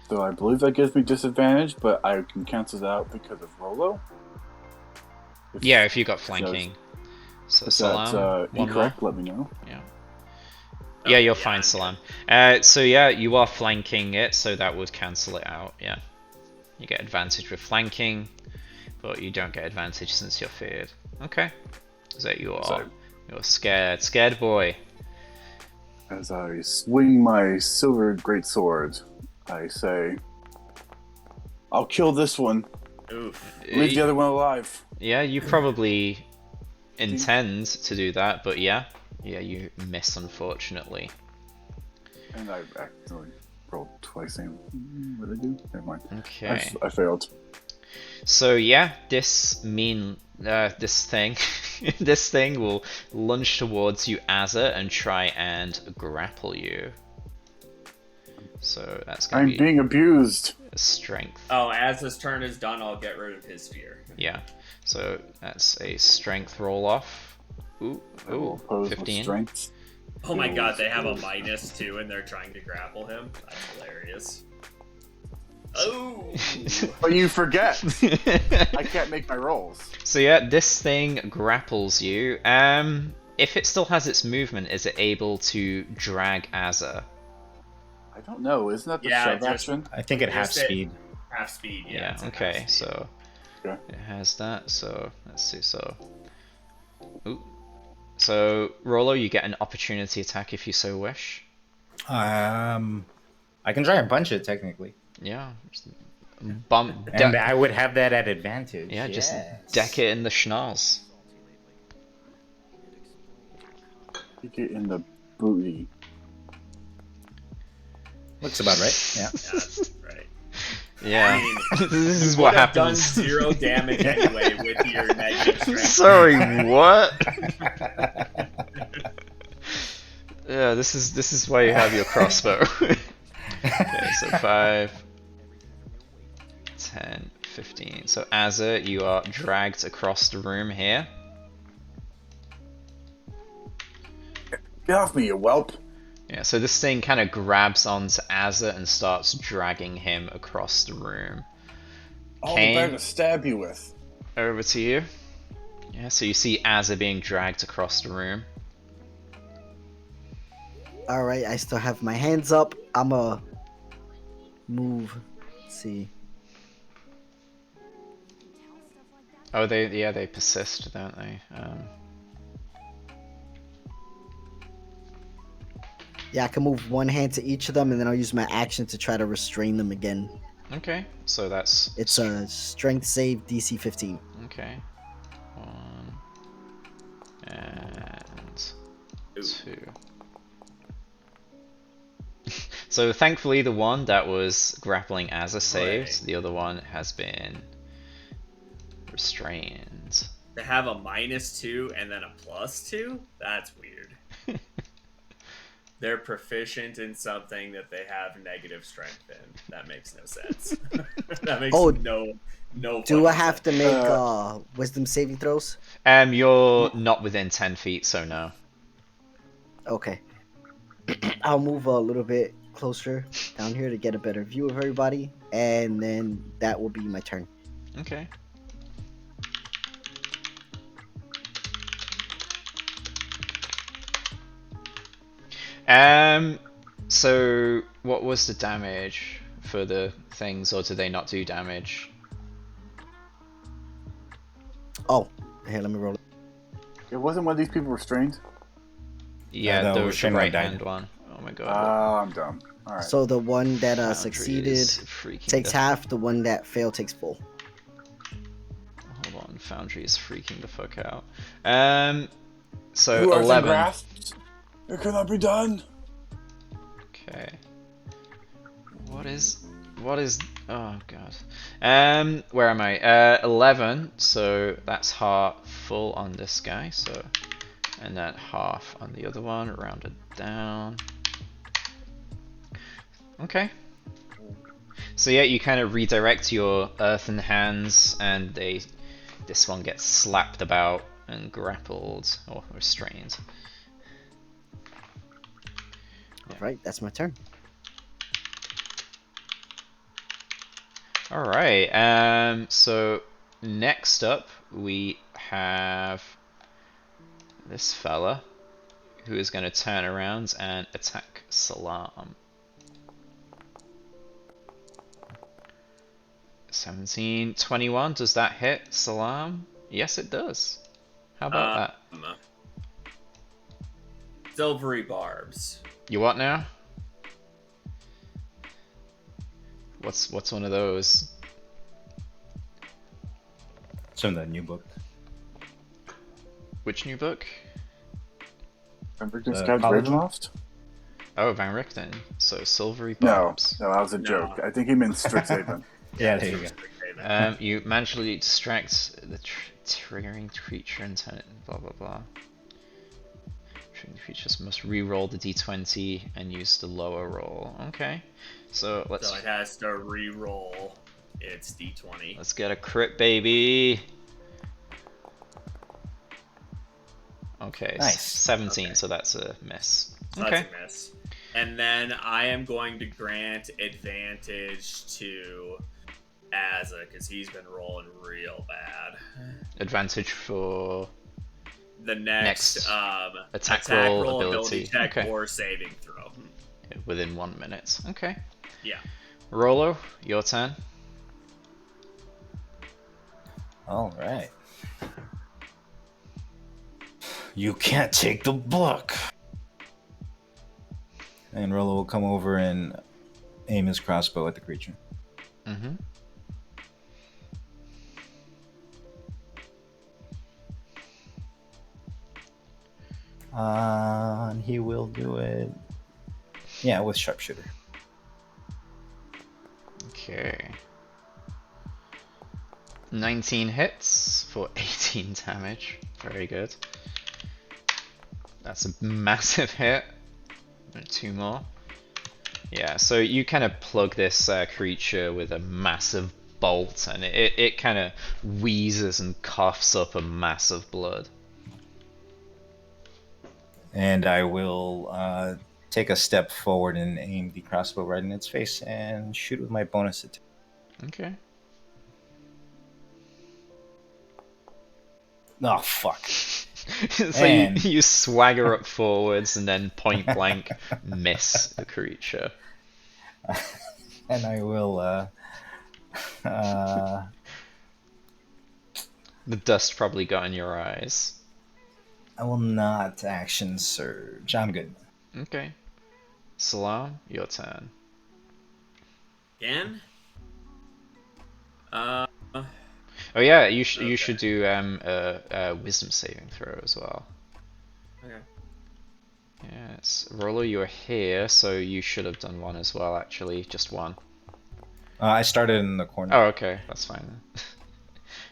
So I believe that gives me disadvantage, but I can cancel that out because of Rolo. Yeah, if you got flanking. So If Salam, that's one incorrect, more. let me know. Yeah. Oh, Yeah, you're yeah, fine, I'm Salam. So yeah, you are flanking it, so that would cancel it out. Yeah. You get advantage with flanking, but you don't get advantage since you're feared. Okay. So you're scared boy. As I swing my silver greatsword, I say, I'll kill this one. Oof. Leave the other one alive. Yeah, you probably intend to do that, but yeah, you miss unfortunately. And I accidentally rolled twice. What did I do? Never mind. Okay. I failed. So yeah, this thing, this thing will lunge towards you, Azza, and try and grapple you. So that's gonna I'm be being abused. a strength. Oh, as his turn is done, I'll get rid of his fear. Yeah. So that's a strength roll off. Ooh, I will oppose with 15. strength. Oh my god, they have a -2 and they're trying to grapple him? That's hilarious. Oh! But you forget. I can't make my rolls. So yeah, this thing grapples you. If it still has its movement, is it able to drag Azza? I don't know. Isn't that the Yeah, shove just- action? I think at half Just it. speed. Half speed, yeah. Yeah, it's a half okay, speed. so Okay. it has that, so let's see, so so Rollo, you get an opportunity attack if you so wish. I can try and punch it technically, Yeah. Just bump and I would have that at advantage. yeah, just yes. deck it in the schnoz. You get in the booty. Looks about right. Yeah. Yeah, that's right. Yeah. I mean, This is you what would have done happens. 0 damage anyway with your negative strength. Sorry, what? Yeah, this is why you have your crossbow. Okay, so 5, 10, 15. So Azza, you are dragged across the room here. Get off me, you whelp. Yeah, so this thing kind of grabs onto Azza and starts dragging him across the room. All Kane? the better to stab you with. Over to you. Yeah, so you see Azza being dragged across the room. All right, I still have my hands up. I'ma move. Let's see. Oh, they persist, don't they? Yeah, I can move one hand to each of them, and then I'll use my action to try to restrain them again. Okay, so that's It's a strength save DC 15. okay. 1 and Ooh. 2. So thankfully, the one that was grappling as a saved, Right. the other one has been restrained. To have a -2 and then a +2? That's weird. They're proficient in something that they have negative strength in. That makes no sense. That makes Oh, no Do I fucking have to sense. make Uh, wisdom saving throws? You're not within 10 feet, so no. Okay. I'll move a little bit closer down here to get a better view of everybody, and then that will be my turn. Okay. So what was the damage for the things, or do they not do damage? Oh, here, let me roll it. It wasn't one of these people restrained. Yeah, the the restrained one right died. hand one. Oh my god. I'm dumb. All right. So the one that Foundry succeeded is freaking takes the- half, the one that failed takes full. Hold on, Foundry is freaking the fuck out. So Who are 11. grasped? It cannot be done. Okay. What is? Oh god. Where am I? 11. So that's half full on this guy. So, and then half on the other one, rounded down. Okay. So yeah, you kind of redirect your earthen hands, and this one gets slapped about and grappled or restrained. All right, that's my turn. All right. So next up we have this fella who is going to turn around and attack Salam. 17, 21. Does that hit Salam? Yes, it does. How about that? Silvery barbs. You what now? What's one of those? It's from the new book. Which new book? Remember this The guy college one? Ravenloft? Oh, Van Richten. So silvery No, barbs. no, that was a No. joke. I think he meant Strixhaven. Yeah, there you go. You magically distract the triggering creature and turn it blah blah blah. Triggering creatures must re-roll the d20 and use the lower roll. Okay, so So it has to re-roll its d20. let's get a crit, baby. Okay, Nice. 17. Okay. So that's a miss. So Okay. that's a miss. And then I am going to grant advantage to Azza because he's been rolling real bad. Advantage for The next attack roll ability. check Okay. or saving throw. within 1 minute. Okay. Yeah. Rolo, your turn. All right. You can't take the book. And Rolo will come over and aim his crossbow at the creature. Mm-hmm. And he will do it. Yeah, with sharpshooter. Okay. 19 hits for 18 damage. Very good. That's a massive hit. 2 more. Yeah, so you kind of plug this creature with a massive bolt, and it kind of wheezes and coughs up a mass of blood. And I will take a step forward and aim the crossbow right in its face and shoot with my bonus attack. Okay. Oh, fuck. So you swagger up forwards and then point blank miss the creature. And I will The dust probably got in your eyes. I will not action surge. I'm good. Okay. Salam, your turn. Again? Uh, Oh yeah, you Okay. should do a wisdom saving throw as well. okay. Yes, Rollo, you're here, so you should have done one as well. Actually, just one. I started in the corner. Oh, okay, that's fine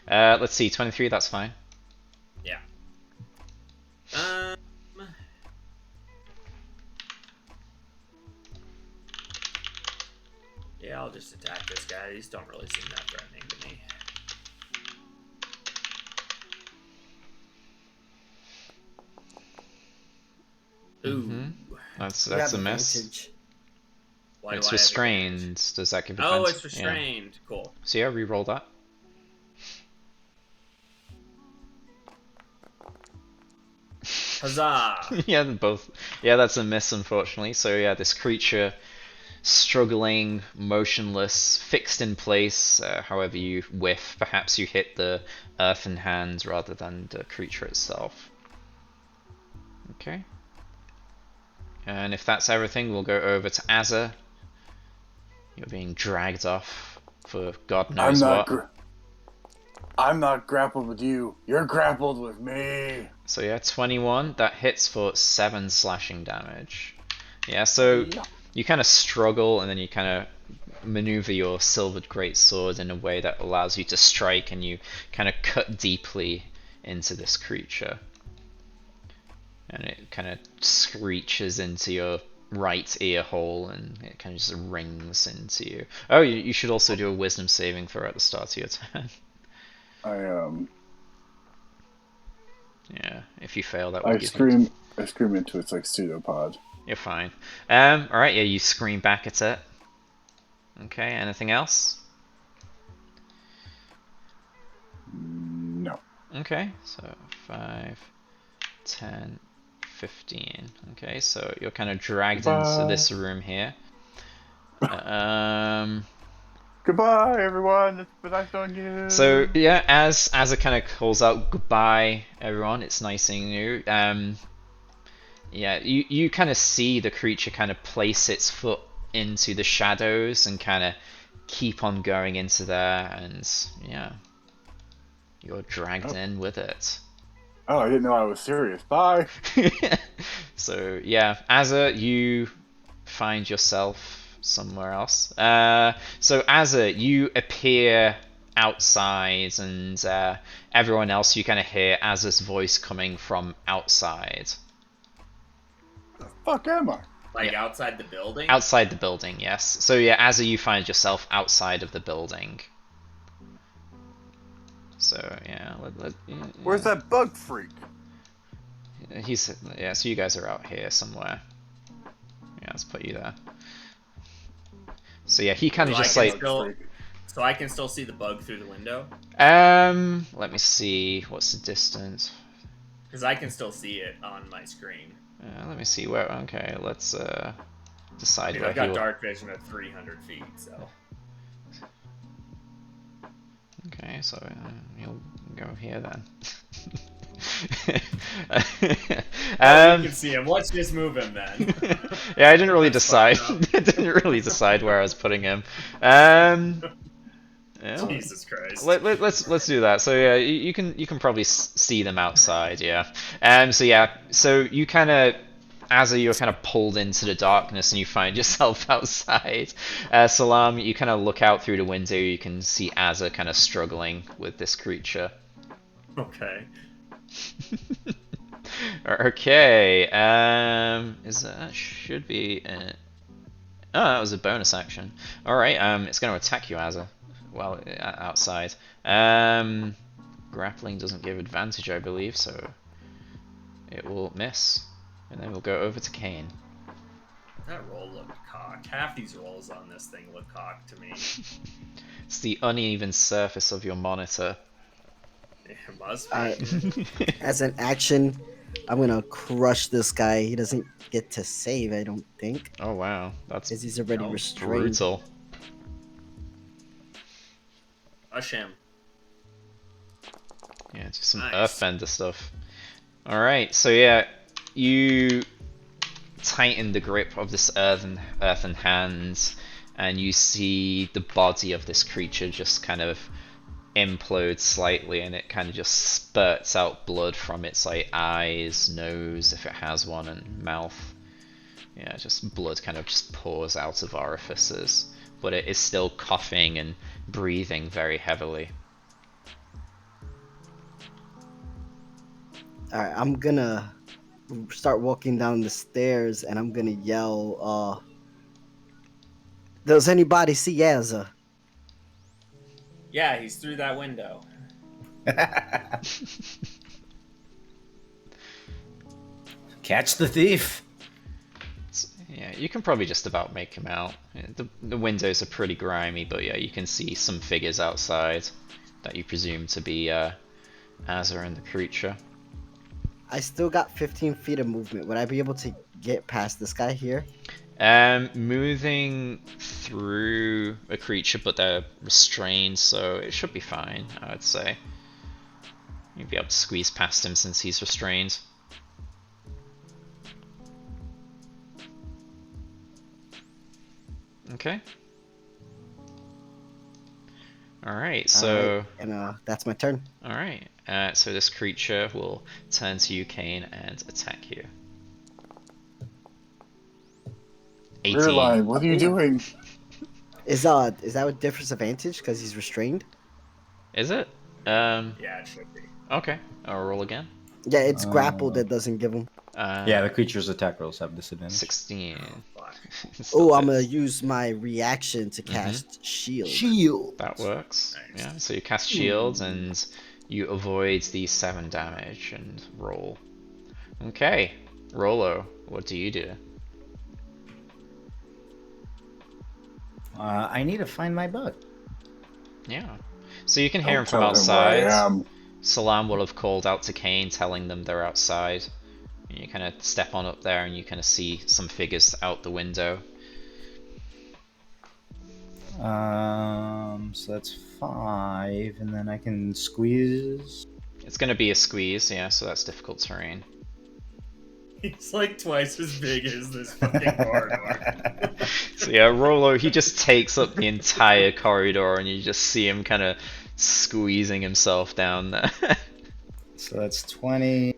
then. Let's see, 23. That's fine. Yeah. Um. Yeah, I'll just attack this guy. These don't really seem that threatening to me. Ooh. That's You have a miss. advantage. Why It's do I have advantage? restrained. Does that give Oh, defense? it's restrained. Cool. So yeah, re-roll that. Huzzah! Yeah, both. Yeah, that's a miss, unfortunately. So yeah, this creature, struggling, motionless, fixed in place. However you whiff, perhaps you hit the earthen hands rather than the creature itself. Okay. And if that's everything, we'll go over to Azza. You're being dragged off for God knows what. I'm not grappled with you. You're grappled with me. So yeah, 21. That hits for 7 slashing damage. Yeah, so you kind of struggle and then you kind of maneuver your silvered greatsword in a way that allows you to strike, and you kind of cut deeply into this creature. And it kind of screeches into your right ear hole and it kind of just rings into you. Oh, you should also do a wisdom saving throw at the start of your turn. Yeah, if you fail, that will give you... I scream into its like pseudopod. You're fine. Alright, yeah, you scream back at it. Okay, anything else? No. Okay, so 5, 10, 15. Okay, so you're kind of dragged into this room here. Goodbye, everyone. It's been nice knowing you. So yeah, as it kind of calls out goodbye, everyone. It's nice seeing you. Yeah, you kind of see the creature kind of place its foot into the shadows and kind of keep on going into there, and yeah, you're dragged in with it. Oh, I didn't know I was serious. Bye. So yeah, Azza, you find yourself somewhere else. So Azza, you appear outside, and everyone else, you kind of hear Azza's voice coming from outside. The fuck am I? Like outside the building? Outside the building, yes. So yeah, Azza, you find yourself outside of the building. So yeah, Where's that bug freak? He's yeah. So you guys are out here somewhere. Yeah, let's put you there. So yeah, he kind of So just I like. can still, so I can still see the bug through the window? Let me see. What's the distance? Because I can still see it on my screen. Let me see where. Okay, let's decide Dude, where I've got he'll. dark vision at 300 feet, so. Okay, so he'll go here then. You can see him. Let's just move him then. Yeah, I didn't really decide. I didn't really decide where I was putting him. Yeah, Jesus Christ. let's do that. So yeah, you can probably see them outside. Yeah. So yeah, so you kind of. As you're kind of pulled into the darkness and you find yourself outside, Salam, you kind of look out through the window. You can see Azza kind of struggling with this creature. Okay. Okay. Is that should be? Oh, that was a bonus action. All right. It's going to attack you, Azza. Well, outside. Grappling doesn't give advantage, I believe, so it will miss. And then we'll go over to Kane. That roll looked cocked. Half these rolls on this thing look cocked to me. It's the uneven surface of your monitor. It must be. As an action, I'm gonna crush this guy. He doesn't get to save, I don't think, Oh wow, that's because he's already restrained. brutal. Rush him. Yeah, just some Nice. earthbender stuff. Alright, so yeah, you tighten the grip of this earthen hand, and you see the body of this creature just kind of implode slightly, and it kind of just spurts out blood from its like eyes, nose, if it has one, and mouth. Yeah, just blood kind of just pours out of orifices, but it is still coughing and breathing very heavily. All right, I'm gonna start walking down the stairs, and I'm gonna yell, "Does anybody see Azza?" Yeah, he's through that window. Catch the thief. Yeah, you can probably just about make him out. Yeah, the windows are pretty grimy, but yeah, you can see some figures outside that you presume to be Azza and the creature. I still got 15 feet of movement. Would I be able to get past this guy here? Moving through a creature, but they're restrained, so it should be fine, I would say. You'd be able to squeeze past him since he's restrained. Okay. Alright, so... Alright, and that's my turn. Alright, so this creature will turn to you, Kane, and attack you. 18. Rearline, what are you doing? Is that with difference advantage because he's restrained? Is it? Yeah, it should be. Okay, I'll roll again. Yeah, it's grappled that doesn't give him. Yeah, the creature's attack rolls have disadvantage. 16. Fuck. Still Oh, I'm gonna hits. use my reaction to cast shield. That works. Nice. Yeah, so you cast shields and you avoid the 7 damage and roll. Okay, Rolo, what do you do? I need to find my bug. Yeah. So you can hear Don't him from tell him where I outside. am. Salam will have called out to Kane, telling them they're outside. And you kind of step on up there and you kind of see some figures out the window. So that's 5, and then I can squeeze. It's going to be a squeeze, yeah, so that's difficult terrain. He's like twice as big as this fucking corridor. So yeah, Rolo, he just takes up the entire corridor and you just see him kind of squeezing himself down there. So that's 20,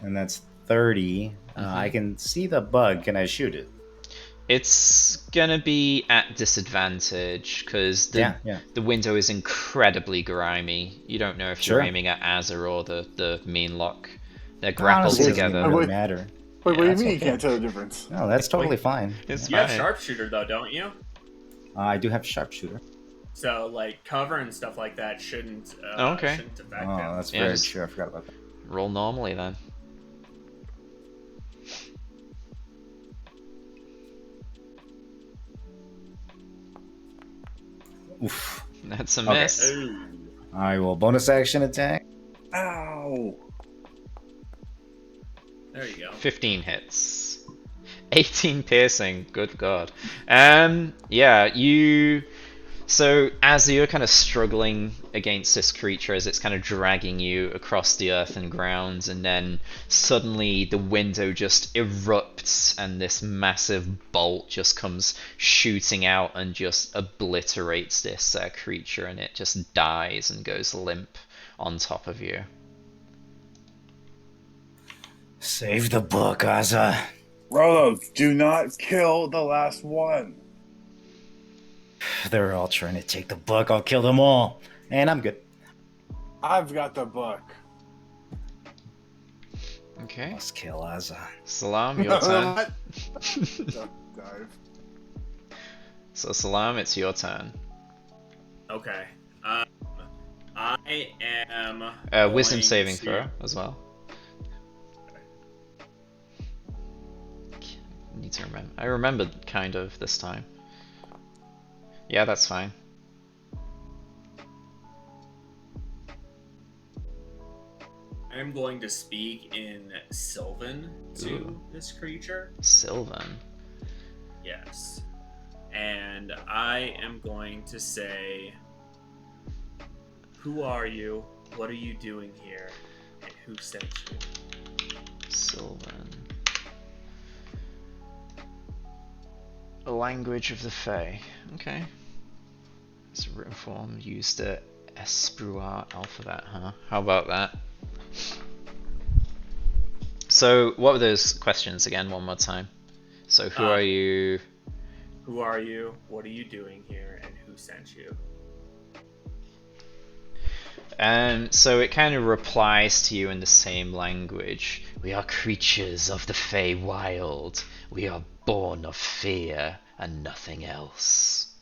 and that's 30. I can see the bug. Can I shoot it? It's gonna be at disadvantage because the window is incredibly grimy. You don't know if you're aiming at Azza or the mean lock. They're grappled Honestly, it together. doesn't really matter. Wait, what do you that's mean you okay. can't tell the difference? No, that's totally fine. It's You have fine. sharpshooter though, don't you? I do have sharpshooter. So like cover and stuff like that shouldn't. Okay. Shouldn't affect Oh, him. that's Yeah, very just- true. I forgot about that. Roll normally then. Oof. That's a Okay. miss. Ooh. I will bonus action attack. Ow! There you go. 15 hits. 18 piercing, good god. Yeah, you... So, as you're kind of struggling against this creature, as it's kind of dragging you across the earth and ground, and then suddenly the window just erupts, and this massive bolt just comes shooting out and just obliterates this creature, and it just dies and goes limp on top of you. Save the book, Azza. Rolo, do not kill the last one. They're all trying to take the book. I'll kill them all. And I'm good. I've got the book. Okay. Let's kill Azza. Salam, your turn. What? Don't dive. So, Salam, it's your turn. Okay. I am. Wisdom going saving to- throw as well. Need to remember. I remembered kind of this time. Yeah, that's fine. I'm going to speak in Sylvan to Ooh. this creature. Sylvan. Yes. And I am going to say, Who are you? What are you doing here? And who sent you? Sylvan. A language of the Fae. Okay. It's a written form. Use the Espruar alphabet, huh? How about that? So, what were those questions again, one more time? So, who are you? Who are you? What are you doing here? And who sent you? So it kind of replies to you in the same language. We are creatures of the Fey Wild. We are born of fear and nothing else.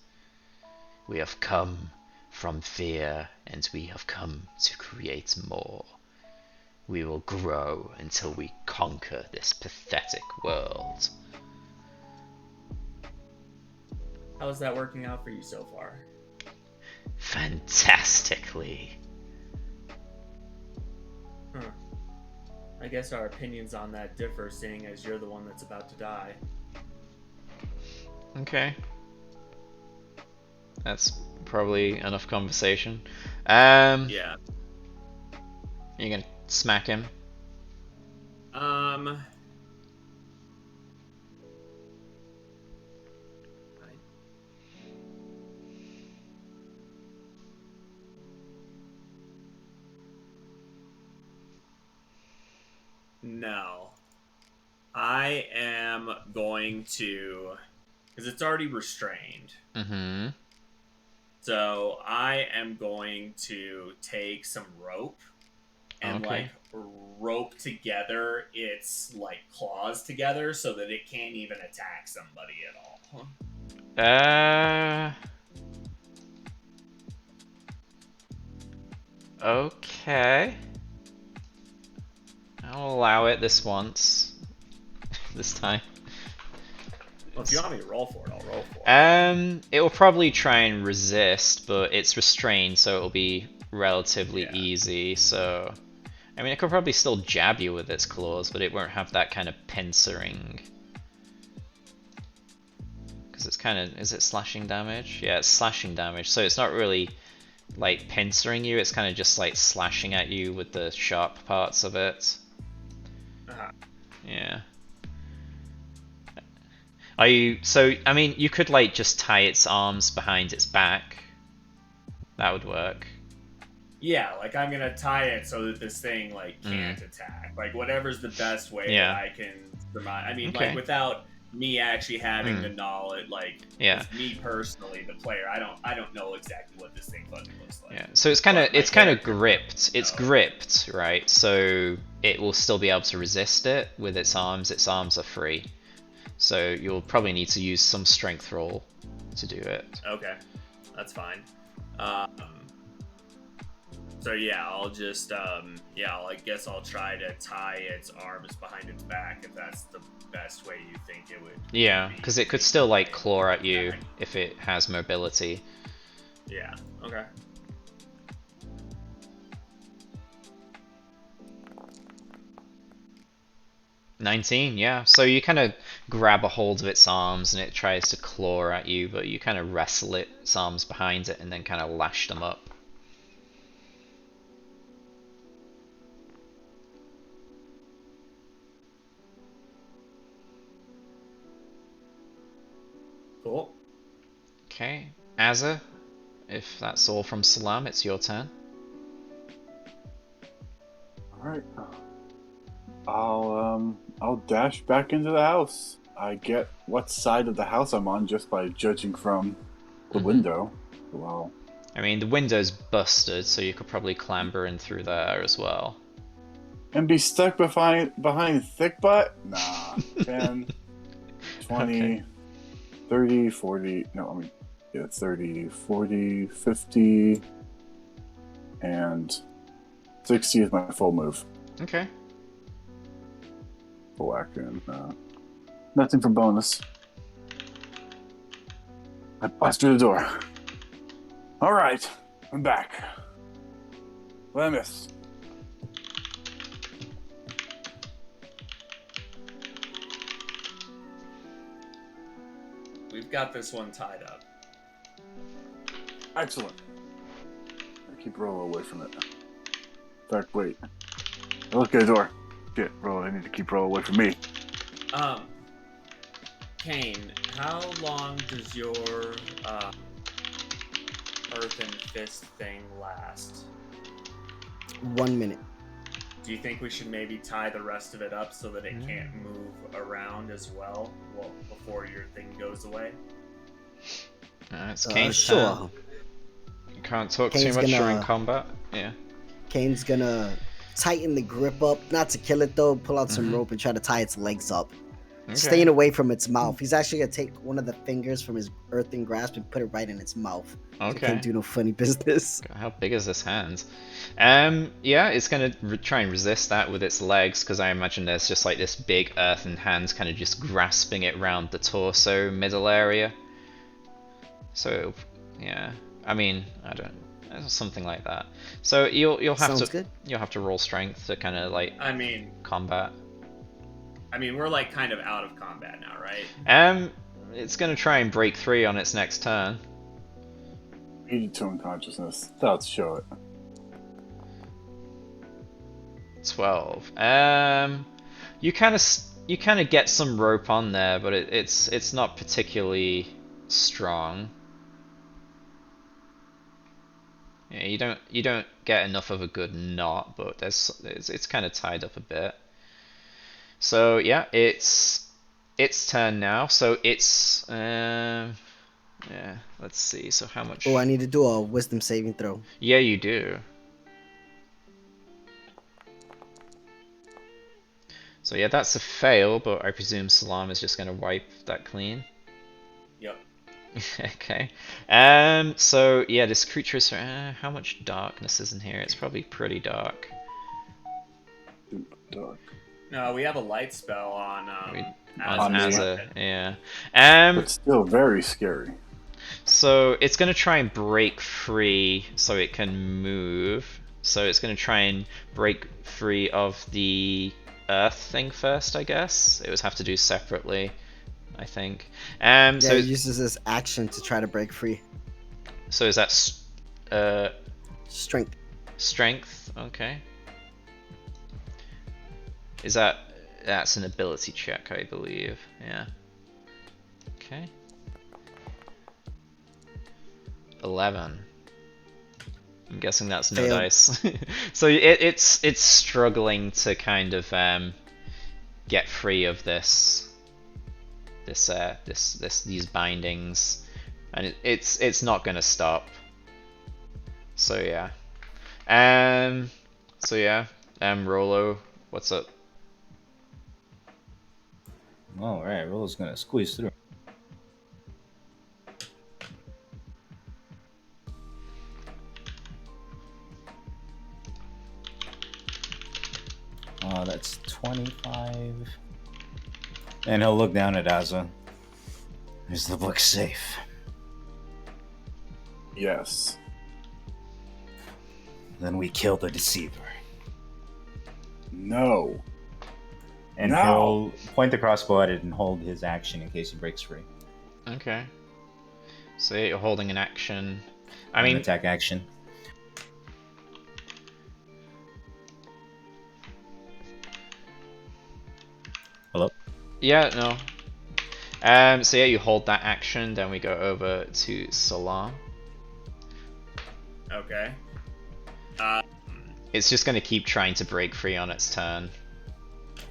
We have come from fear and we have come to create more. We will grow until we conquer this pathetic world. How's that working out for you so far? Fantastically. I guess our opinions on that differ, seeing as you're the one that's about to die. Okay. That's probably enough conversation. Yeah. You gonna smack him? No. I am going to... Because it's already restrained. Mm-hmm. So I am going to take some rope and Okay. rope together its claws together so that it can't even attack somebody at all. Okay. I'll allow it this once. This time. Well, if you want me to roll for it, I'll roll for it. It will probably try and resist, but it's restrained, so it'll be relatively easy, so... I mean, it could probably still jab you with its claws, but it won't have that kind of pincering. Because it's kind of... Is it slashing damage? Yeah, it's slashing damage, so it's not really, pincering you, it's kind of just, slashing at you with the sharp parts of it. Yeah. Are you... So, I mean, you could, just tie its arms behind its back. That would work. Yeah, I'm gonna tie it so that this thing, can't attack. Whatever's the best way that I can surmise. I mean, Okay. without me actually having the knowledge, Yeah. as me personally, the player, I don't know exactly what this thing fucking looks like. Yeah. So it's kind of gripped. It's gripped, right? So it will still be able to resist it with its arms. Its arms are free. So you'll probably need to use some strength roll to do it. Okay, that's fine. So yeah, I'll just I guess I'll try to tie its arms behind its back if that's the best way you think it would. Yeah, because it could still claw at you if it has mobility. Yeah. Okay. $19, yeah. So you kind of grab a hold of its arms and it tries to claw at you, but you kind of wrestle its arms behind it and then kind of lash them up. Cool. Okay, Azza, if that's all from Salam, it's your turn. Alright. I'll dash back into the house. I get what side of the house I'm on just by judging from the window. Wow. I mean, the window's busted, so you could probably clamber in through there as well. And be stuck behind thick butt? Nah. 10, 20, Okay. 30, 40. No, I mean, yeah, 30, 40, 50, and 60 is my full move. Okay. Full action. Nothing for bonus. I bust through the door. Alright, I'm back. What I miss? We've got this one tied up. Excellent. I keep Rollo away from it. In fact, wait. Look at the door. Shit, Rollo, I need to keep Rollo away from me. Kane, how long does your earthen fist thing last? 1 minute. Do you think we should maybe tie the rest of it up so that it can't move around as well before your thing goes away? It's Kane's sure. turn. You can't talk Kane's too much during gonna- combat. Yeah. Kane's gonna tighten the grip up, not to kill it though, pull out some rope and try to tie its legs up. Okay. Staying away from its mouth. He's actually gonna take one of the fingers from his earthen grasp and put it right in its mouth. So it Okay. can't do no funny business. God, how big is this hand? Yeah, it's gonna try and resist that with its legs, because I imagine there's just like this big earthen hand kind of just grasping it round the torso middle area. So, yeah, I mean, I don't, something like that. So you'll have Sounds to good. you'll have to roll strength to kind of like I mean, combat. we're like kind of out of combat now, right? It's gonna try and break free on its next turn. Heated to unconsciousness. Let's show it. 12. You kind of get some rope on there, but it's not particularly strong. Yeah, you don't get enough of a good knot, but it's kind of tied up a bit. So yeah, it's turn now. So it's yeah. Let's see. So how much? Oh, I need to do a wisdom saving throw. Yeah, you do. So yeah, that's a fail, but I presume Salam is just gonna wipe that clean. Yep. Okay. So yeah, this creature is. How much darkness is in here? It's probably pretty dark. Dark. No, we have a light spell on On me. Azza, yeah. But still very scary. So it's gonna try and break free so it can move. So it's gonna try and break free of the earth thing first, I guess. It would have to do separately, I think. Yeah, So he uses his action to try to break free. so is that Strength. strength? Okay. That's an ability check, I believe. Yeah. Okay. 11. I'm guessing that's no Fail. dice. So it's struggling to kind of get free of these bindings, and it's not gonna stop. So yeah. Rolo, what's up? All right, Rollo's gonna squeeze through. That's 25. And he'll look down at Azza. Is the book safe? Yes. Then we kill the deceiver. No. And No. he'll point the crossbow at it and hold his action in case he breaks free. Okay. So you're holding an action. I An mean, attack action. Hello? yeah, no. So yeah, you hold that action, then we go over to Salam. Okay. It's just gonna keep trying to break free on its turn.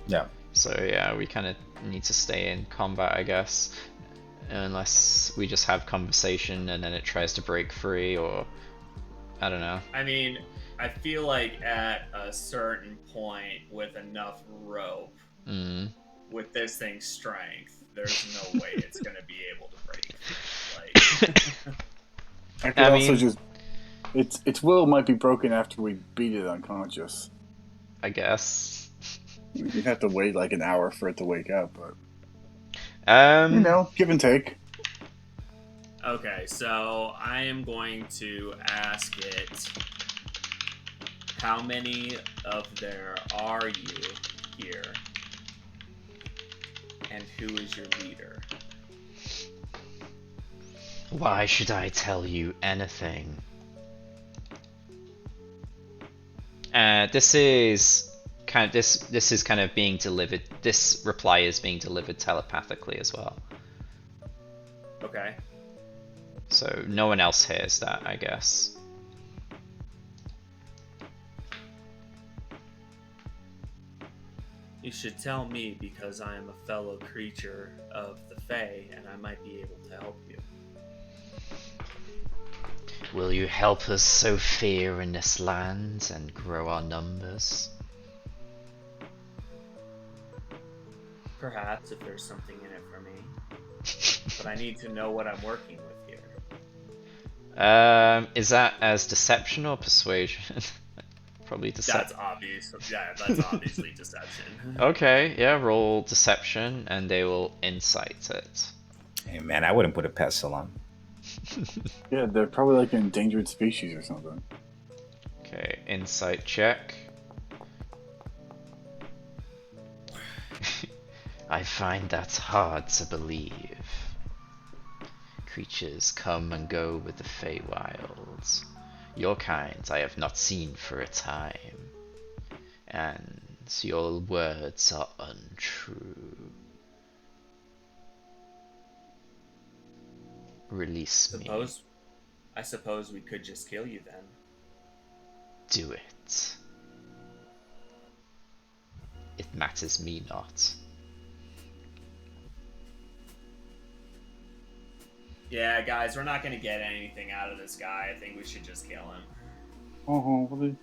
Yeah. So yeah, we kind of need to stay in combat, I guess. Unless we just have conversation and then it tries to break free, or I don't know. I mean, I feel like at a certain point with enough rope, with this thing's strength, there's no way it's gonna be able to break. Like, I could I also mean- just. Its will might be broken after we beat it unconscious. I guess. You'd have to wait like an hour for it to wake up, but Um, you know, give and take. okay, so I am going to ask it, how many of there are you here? And who is your leader? Why should I tell you anything? This is kind of being delivered. This reply is being delivered telepathically as well. Okay. So no one else hears that, I guess. You should tell me because I am a fellow creature of the Fae and I might be able to help you. Will you help us sow fear in this land and grow our numbers? Perhaps if there's something in it for me. But I need to know what I'm working with here. Is that as deception or persuasion? Probably deception. That's obvious. Yeah, that's obviously deception. Okay, yeah, roll deception and they will insight it. Hey man, I wouldn't put it past Salam. Yeah, they're probably like an endangered species or something. Okay, insight check. I find that hard to believe. Creatures come and go with the Feywilds. Your kind I have not seen for a time. And your words are untrue. Release me. I suppose we could just kill you then. Do it. It matters me not. Yeah, guys, we're not gonna get anything out of this guy. I think we should just kill him. Oh, let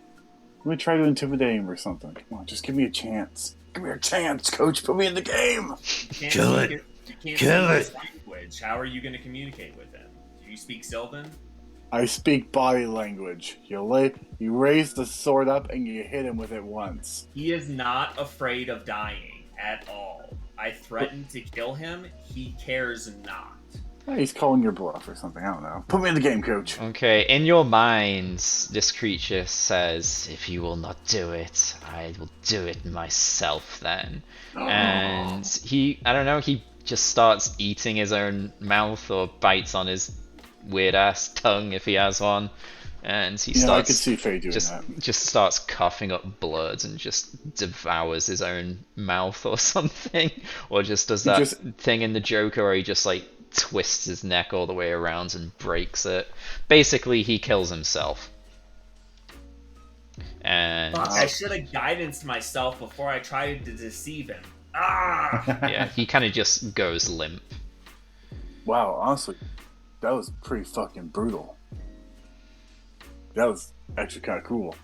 me try to intimidate him or something. Come on, just give me a chance. Give me a chance, coach. Put me in the game. Kill it. You can't Kill speak it. his language. How are you gonna communicate with him? Do you speak Sylvan? I speak body language. You raise the sword up and you hit him with it once. He is not afraid of dying at all. I threatened to kill him. He cares not. He's calling your bluff or something. I don't know. Put me in the game, coach. Okay, in your minds, this creature says, if you will not do it, I will do it myself then. And I don't know, he just starts eating his own mouth or bites on his weird ass tongue if he has one. And he I starts could see Faye doing that. just starts coughing up blood and just devours his own mouth or something. Or just does that thing in the Joker where he just like twists his neck all the way around and breaks it. Basically, he kills himself. And Fuck, I should have guidanced myself before I tried to deceive him. Ah! yeah, he kind of just goes limp. Wow, honestly, that was pretty fucking brutal. That was actually kind of cool.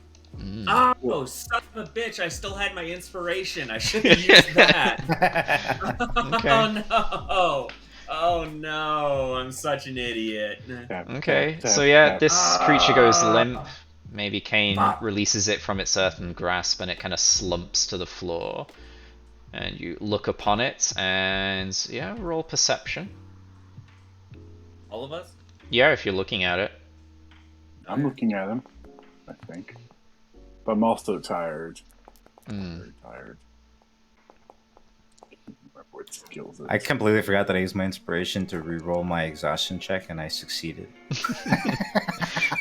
Oh, son of a bitch, I still had my inspiration. I should have used that. Okay. Oh no! Oh no, I'm such an idiot. Okay, so yeah, this creature goes limp. Maybe Kane releases it from its earthen grasp and it kind of slumps to the floor. And you look upon it and, yeah, roll perception. All of us? Yeah, if you're looking at it. I'm looking at him, I think. But I'm also tired. Very tired. What skills I completely forgot that I used my inspiration to re-roll my exhaustion check, and I succeeded.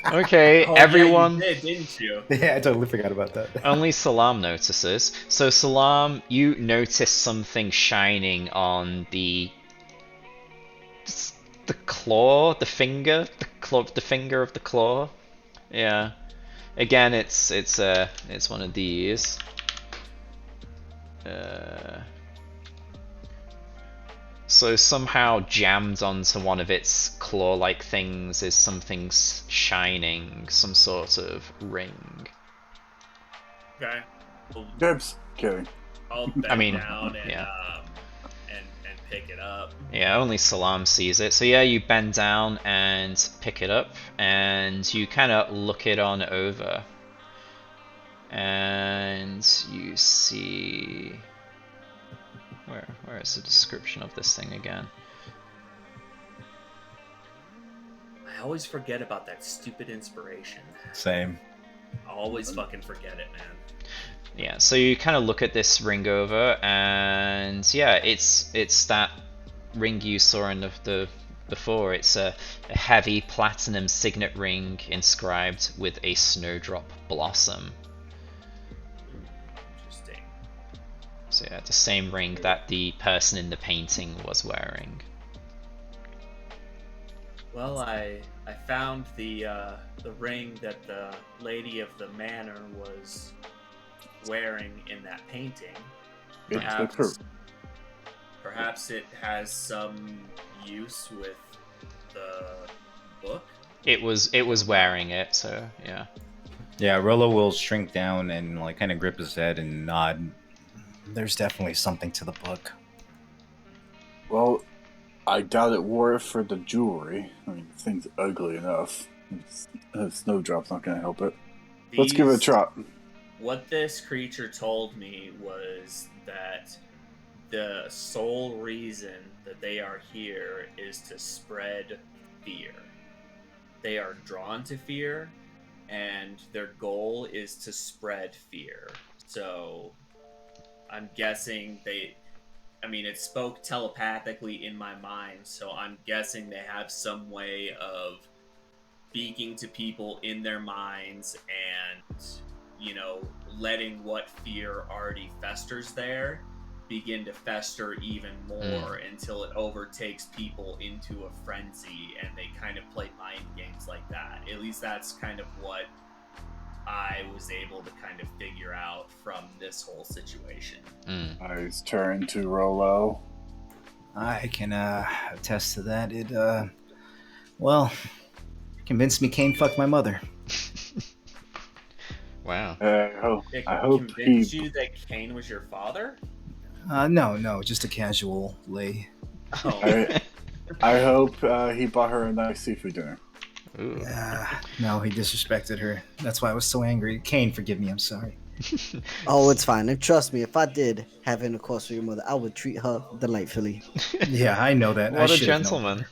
Okay, Oh, everyone. Yeah, you did, didn't you? Yeah, I totally forgot about that. Only Salam notices. So Salam, you notice something shining on the claw, the finger of the claw. Yeah. Again, it's one of these. So somehow jammed onto one of its claw-like things is something shining, some sort of ring. Okay. Dibs. Kidding. I'll bend down and, yeah. and pick it up. Yeah, only Salam sees it. So yeah, you bend down and pick it up, and you kind of look it on over. And you see... Where is the description of this thing again? I always forget about that stupid inspiration. Same. I always fucking forget it, man. Yeah, so you kind of look at this ring over, and yeah, it's that ring you saw in the before. It's a heavy platinum signet ring inscribed with a snowdrop blossom. So yeah, the same ring that the person in the painting was wearing. Well, I found the ring that the lady of the manor was wearing in that painting. It took her. Perhaps it has some use with the book. It was wearing it, so yeah. Yeah, Rollo will shrink down and like kind of grip his head and nod. There's definitely something to the book. Well, I doubt it wore it for the jewelry. I mean, the thing's ugly enough. Snowdrop's not gonna help it. Let's give it a try. What this creature told me was that the sole reason that they are here is to spread fear. They are drawn to fear, and their goal is to spread fear. So I'm guessing it spoke telepathically in my mind, so I'm guessing they have some way of speaking to people in their minds and, letting what fear already festers there begin to fester even more until it overtakes people into a frenzy and they kind of play mind games like that. At least that's kind of what I was able to kind of figure out from this whole situation. I turn to Rollo. I can attest to that. It convinced me Kane fucked my mother. Wow. I hope convinced you that Kane was your father? No, just a casual lay. Oh. I hope he bought her a nice seafood dinner. Ooh. No, he disrespected her. That's why I was so angry. Kane, forgive me. I'm sorry. Oh, it's fine. And trust me, if I did have intercourse with your mother, I would treat her delightfully. Yeah, I know that. What a gentleman.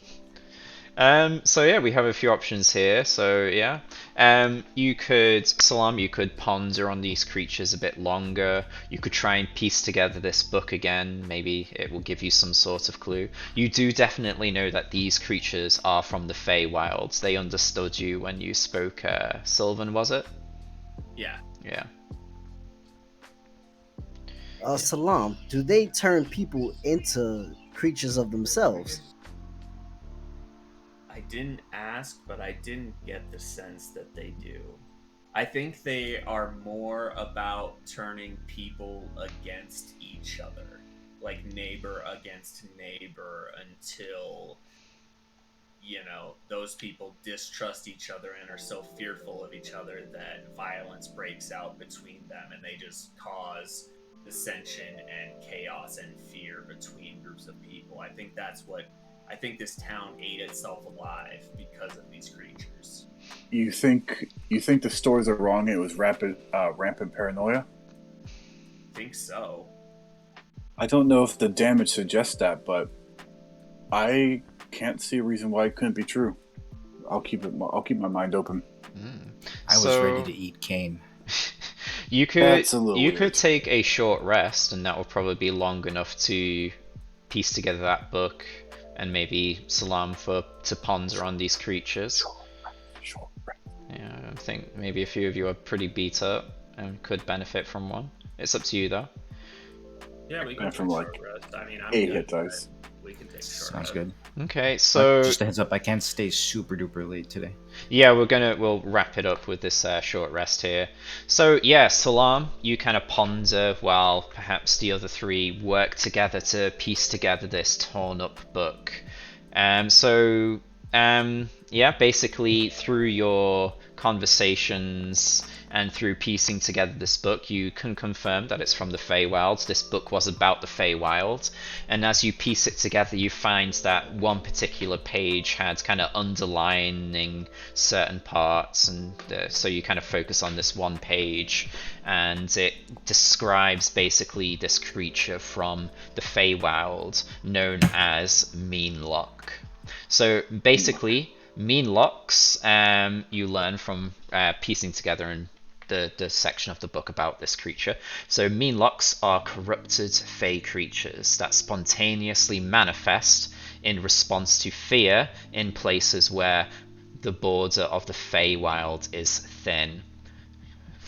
So yeah, we have a few options here. So yeah, you could ponder on these creatures a bit longer. You could try and piece together this book again. Maybe it will give you some sort of clue. You do definitely know that these creatures are from the Feywilds. They understood you when you spoke Sylvan, was it? Yeah. Yeah. Salam, do they turn people into creatures of themselves? I didn't ask, but I didn't get the sense that they do. I think they are more about turning people against each other, like neighbor against neighbor, until, those people distrust each other and are so fearful of each other that violence breaks out between them and they just cause dissension and chaos and fear between groups of people. I think this town ate itself alive because of these creatures. You think the stories are wrong? It was rampant paranoia. I think so. I don't know if the damage suggests that, but I can't see a reason why it couldn't be true. I'll keep my mind open. I was ready to eat Kane. You That's a little you weird. could take a short rest, and that will probably be long enough to piece together that book, and maybe Salam to ponder on these creatures. Sure. Yeah, I think maybe a few of you are pretty beat up and could benefit from one. It's up to you though. Yeah, we can And take from, short rest. I mean, I'm 8 good, hit dice. but we can take short Sounds rest. good. Okay, so Just a heads up, I can't stay super duper late today. yeah, we'll wrap it up with this short rest here. So yeah, Salam, you kind of ponder while perhaps the other three work together to piece together this torn up book. Yeah, basically through your conversations and through piecing together this book, you can confirm that it's from the Feywilds. This book was about the Feywilds, and as you piece it together, you find that one particular page had kind of underlining certain parts, and so you kind of focus on this one page, and it describes basically this creature from the Feywild known as Meanlock. So basically, Meanlocks, you learn from piecing together in the section of the book about this creature. So Meanlocks are corrupted fey creatures that spontaneously manifest in response to fear in places where the border of the Feywild is thin.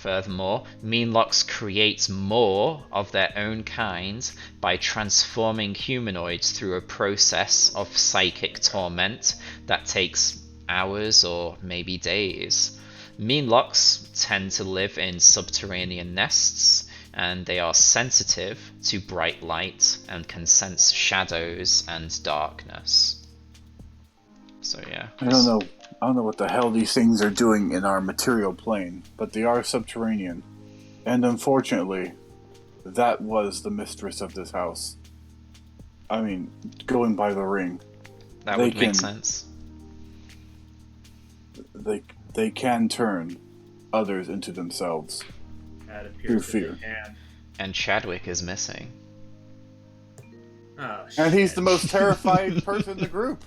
Furthermore, Meanlocks create more of their own kind by transforming humanoids through a process of psychic torment that takes hours or maybe days. Meanlocks tend to live in subterranean nests, and they are sensitive to bright light and can sense shadows and darkness. So yeah. I don't know what the hell these things are doing in our material plane, but they are subterranean. And unfortunately, that was the mistress of this house. I mean, going by the ring. That would make sense. They can turn others into themselves. That Through appears fear. that they can. And Chadwick is missing. Oh, And he's shit. the most terrified person in the group.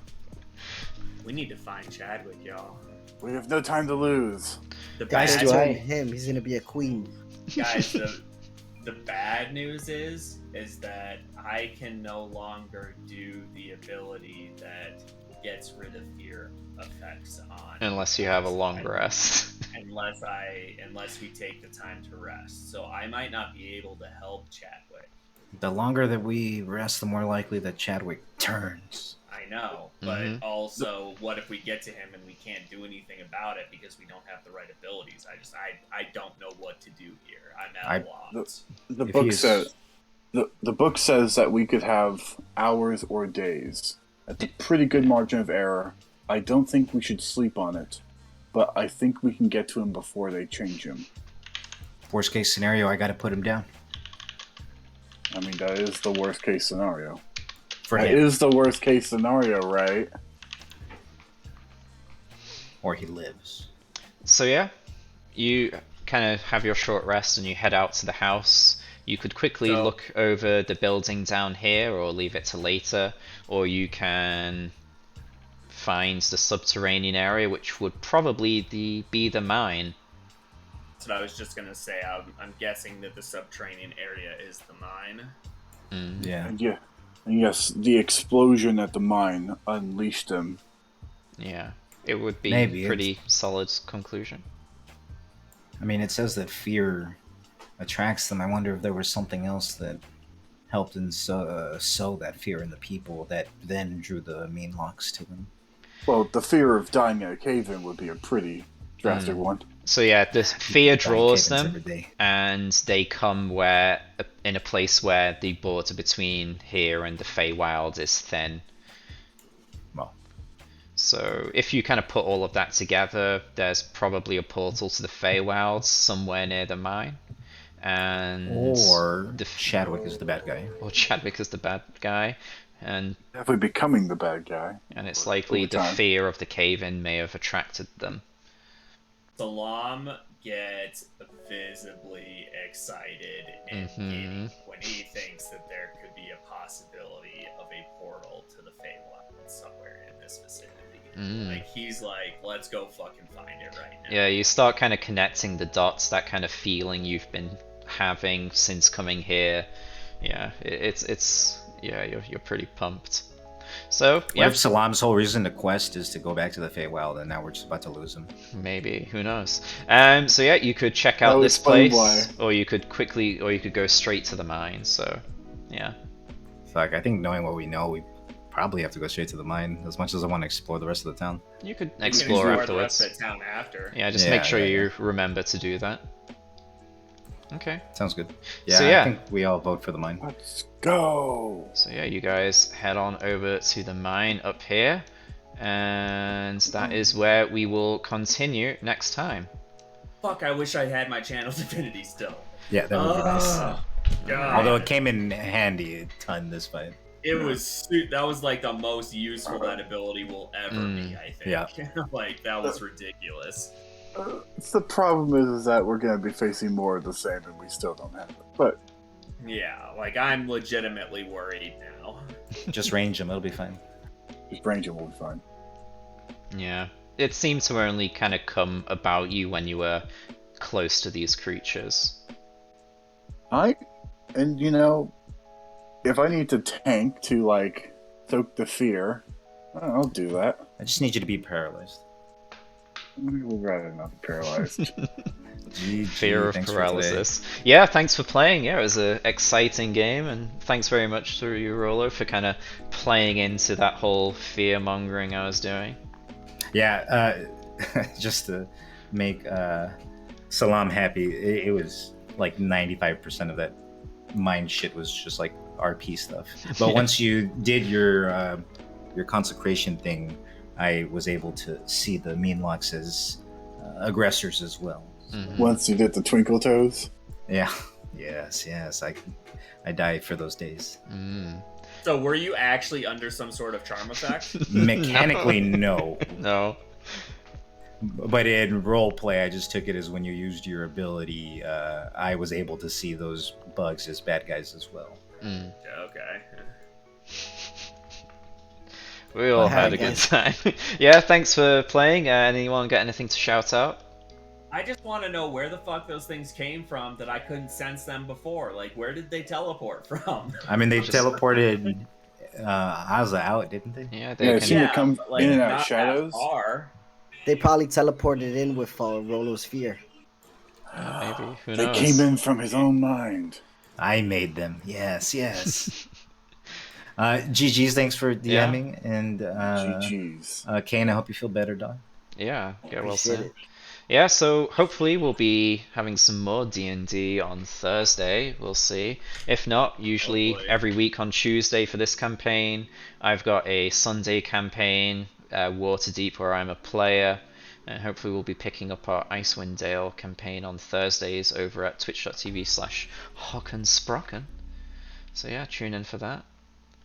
We need to find Chadwick, y'all. We have no time to lose. The Guys, bad, turn him. He's gonna be a queen. guys, the bad news is that I can no longer do the ability that gets rid of fear effects on. Unless you have a long rest. Unless we take the time to rest. So I might not be able to help Chadwick. The longer that we rest, the more likely that Chadwick turns. I know, but also, what if we get to him and we can't do anything about it because we don't have the right abilities? I don't know what to do here. I'm at a loss. The If book he's- says the book says that we could have hours or days. That's a pretty good margin of error. I don't think we should sleep on it, but I think we can get to him before they change him. Worst case scenario, I gotta put him down. I mean, that is the worst case scenario. For That him. is the worst case scenario, right? Or he lives. So yeah, you kind of have your short rest and you head out to the house. You could quickly So- look over the building down here or leave it to later, or you can find the subterranean area, which would probably be the mine. That's what I was just gonna say. I'm guessing that the subterranean area is the mine. Yeah. And yes, the explosion at the mine unleashed him. Yeah, it would be Maybe pretty solid conclusion. I mean, it says that fear attracts them. I wonder if there was something else that helped and sow that fear in the people that then drew the Meanlocks to them. Well, the fear of dying in a cave-in would be a pretty drastic one. So yeah, this fear draws Dying them, cave-ins every day. and they come in a place where the border between here and the Feywild is thin. Well, So if you kind of put all of that together, there's probably a portal to the Feywild somewhere near the mine, and or the Chadwick is the bad guy. or Chadwick is the bad guy, and Definitely becoming the bad guy. it's likely Over the time. fear of the cave-in may have attracted them. Salam gets visibly excited and giddy when he thinks that there could be a possibility of a portal to the Feywild somewhere in this vicinity. Like, he's like, let's go fucking find it right now. Yeah, you start kind of connecting the dots, that kind of feeling you've been having since coming here. Yeah, it's yeah, you're pretty pumped. So What yeah, if Salam's whole reason to quest is to go back to the Feywild, and now we're just about to lose him? maybe, who knows. So yeah, you could check That out would this explain place, why. or you could go straight to the mine. So yeah, Like, I think knowing what we know, we probably have to go straight to the mine. As much as I want to explore the rest of the town. you could We can explore the afterwards. rest of the town after. Yeah, just Yeah, make sure yeah, you remember to do that. Okay. Sounds good. Yeah, So, yeah. I think we all vote for the mine. Let's go! So yeah, you guys head on over to the mine up here, and that is where we will continue next time. Fuck, I wish I had my channel divinity still. Yeah, that would be nice. God. Although it came in handy a ton this fight. It was that was like the most useful that ability will ever be, I think. Yeah. Like, that was ridiculous. The problem is that we're going to be facing more of the same and we still don't have it. But Yeah, like, I'm legitimately worried now. Just range him, it'll be fine. just range it will be fine. Yeah, it seemed to only kind of come about you when you were close to these creatures. And you know, if I need to tank to like soak the fear, I'll do that. I just need you to be paralyzed. I would rather not be paralyzed. Fear of thanks for today. paralysis. Yeah, thanks for playing. Yeah, it was an exciting game, and thanks very much to you, Rolo, for kind of playing into that whole fear mongering I was doing. Yeah, just to make Salam happy, it was like 95% of that mind shit was just like RP stuff. But Yeah. once you did your consecration thing, I was able to see the Meanlocks as aggressors as well. Mhm. Once you did the twinkle toes. Yeah, yes, I died for those days. Mm. So were you actually under some sort of charm effect? Mechanically, no. No. But in role play, I just took it as when you used your ability, I was able to see those bugs as bad guys as well. Mm. Okay. We all Well, had hi, a good guys. time. Yeah, thanks for playing. Anyone got anything to shout out? I just want to know where the fuck those things came from that I couldn't sense them before. Like, where did they teleport from? I mean, they Just- teleported Ozza out, didn't they? Yeah, Yeah, they it can. seemed to come but, like, in and out not shadows. that far. They probably teleported in with Rolo's fear. Maybe. Who They knows? came in from his own mind. I made them. Yes. GG's, thanks for Yeah. DMing. And GG's. Kane, I hope you feel better, dog. Yeah, get well Appreciate soon. it. Yeah, so hopefully we'll be having some more D&D on Thursday. We'll see. If not, usually Hopefully. every week on Tuesday for this campaign. I've got a Sunday campaign, Waterdeep, where I'm a player. And hopefully we'll be picking up our Icewind Dale campaign on Thursdays over at twitch.tv/Hockensprocken. So yeah, tune in for that.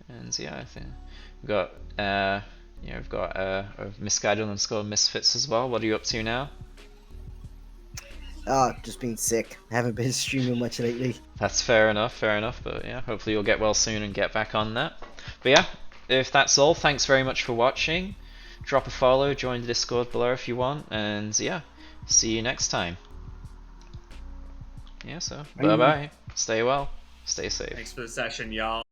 And yeah, I think we've got we've got Misguided_Misfits as well. What are you up to now? Just being sick. Haven't been streaming much lately. That's fair enough, but yeah, hopefully you'll get well soon and get back on that. But yeah, if that's all, thanks very much for watching. Drop a follow, join the Discord below if you want, and yeah, see you next time. Yeah, so bye bye. Stay well, stay safe. Thanks for the session, y'all.